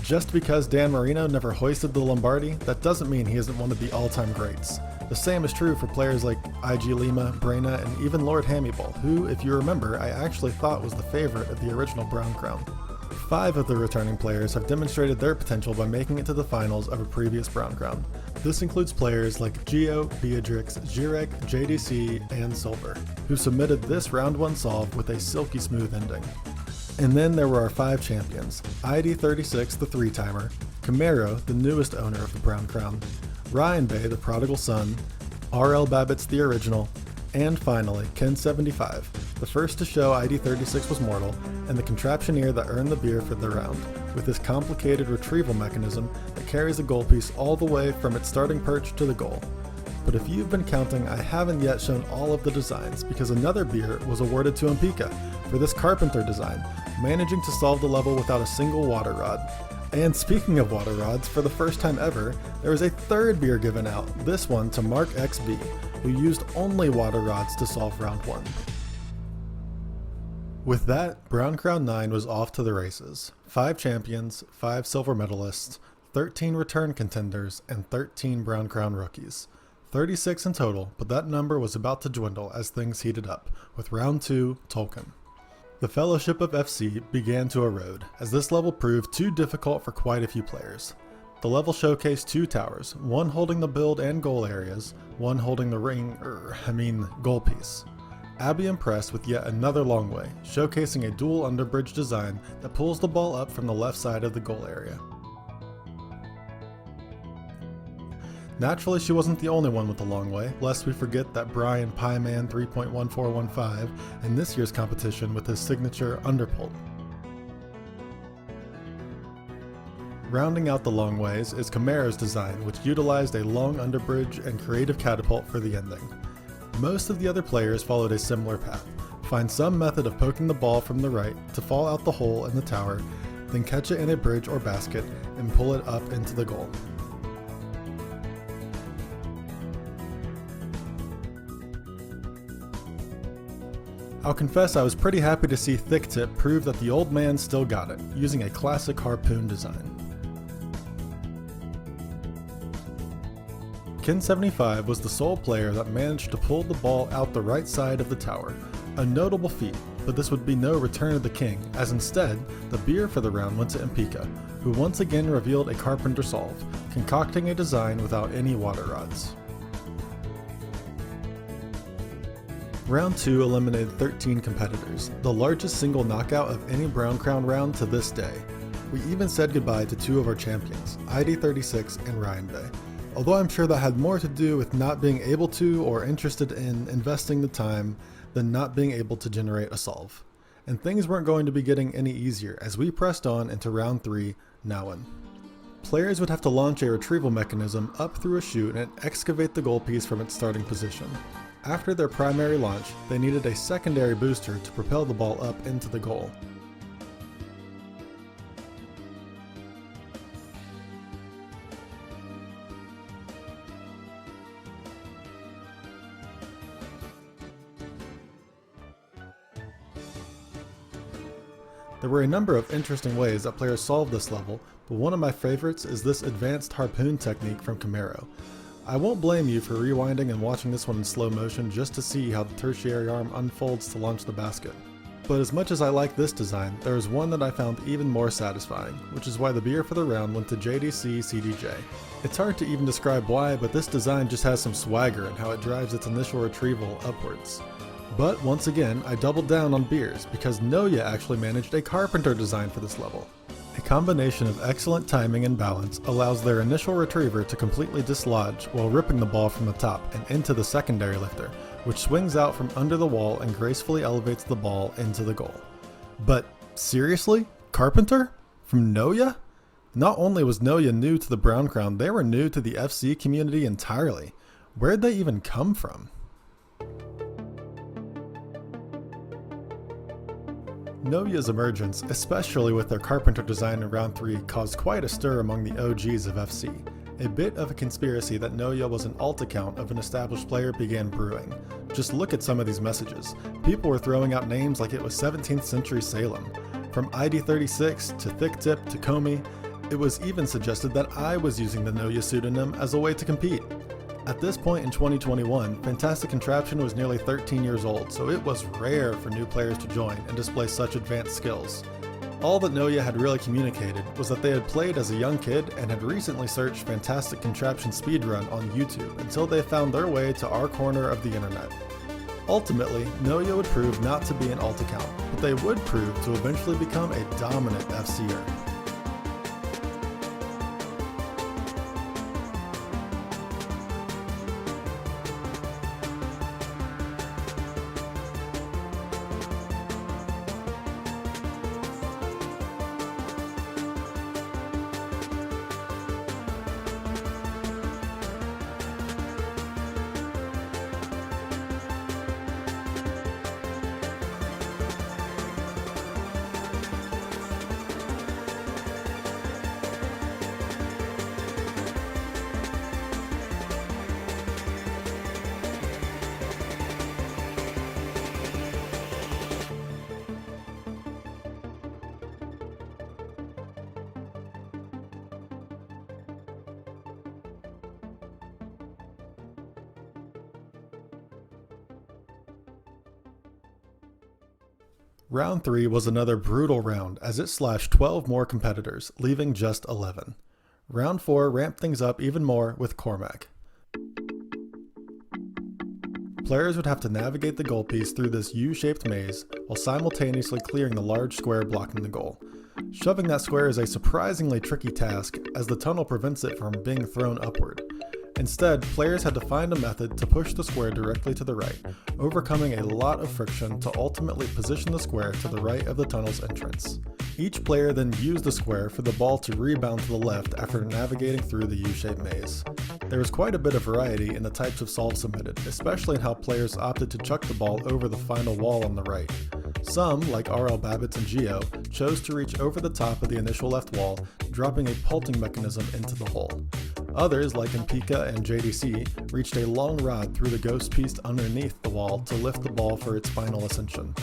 Just because Dan Marino never hoisted the Lombardi, that doesn't mean he isn't one of the all-time greats. The same is true for players like IG Lima, Brena, and even Lord Hamiball, who, if you remember, I actually thought was the favorite of the original Brown Crown. 5 of the returning players have demonstrated their potential by making it to the finals of a previous Brown Crown. This includes players like Geo, Beatrix, zhyrek, JDC, and Silver, who submitted this round 1 solve with a silky smooth ending. And then there were our 5 champions, ID36 the 3-timer, Camaro, the newest owner of the Brown Crown, Ryan Bay the prodigal son, RL Babbitts the original, and finally Ken75, the first to show ID36 was mortal, and the contraptioneer that earned the beer for the round, with this complicated retrieval mechanism that carries the goal piece all the way from its starting perch to the goal. But if you've been counting, I haven't yet shown all of the designs, because another beer was awarded to Empika for this carpenter design, managing to solve the level without a single water rod. And speaking of water rods, for the first time ever, there was a third beer given out, this one to Mark XB, who used only water rods to solve round 1. With that, Brown Crown 9 was off to the races. 5 champions, 5 silver medalists, 13 return contenders, and 13 Brown Crown rookies. 36 in total, but that number was about to dwindle as things heated up, with round 2, Tolkien. The Fellowship of FC began to erode, as this level proved too difficult for quite a few players. The level showcased 2 towers, one holding the build and goal areas, one holding the goal piece. Abby impressed with yet another long way, showcasing a dual underbridge design that pulls the ball up from the left side of the goal area. Naturally, she wasn't the only one with the long way, lest we forget that Brian Pieman 3.1415 in this year's competition with his signature underpull. Rounding out the long ways is Camaro's design, which utilized a long underbridge and creative catapult for the ending. Most of the other players followed a similar path. Find some method of poking the ball from the right to fall out the hole in the tower, then catch it in a bridge or basket and pull it up into the goal. I'll confess I was pretty happy to see Thick Tip prove that the old man still got it, using a classic harpoon design. Ken75 was the sole player that managed to pull the ball out the right side of the tower, a notable feat, but this would be no return of the king, as instead, the beer for the round went to Empika, who once again revealed a carpenter solve, concocting a design without any water rods. Round 2 eliminated 13 competitors, the largest single knockout of any Brown Crown round to this day. We even said goodbye to 2 of our champions, ID36 and Ryan Bay. Although I'm sure that had more to do with not being able to or interested in investing the time than not being able to generate a solve. And things weren't going to be getting any easier as we pressed on into round 3, Nowen. Players would have to launch a retrieval mechanism up through a chute and excavate the goal piece from its starting position. After their primary launch, they needed a secondary booster to propel the ball up into the goal. There were a number of interesting ways that players solved this level, but one of my favorites is this advanced harpoon technique from Camaro. I won't blame you for rewinding and watching this one in slow motion just to see how the tertiary arm unfolds to launch the basket. But as much as I like this design, there is one that I found even more satisfying, which is why the beer for the round went to jdccdj. It's hard to even describe why, but this design just has some swagger in how it drives its initial retrieval upwards. But once again, I doubled down on beers, because Noja actually managed a carpenter design for this level. A combination of excellent timing and balance allows their initial retriever to completely dislodge while ripping the ball from the top and into the secondary lifter, which swings out from under the wall and gracefully elevates the ball into the goal. But seriously? Carpenter? From Noja? Not only was Noja new to the Brown Crown, they were new to the FC community entirely. Where'd they even come from? Noja's emergence, especially with their Carpenter design in round 3, caused quite a stir among the OGs of FC. A bit of a conspiracy that Noja was an alt account of an established player began brewing. Just look at some of these messages. People were throwing out names like it was 17th century Salem. From ID36 to Thick Tip to Comey, it was even suggested that I was using the Noja pseudonym as a way to compete. At this point in 2021, Fantastic Contraption was nearly 13 years old, so it was rare for new players to join and display such advanced skills. All that Noja had really communicated was that they had played as a young kid and had recently searched Fantastic Contraption speedrun on YouTube until they found their way to our corner of the internet. Ultimately, Noja would prove not to be an alt account, but they would prove to eventually become a dominant FCer. Round 3 was another brutal round as it slashed 12 more competitors, leaving just 11. Round 4 ramped things up even more with Cormac. Players would have to navigate the goal piece through this U-shaped maze while simultaneously clearing the large square blocking the goal. Shoving that square is a surprisingly tricky task as the tunnel prevents it from being thrown upward. Instead, players had to find a method to push the square directly to the right, overcoming a lot of friction to ultimately position the square to the right of the tunnel's entrance. Each player then used the square for the ball to rebound to the left after navigating through the U-shaped maze. There was quite a bit of variety in the types of solves submitted, especially in how players opted to chuck the ball over the final wall on the right. Some, like RL Babbitts and Geo, chose to reach over the top of the initial left wall, dropping a pulting mechanism into the hole. Others, like Empika and JDC, reached a long rod through the ghost piece underneath the wall to lift the ball for its final ascension.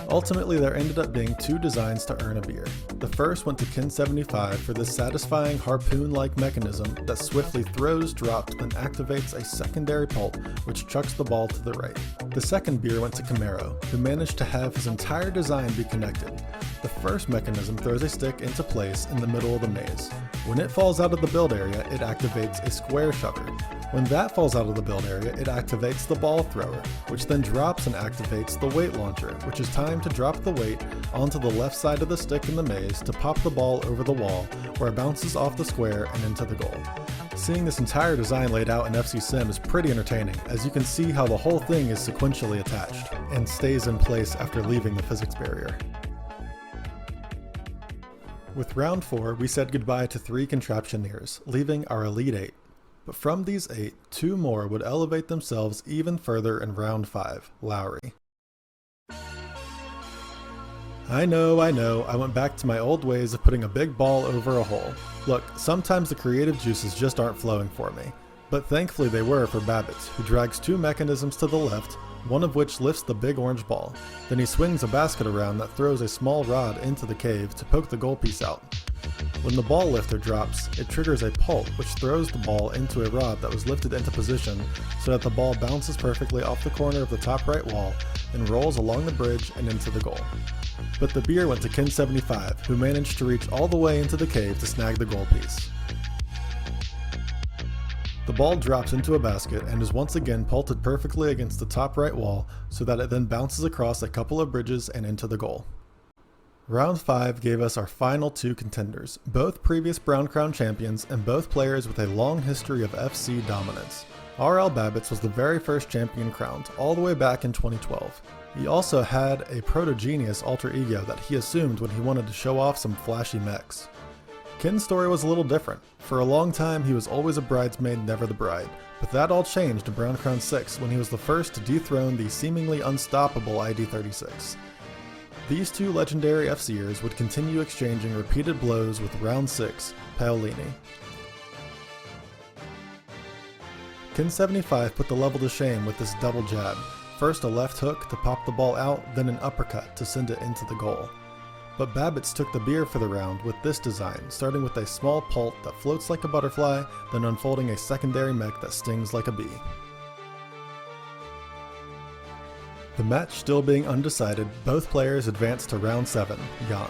Ultimately, there ended up being 2 designs to earn a beer. The first went to Kin75 for this satisfying harpoon-like mechanism that swiftly throws, drops, then activates a secondary pulp which chucks the ball to the right. The second beer went to Camaro, who managed to have his entire design be connected. The first mechanism throws a stick into place in the middle of the maze. When it falls out of the build area, it activates a square shover. When that falls out of the build area, it activates the ball thrower, which then drops and activates the weight launcher, which is timed to drop the weight onto the left side of the stick in the maze to pop the ball over the wall, where it bounces off the square and into the goal. Seeing this entire design laid out in FC Sim is pretty entertaining, as you can see how the whole thing is sequentially attached, and stays in place after leaving the physics barrier. With round 4, we said goodbye to 3 contraptioneers, leaving our Elite 8. But from these 8, 2 more would elevate themselves even further in round 5, Lowry. I know, I went back to my old ways of putting a big ball over a hole. Look, sometimes the creative juices just aren't flowing for me. But thankfully they were for Babbitts, who drags 2 mechanisms to the left, one of which lifts the big orange ball. Then he swings a basket around that throws a small rod into the cave to poke the goal piece out. When the ball lifter drops, it triggers a pulp which throws the ball into a rod that was lifted into position so that the ball bounces perfectly off the corner of the top right wall and rolls along the bridge and into the goal. But the beer went to Kin75, who managed to reach all the way into the cave to snag the goal piece. The ball drops into a basket and is once again pulted perfectly against the top right wall so that it then bounces across a couple of bridges and into the goal. Round 5 gave us our final 2 contenders, both previous Brown Crown champions and both players with a long history of FC dominance. R.L. Babbitts was the very first champion crowned, all the way back in 2012. He also had a proto-genius alter ego that he assumed when he wanted to show off some flashy mechs. Kin's story was a little different. For a long time he was always a bridesmaid, never the bride, but that all changed in Brown Crown 6 when he was the first to dethrone the seemingly unstoppable ID36. These 2 legendary FCers would continue exchanging repeated blows with Round 6, Paolini. Kin75 put the level to shame with this double jab, first a left hook to pop the ball out, then an uppercut to send it into the goal. But Babbitts took the beer for the round with this design, starting with a small pulp that floats like a butterfly, then unfolding a secondary mech that stings like a bee. The match still being undecided, both players advanced to Round 7, Jan.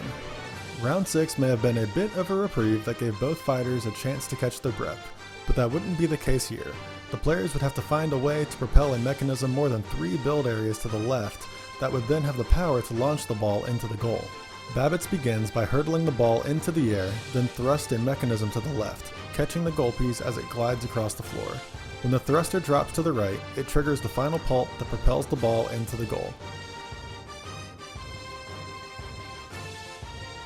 Round 6 may have been a bit of a reprieve that gave both fighters a chance to catch their breath, but that wouldn't be the case here. The players would have to find a way to propel a mechanism more than 3 build areas to the left that would then have the power to launch the ball into the goal. Babbitts begins by hurtling the ball into the air, then thrusts a mechanism to the left, catching the goal piece as it glides across the floor. When the thruster drops to the right, it triggers the final pulp that propels the ball into the goal.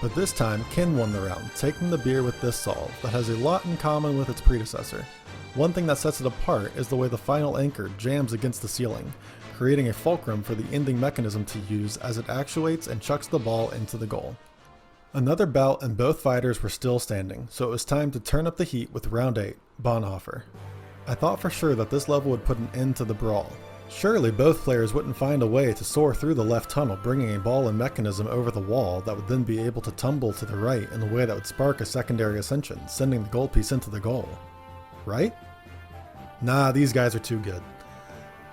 But this time, Kin won the round, taking the beer with this solve that has a lot in common with its predecessor. One thing that sets it apart is the way the final anchor jams against the ceiling, creating a fulcrum for the ending mechanism to use as it actuates and chucks the ball into the goal. Another bout and both fighters were still standing, so it was time to turn up the heat with Round 8, Bonhoeffer. I thought for sure that this level would put an end to the brawl. Surely both players wouldn't find a way to soar through the left tunnel, bringing a ball and mechanism over the wall that would then be able to tumble to the right in a way that would spark a secondary ascension, sending the goal piece into the goal. Right? Nah, these guys are too good.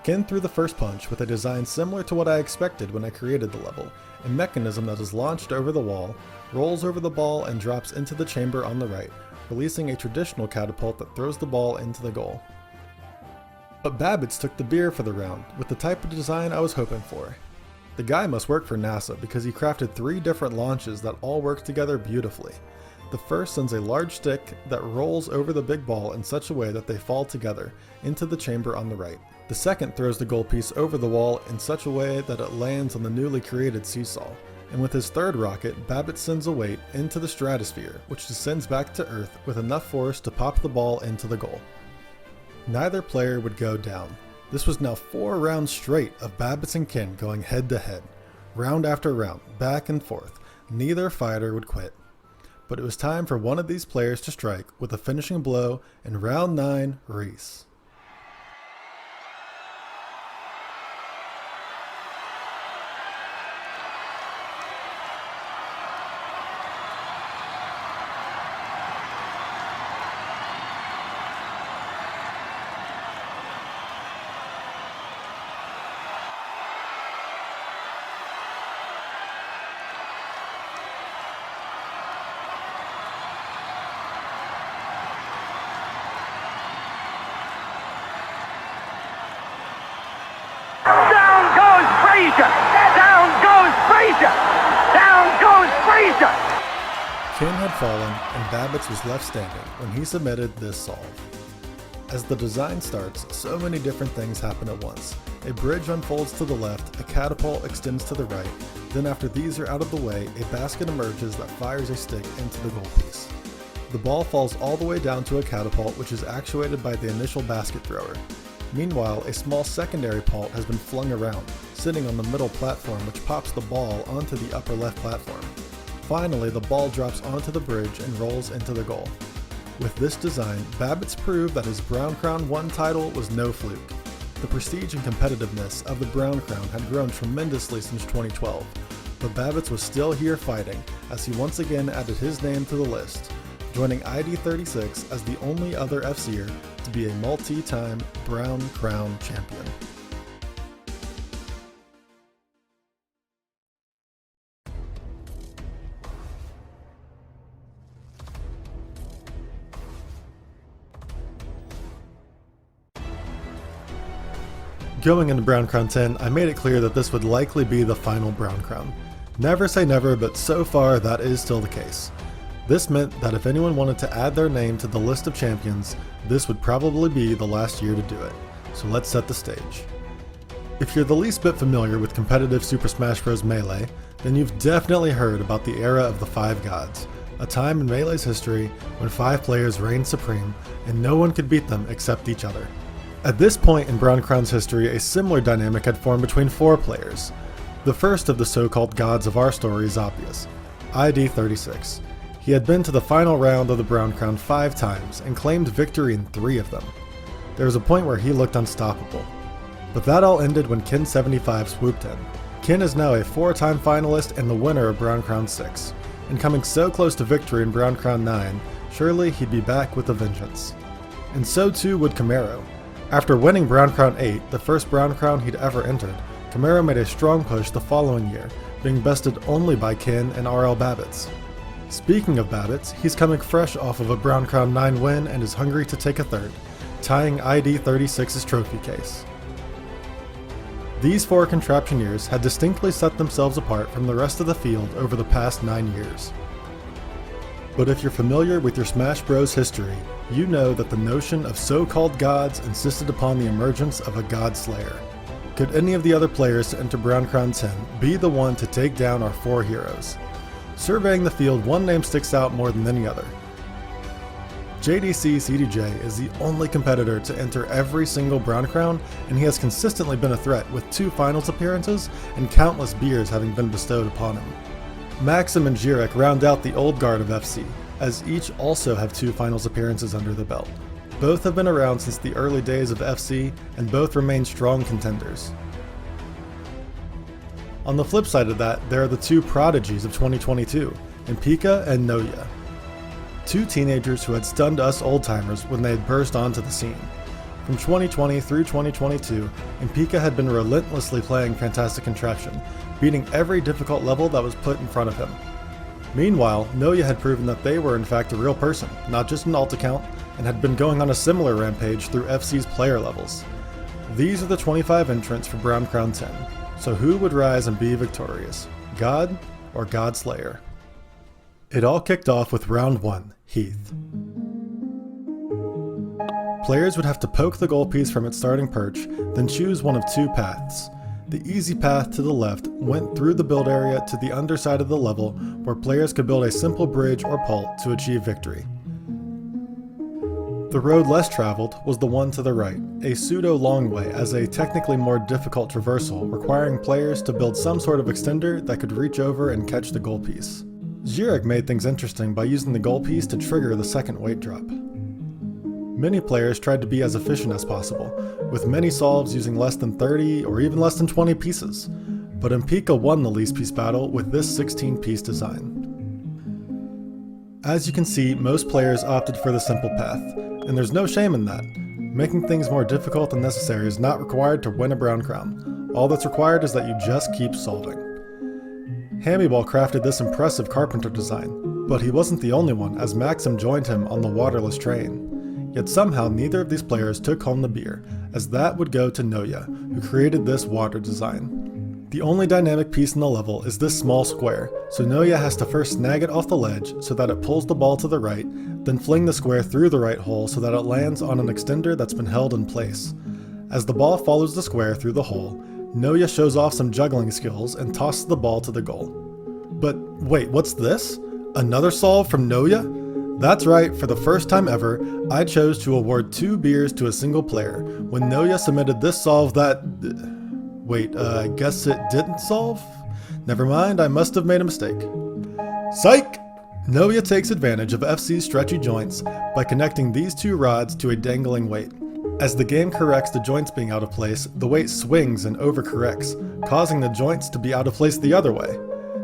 Kin threw the first punch with a design similar to what I expected when I created the level, a mechanism that is launched over the wall, rolls over the ball and drops into the chamber on the right, releasing a traditional catapult that throws the ball into the goal. But Babbitts took the beer for the round, with the type of design I was hoping for. The guy must work for NASA because he crafted 3 different launches that all work together beautifully. The first sends a large stick that rolls over the big ball in such a way that they fall together into the chamber on the right. The second throws the goal piece over the wall in such a way that it lands on the newly created seesaw. And with his third rocket, Babbitts sends a weight into the stratosphere, which descends back to Earth with enough force to pop the ball into the goal. Neither player would go down. This was now 4 rounds straight of Babbitts and Kin going head to head. Round after round, back and forth. Neither fighter would quit. But it was time for one of these players to strike with a finishing blow in Round 9, Reese. Kin had fallen, and Babbitts was left standing when he submitted this solve. As the design starts, so many different things happen at once. A bridge unfolds to the left, a catapult extends to the right, then after these are out of the way, a basket emerges that fires a stick into the goal piece. The ball falls all the way down to a catapult which is actuated by the initial basket thrower. Meanwhile, a small secondary pult has been flung around, sitting on the middle platform which pops the ball onto the upper left platform. Finally, the ball drops onto the bridge and rolls into the goal. With this design, Babbitts proved that his Brown Crown 1 title was no fluke. The prestige and competitiveness of the Brown Crown had grown tremendously since 2012, but Babbitts was still here fighting as he once again added his name to the list, joining jd36 as the only other FC'er to be a multi-time Brown Crown champion. Going into Brown Crown 10, I made it clear that this would likely be the final Brown Crown. Never say never, but so far that is still the case. This meant that if anyone wanted to add their name to the list of champions, this would probably be the last year to do it. So let's set the stage. If you're the least bit familiar with competitive Super Smash Bros. Melee, then you've definitely heard about the era of the Five Gods, a time in Melee's history when 5 players reigned supreme and no one could beat them except each other. At this point in Brown Crown's history, a similar dynamic had formed between 4 players. The first of the so-called gods of our story is obvious, jd36. He had been to the final round of the Brown Crown 5 times and claimed victory in 3 of them. There was a point where he looked unstoppable. But that all ended when Kin75 swooped in. Kin is now a 4-time finalist and the winner of Brown Crown 6, and coming so close to victory in Brown Crown 9, surely he'd be back with a vengeance. And so too would Camaro. After winning Brown Crown 8, the first Brown Crown he'd ever entered, Camaro made a strong push the following year, being bested only by Kin and RL Babbitts. Speaking of Babbitts, he's coming fresh off of a Brown Crown 9 win and is hungry to take a third, tying jd36's trophy case. These 4 contraption years had distinctly set themselves apart from the rest of the field over the past 9 years. But if you're familiar with your Smash Bros. History, you know that the notion of so-called gods insisted upon the emergence of a god slayer. Could any of the other players to enter Brown Crown 10 be the one to take down our 4 heroes? Surveying the field, one name sticks out more than any other. jdccdj is the only competitor to enter every single Brown Crown, and he has consistently been a threat with 2 finals appearances and countless beers having been bestowed upon him. Maxim and Zhyrek round out the old guard of FC, as each also have 2 finals appearances under the belt. Both have been around since the early days of FC, and both remain strong contenders. On the flip side of that, there are the 2 prodigies of 2022, Empika and Noja. 2 teenagers who had stunned us old-timers when they had burst onto the scene. From 2020 through 2022, Empika had been relentlessly playing Fantastic Contraption, beating every difficult level that was put in front of him. Meanwhile, Noja had proven that they were in fact a real person, not just an alt account, and had been going on a similar rampage through FC's player levels. These are the 25 entrants for Brown Crown 10, so who would rise and be victorious, God or God Slayer? It all kicked off with round 1, Heath. Players would have to poke the goal piece from its starting perch, then choose one of 2 paths. The easy path to the left went through the build area to the underside of the level, where players could build a simple bridge or pult to achieve victory. The road less traveled was the one to the right, a pseudo-long way as a technically more difficult traversal, requiring players to build some sort of extender that could reach over and catch the goal piece. Zhyrek made things interesting by using the goal piece to trigger the second weight drop. Many players tried to be as efficient as possible, with many solves using less than 30 or even less than 20 pieces, but Empika won the least piece battle with this 16-piece design. As you can see, most players opted for the simple path, and there's no shame in that. Making things more difficult than necessary is not required to win a Brown Crown. All that's required is that you just keep solving. Hammyball crafted this impressive carpenter design, but he wasn't the only one, as Maxim joined him on the waterless train. Yet somehow neither of these players took home the beer, as that would go to Noja, who created this water design. The only dynamic piece in the level is this small square, so Noja has to first snag it off the ledge so that it pulls the ball to the right, then fling the square through the right hole so that it lands on an extender that's been held in place. As the ball follows the square through the hole, Noja shows off some juggling skills and tosses the ball to the goal. But wait, what's this? Another solve from Noja? That's right, for the first time ever, I chose to award 2 beers to a single player, when Noja submitted this solve that... Wait, I guess it didn't solve? Never mind, I must have made a mistake. Psych! Noja takes advantage of FC's stretchy joints by connecting these 2 rods to a dangling weight. As the game corrects the joints being out of place, the weight swings and overcorrects, causing the joints to be out of place the other way.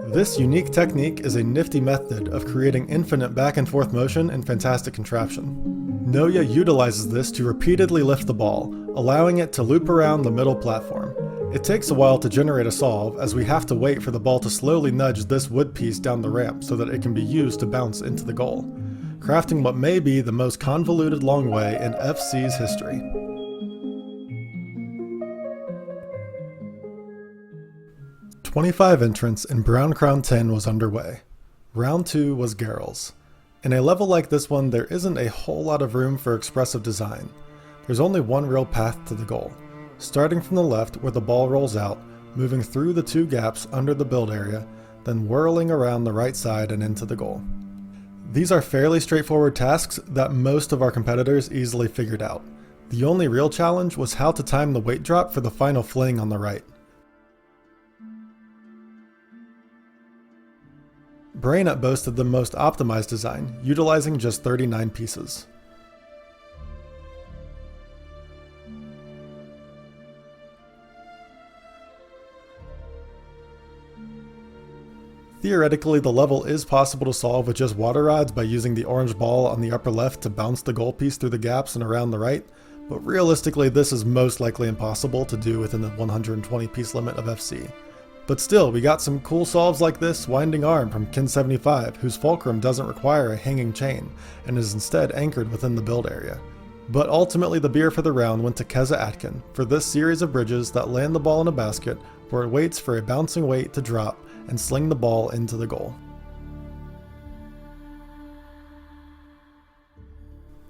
This unique technique is a nifty method of creating infinite back and forth motion in Fantastic Contraption. Noja utilizes this to repeatedly lift the ball, allowing it to loop around the middle platform. It takes a while to generate a solve, as we have to wait for the ball to slowly nudge this wood piece down the ramp so that it can be used to bounce into the goal, crafting what may be the most convoluted long way in FC's history. "25 entrants in Brown Crown 10 was underway. Round 2 was Garrels. In a level like this one, there isn't a whole lot of room for expressive design. There's only one real path to the goal, starting from the left where the ball rolls out, moving through the 2 gaps under the build area, then whirling around the right side and into the goal. These are fairly straightforward tasks that most of our competitors easily figured out. The only real challenge was how to time the weight drop for the final fling on the right. Brainut boasted the most optimized design, utilizing just 39 pieces. Theoretically, the level is possible to solve with just water rods by using the orange ball on the upper left to bounce the goal piece through the gaps and around the right, but realistically this is most likely impossible to do within the 120 piece limit of FC. But still, we got some cool solves like this Winding Arm from Kin75, whose fulcrum doesn't require a hanging chain, and is instead anchored within the build area. But ultimately the beer for the round went to Keza Atkin for this series of bridges that land the ball in a basket where it waits for a bouncing weight to drop and sling the ball into the goal.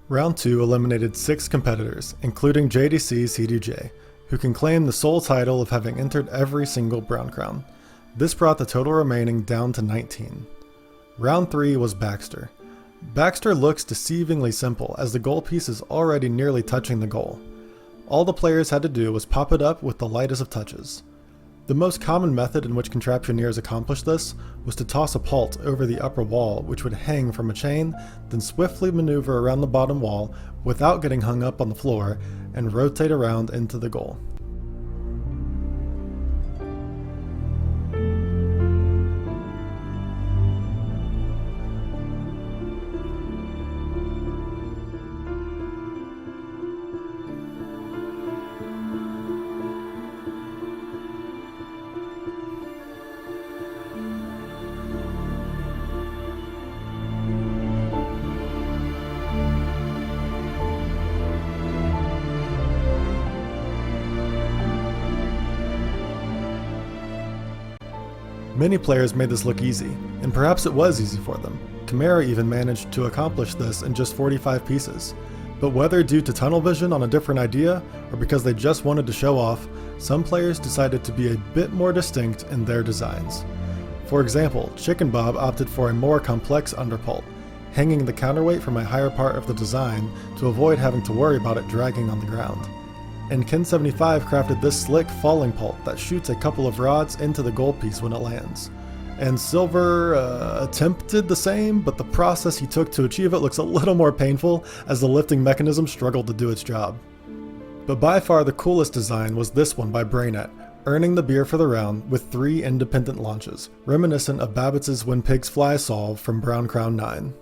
Round 2 eliminated 6 competitors, including jdccdj, who can claim the sole title of having entered every single Brown Crown. This brought the total remaining down to 19. Round 3 was Baxter. Baxter looks deceivingly simple as the goal piece is already nearly touching the goal. All the players had to do was pop it up with the lightest of touches. The most common method in which contraptioneers accomplished this was to toss a pult over the upper wall, which would hang from a chain, then swiftly maneuver around the bottom wall without getting hung up on the floor and rotate around into the goal. Many players made this look easy, and perhaps it was easy for them. Chimera even managed to accomplish this in just 45 pieces. But whether due to tunnel vision on a different idea, or because they just wanted to show off, some players decided to be a bit more distinct in their designs. For example, Chicken Bob opted for a more complex underpult, hanging the counterweight from a higher part of the design to avoid having to worry about it dragging on the ground. And Kin75 crafted this slick falling pult that shoots a couple of rods into the goal piece when it lands. And Silver attempted the same, but the process he took to achieve it looks a little more painful as the lifting mechanism struggled to do its job. But by far the coolest design was this one by Brainut, earning the beer for the round with 3 independent launches, reminiscent of Babbitt's When Pigs Fly solve from Brown Crown 9.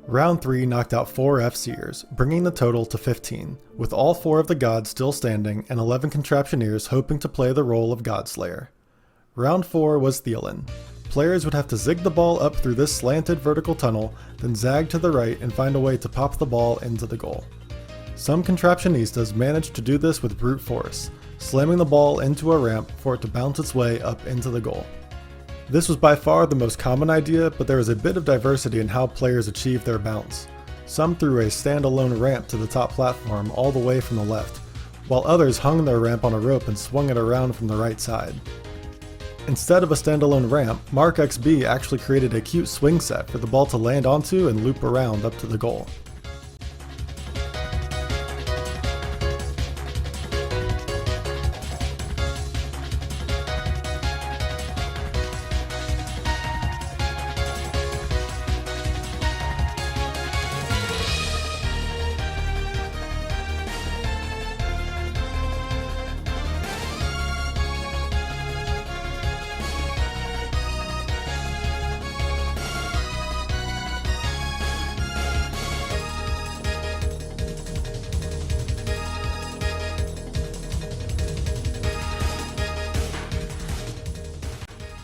Round 3 knocked out 4 FCers, bringing the total to 15, with all 4 of the gods still standing and 11 contraptioneers hoping to play the role of Godslayer. Round 4 was Thielen. Players would have to zig the ball up through this slanted vertical tunnel, then zag to the right and find a way to pop the ball into the goal. Some contraptionistas managed to do this with brute force, slamming the ball into a ramp for it to bounce its way up into the goal. This was by far the most common idea, but there was a bit of diversity in how players achieved their bounce. Some threw a standalone ramp to the top platform all the way from the left, while others hung their ramp on a rope and swung it around from the right side. Instead of a standalone ramp, Mark XB actually created a cute swing set for the ball to land onto and loop around up to the goal.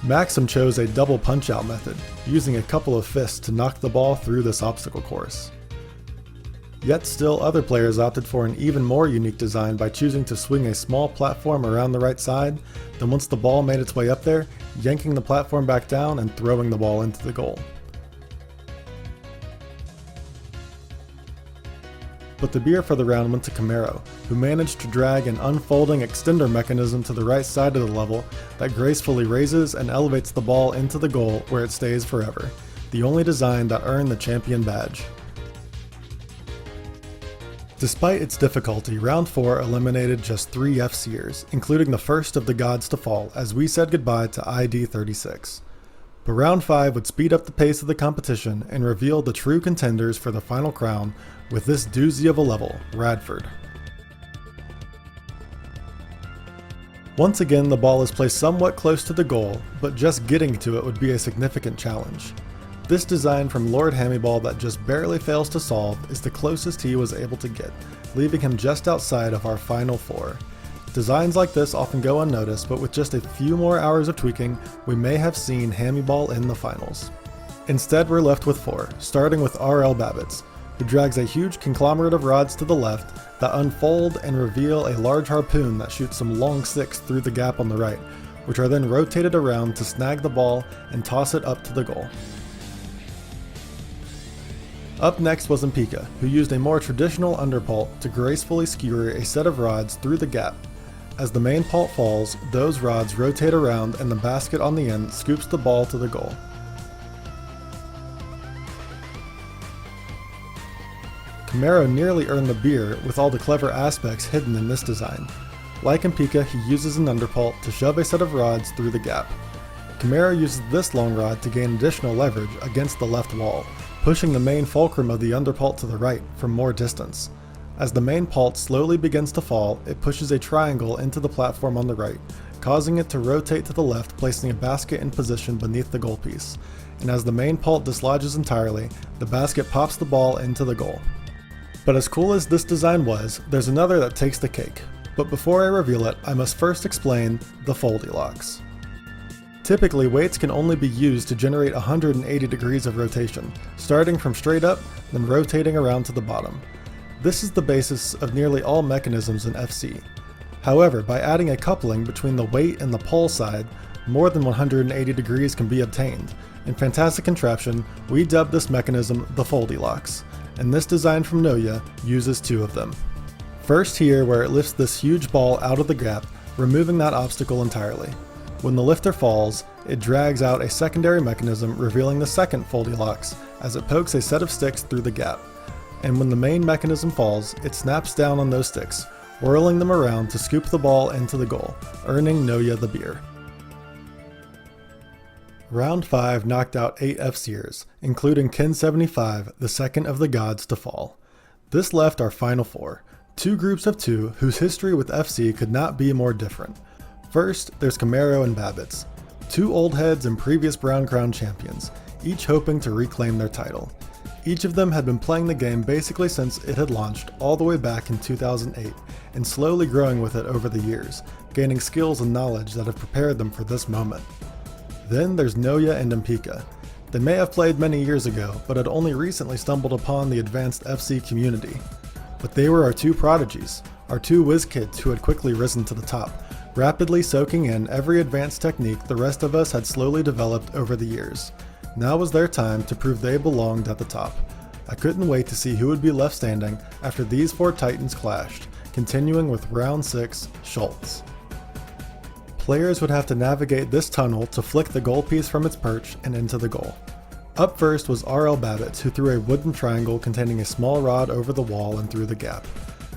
Maxim chose a double punch-out method, using a couple of fists to knock the ball through this obstacle course. Yet still other players opted for an even more unique design by choosing to swing a small platform around the right side, then once the ball made its way up there, yanking the platform back down and throwing the ball into the goal. But the beer for the round went to Camaro, who managed to drag an unfolding extender mechanism to the right side of the level that gracefully raises and elevates the ball into the goal where it stays forever, the only design that earned the champion badge. Despite its difficulty, Round 4 eliminated just 3 FCers, including the first of the gods to fall, as we said goodbye to ID 36. But Round 5 would speed up the pace of the competition and reveal the true contenders for the final crown with this doozy of a level, Radford. Once again, the ball is placed somewhat close to the goal, but just getting to it would be a significant challenge. This design from Lord Hammyball that just barely fails to solve is the closest he was able to get, leaving him just outside of our final 4. Designs like this often go unnoticed, but with just a few more hours of tweaking, we may have seen Hammyball in the finals. Instead, we're left with 4, starting with RL Babbitts, who drags a huge conglomerate of rods to the left that unfold and reveal a large harpoon that shoots some long sticks through the gap on the right, which are then rotated around to snag the ball and toss it up to the goal. Up next was Empika, who used a more traditional underpult to gracefully skewer a set of rods through the gap. As the main pult falls, those rods rotate around and the basket on the end scoops the ball to the goal. Camaro nearly earned the beer with all the clever aspects hidden in this design. Like Empika, he uses an underpult to shove a set of rods through the gap. Camaro uses this long rod to gain additional leverage against the left wall, pushing the main fulcrum of the underpult to the right from more distance. As the main pult slowly begins to fall, it pushes a triangle into the platform on the right, causing it to rotate to the left, placing a basket in position beneath the goalpiece. And as the main pult dislodges entirely, the basket pops the ball into the goal. But as cool as this design was, there's another that takes the cake. But before I reveal it, I must first explain the foldy locks. Typically, weights can only be used to generate 180 degrees of rotation, starting from straight up, then rotating around to the bottom. This is the basis of nearly all mechanisms in FC. However, by adding a coupling between the weight and the pull side, more than 180 degrees can be obtained. In Fantastic Contraption, we dubbed this mechanism the foldy locks, and this design from Noja uses 2 of them. First here, where it lifts this huge ball out of the gap, removing that obstacle entirely. When the lifter falls, it drags out a secondary mechanism revealing the second foldy locks as it pokes a set of sticks through the gap. And when the main mechanism falls, it snaps down on those sticks, whirling them around to scoop the ball into the goal, earning Noja the beer. Round 5 knocked out 8 FCers, including Ken 75, the second of the gods to fall. This left our final 4, 2 groups of 2 whose history with FC could not be more different. First, there's Camaro and Babbitts, 2 old heads and previous Brown Crown champions, each hoping to reclaim their title. Each of them had been playing the game basically since it had launched all the way back in 2008, and slowly growing with it over the years, gaining skills and knowledge that have prepared them for this moment. Then there's Noja and Empika. They may have played many years ago, but had only recently stumbled upon the advanced FC community. But they were our 2 prodigies, our 2 whiz kids who had quickly risen to the top, rapidly soaking in every advanced technique the rest of us had slowly developed over the years. Now was their time to prove they belonged at the top. I couldn't wait to see who would be left standing after these 4 titans clashed, continuing with round 6, Schultz. Players would have to navigate this tunnel to flick the goal piece from its perch and into the goal. Up first was RL Babbitts, who threw a wooden triangle containing a small rod over the wall and through the gap.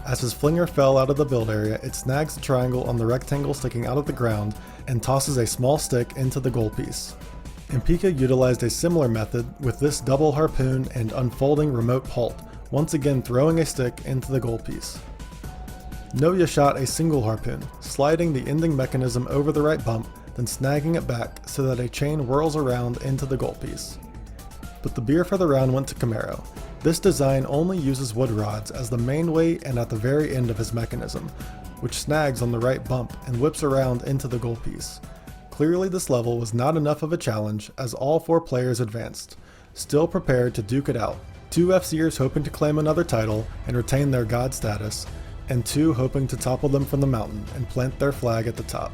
As his flinger fell out of the build area, it snags the triangle on the rectangle sticking out of the ground and tosses a small stick into the goal piece. Empika utilized a similar method with this double harpoon and unfolding remote pult, once again throwing a stick into the goal piece. Noja shot a single harpoon, sliding the ending mechanism over the right bump, then snagging it back so that a chain whirls around into the goal piece. But the beer for the round went to Camaro. This design only uses wood rods as the main weight and at the very end of his mechanism, which snags on the right bump and whips around into the goal piece. Clearly this level was not enough of a challenge as all 4 players advanced, still prepared to duke it out. 2 FCers hoping to claim another title and retain their god status, and 2 hoping to topple them from the mountain and plant their flag at the top.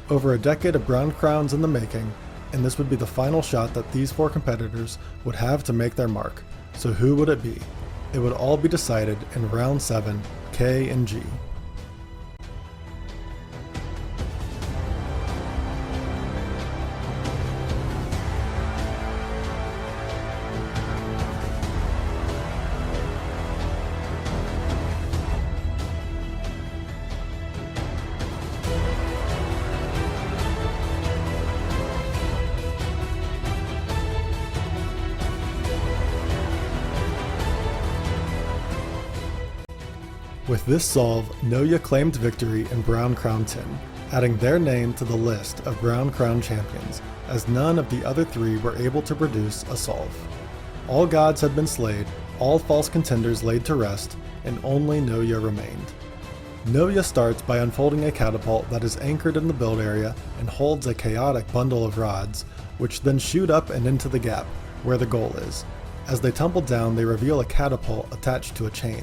Over a decade of Brown Crowns in the making, and this would be the final shot that these 4 competitors would have to make their mark. So who would it be? It would all be decided in round 7, K and G. With this solve, Noja claimed victory in Brown Crown 10, adding their name to the list of Brown Crown champions, as none of the other 3 were able to produce a solve. All gods had been slayed, all false contenders laid to rest, and only Noja remained. Noja starts by unfolding a catapult that is anchored in the build area and holds a chaotic bundle of rods, which then shoot up and into the gap, where the goal is. As they tumble down, they reveal a catapult attached to a chain.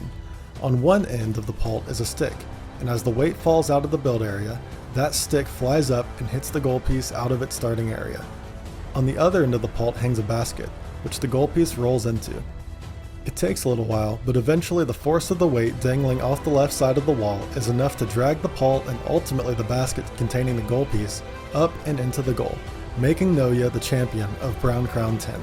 On one end of the pult is a stick, and as the weight falls out of the build area, that stick flies up and hits the goal piece out of its starting area. On the other end of the pult hangs a basket, which the goal piece rolls into. It takes a little while, but eventually the force of the weight dangling off the left side of the wall is enough to drag the pult and ultimately the basket containing the goal piece up and into the goal, making Noja the champion of Brown Crown 10.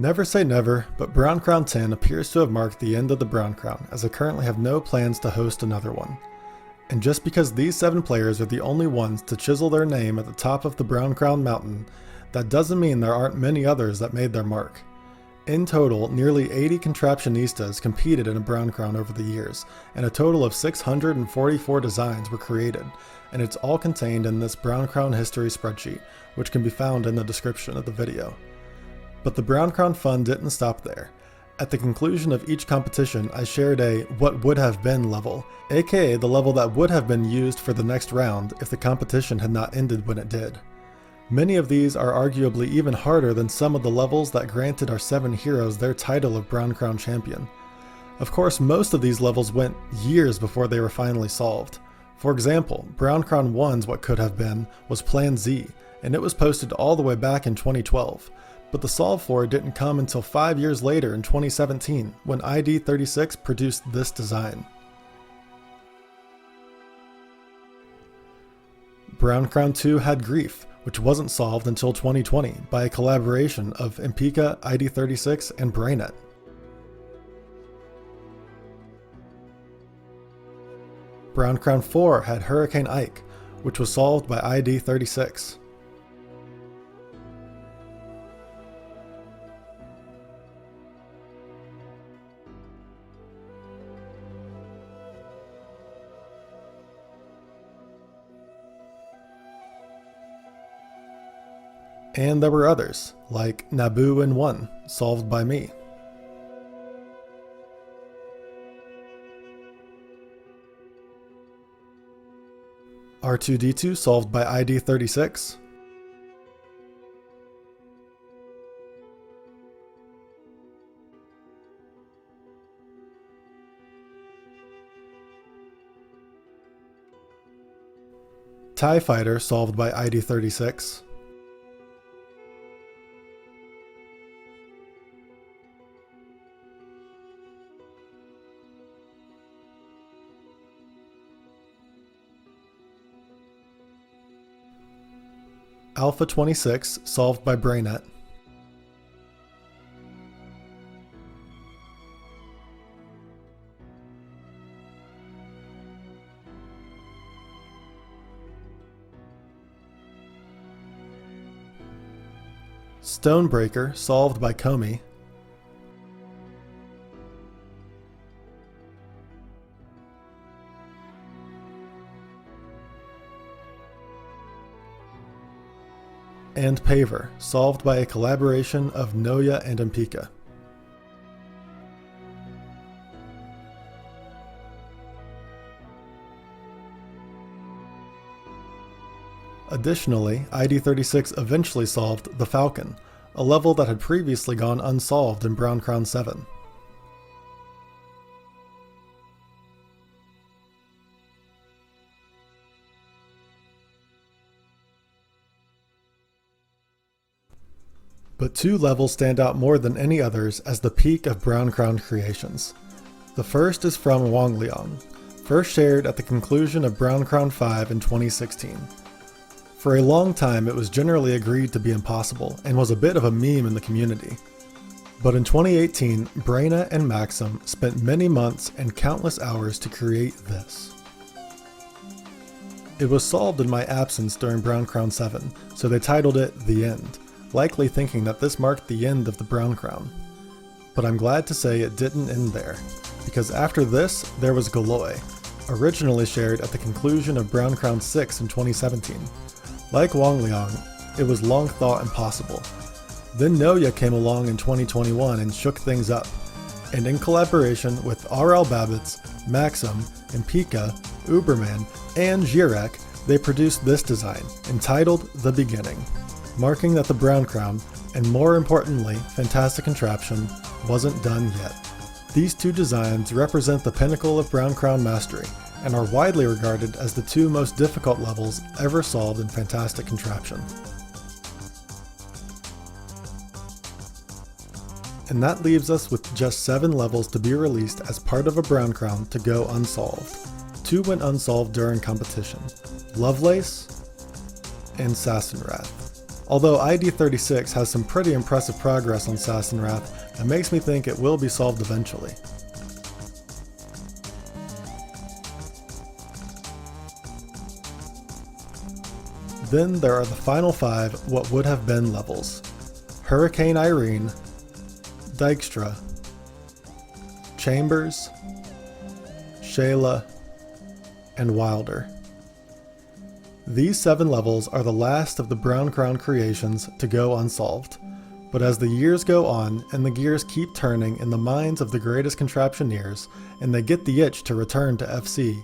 Never say never, but Brown Crown 10 appears to have marked the end of the Brown Crown, as I currently have no plans to host another one. And just because these 7 players are the only ones to chisel their name at the top of the Brown Crown mountain, that doesn't mean there aren't many others that made their mark. In total, nearly 80 contraptionistas competed in a Brown Crown over the years, and a total of 644 designs were created, and it's all contained in this Brown Crown history spreadsheet, which can be found in the description of the video. But the Brown Crown fun didn't stop there. At the conclusion of each competition, I shared a what would have been level, aka the level that would have been used for the next round if the competition had not ended when it did. Many of these are arguably even harder than some of the levels that granted our 7 heroes their title of Brown Crown champion. Of course, most of these levels went years before they were finally solved. For example, Brown Crown 1's what could have been was Plan Z, and it was posted all the way back in 2012. But the solve for it didn't come until 5 years later in 2017, when jd36 produced this design. Brown Crown 2 had Grief, which wasn't solved until 2020 by a collaboration of Empika, jd36, and Brainet. Brown Crown 4 had Hurricane Ike, which was solved by jd36. And there were others, like Naboo in 1, solved by me. R2-D2 solved by jd36. TIE Fighter solved by jd36. Alpha 26 solved by Brainet. Stonebreaker solved by Comey. And Paver, solved by a collaboration of Noja and Empika. Additionally, jd36 eventually solved the Falcon, a level that had previously gone unsolved in Brown Crown 7. But 2 levels stand out more than any others as the peak of Brown Crown creations. The first is from Wang Liang, first shared at the conclusion of Brown Crown 5 in 2016. For a long time it was generally agreed to be impossible and was a bit of a meme in the community. But in 2018, Brainet and Maxim spent many months and countless hours to create this. It was solved in my absence during Brown Crown 7, so they titled it The End, likely thinking that this marked the end of the Brown Crown. But I'm glad to say it didn't end there, because after this there was Galoy, originally shared at the conclusion of Brown Crown 6 in 2017. Like Wang Liang, it was long thought impossible. Then Noja came along in 2021 and shook things up, and in collaboration with R.L. Babbitts, Maxim, Empika, Uberman, and Zhyrek, they produced this design, entitled The Beginning, marking that the Brown Crown, and more importantly, Fantastic Contraption, wasn't done yet. These 2 designs represent the pinnacle of Brown Crown mastery, and are widely regarded as the 2 most difficult levels ever solved in Fantastic Contraption. And that leaves us with just 7 levels to be released as part of a Brown Crown to go unsolved. 2 went unsolved during competition, Lovelace and Sassenrath. although ID36 has some pretty impressive progress on Sassenrath that makes me think it will be solved eventually. Then there are the final 5 what would have been levels: Hurricane Irene, Dykstra, Chambers, Shayla, and Wilder. These 7 levels are the last of the Brown Crown creations to go unsolved, but as the years go on and the gears keep turning in the minds of the greatest contraptioneers and they get the itch to return to FC,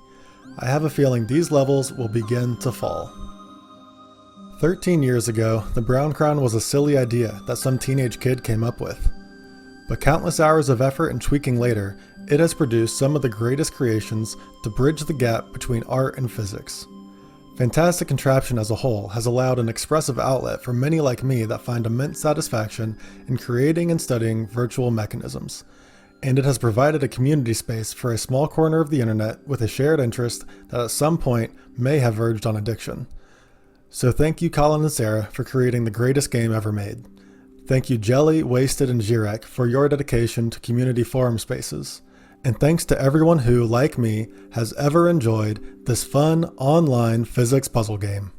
I have a feeling these levels will begin to fall. 13 years ago, the Brown Crown was a silly idea that some teenage kid came up with. But countless hours of effort and tweaking later, it has produced some of the greatest creations to bridge the gap between art and physics. Fantastic Contraption as a whole has allowed an expressive outlet for many like me that find immense satisfaction in creating and studying virtual mechanisms. And it has provided a community space for a small corner of the internet with a shared interest that at some point may have verged on addiction. So thank you Colin and Sarah for creating the greatest game ever made. Thank you Jelly, Wasted, and zhyrek for your dedication to community forum spaces. And thanks to everyone who, like me, has ever enjoyed this fun online physics puzzle game.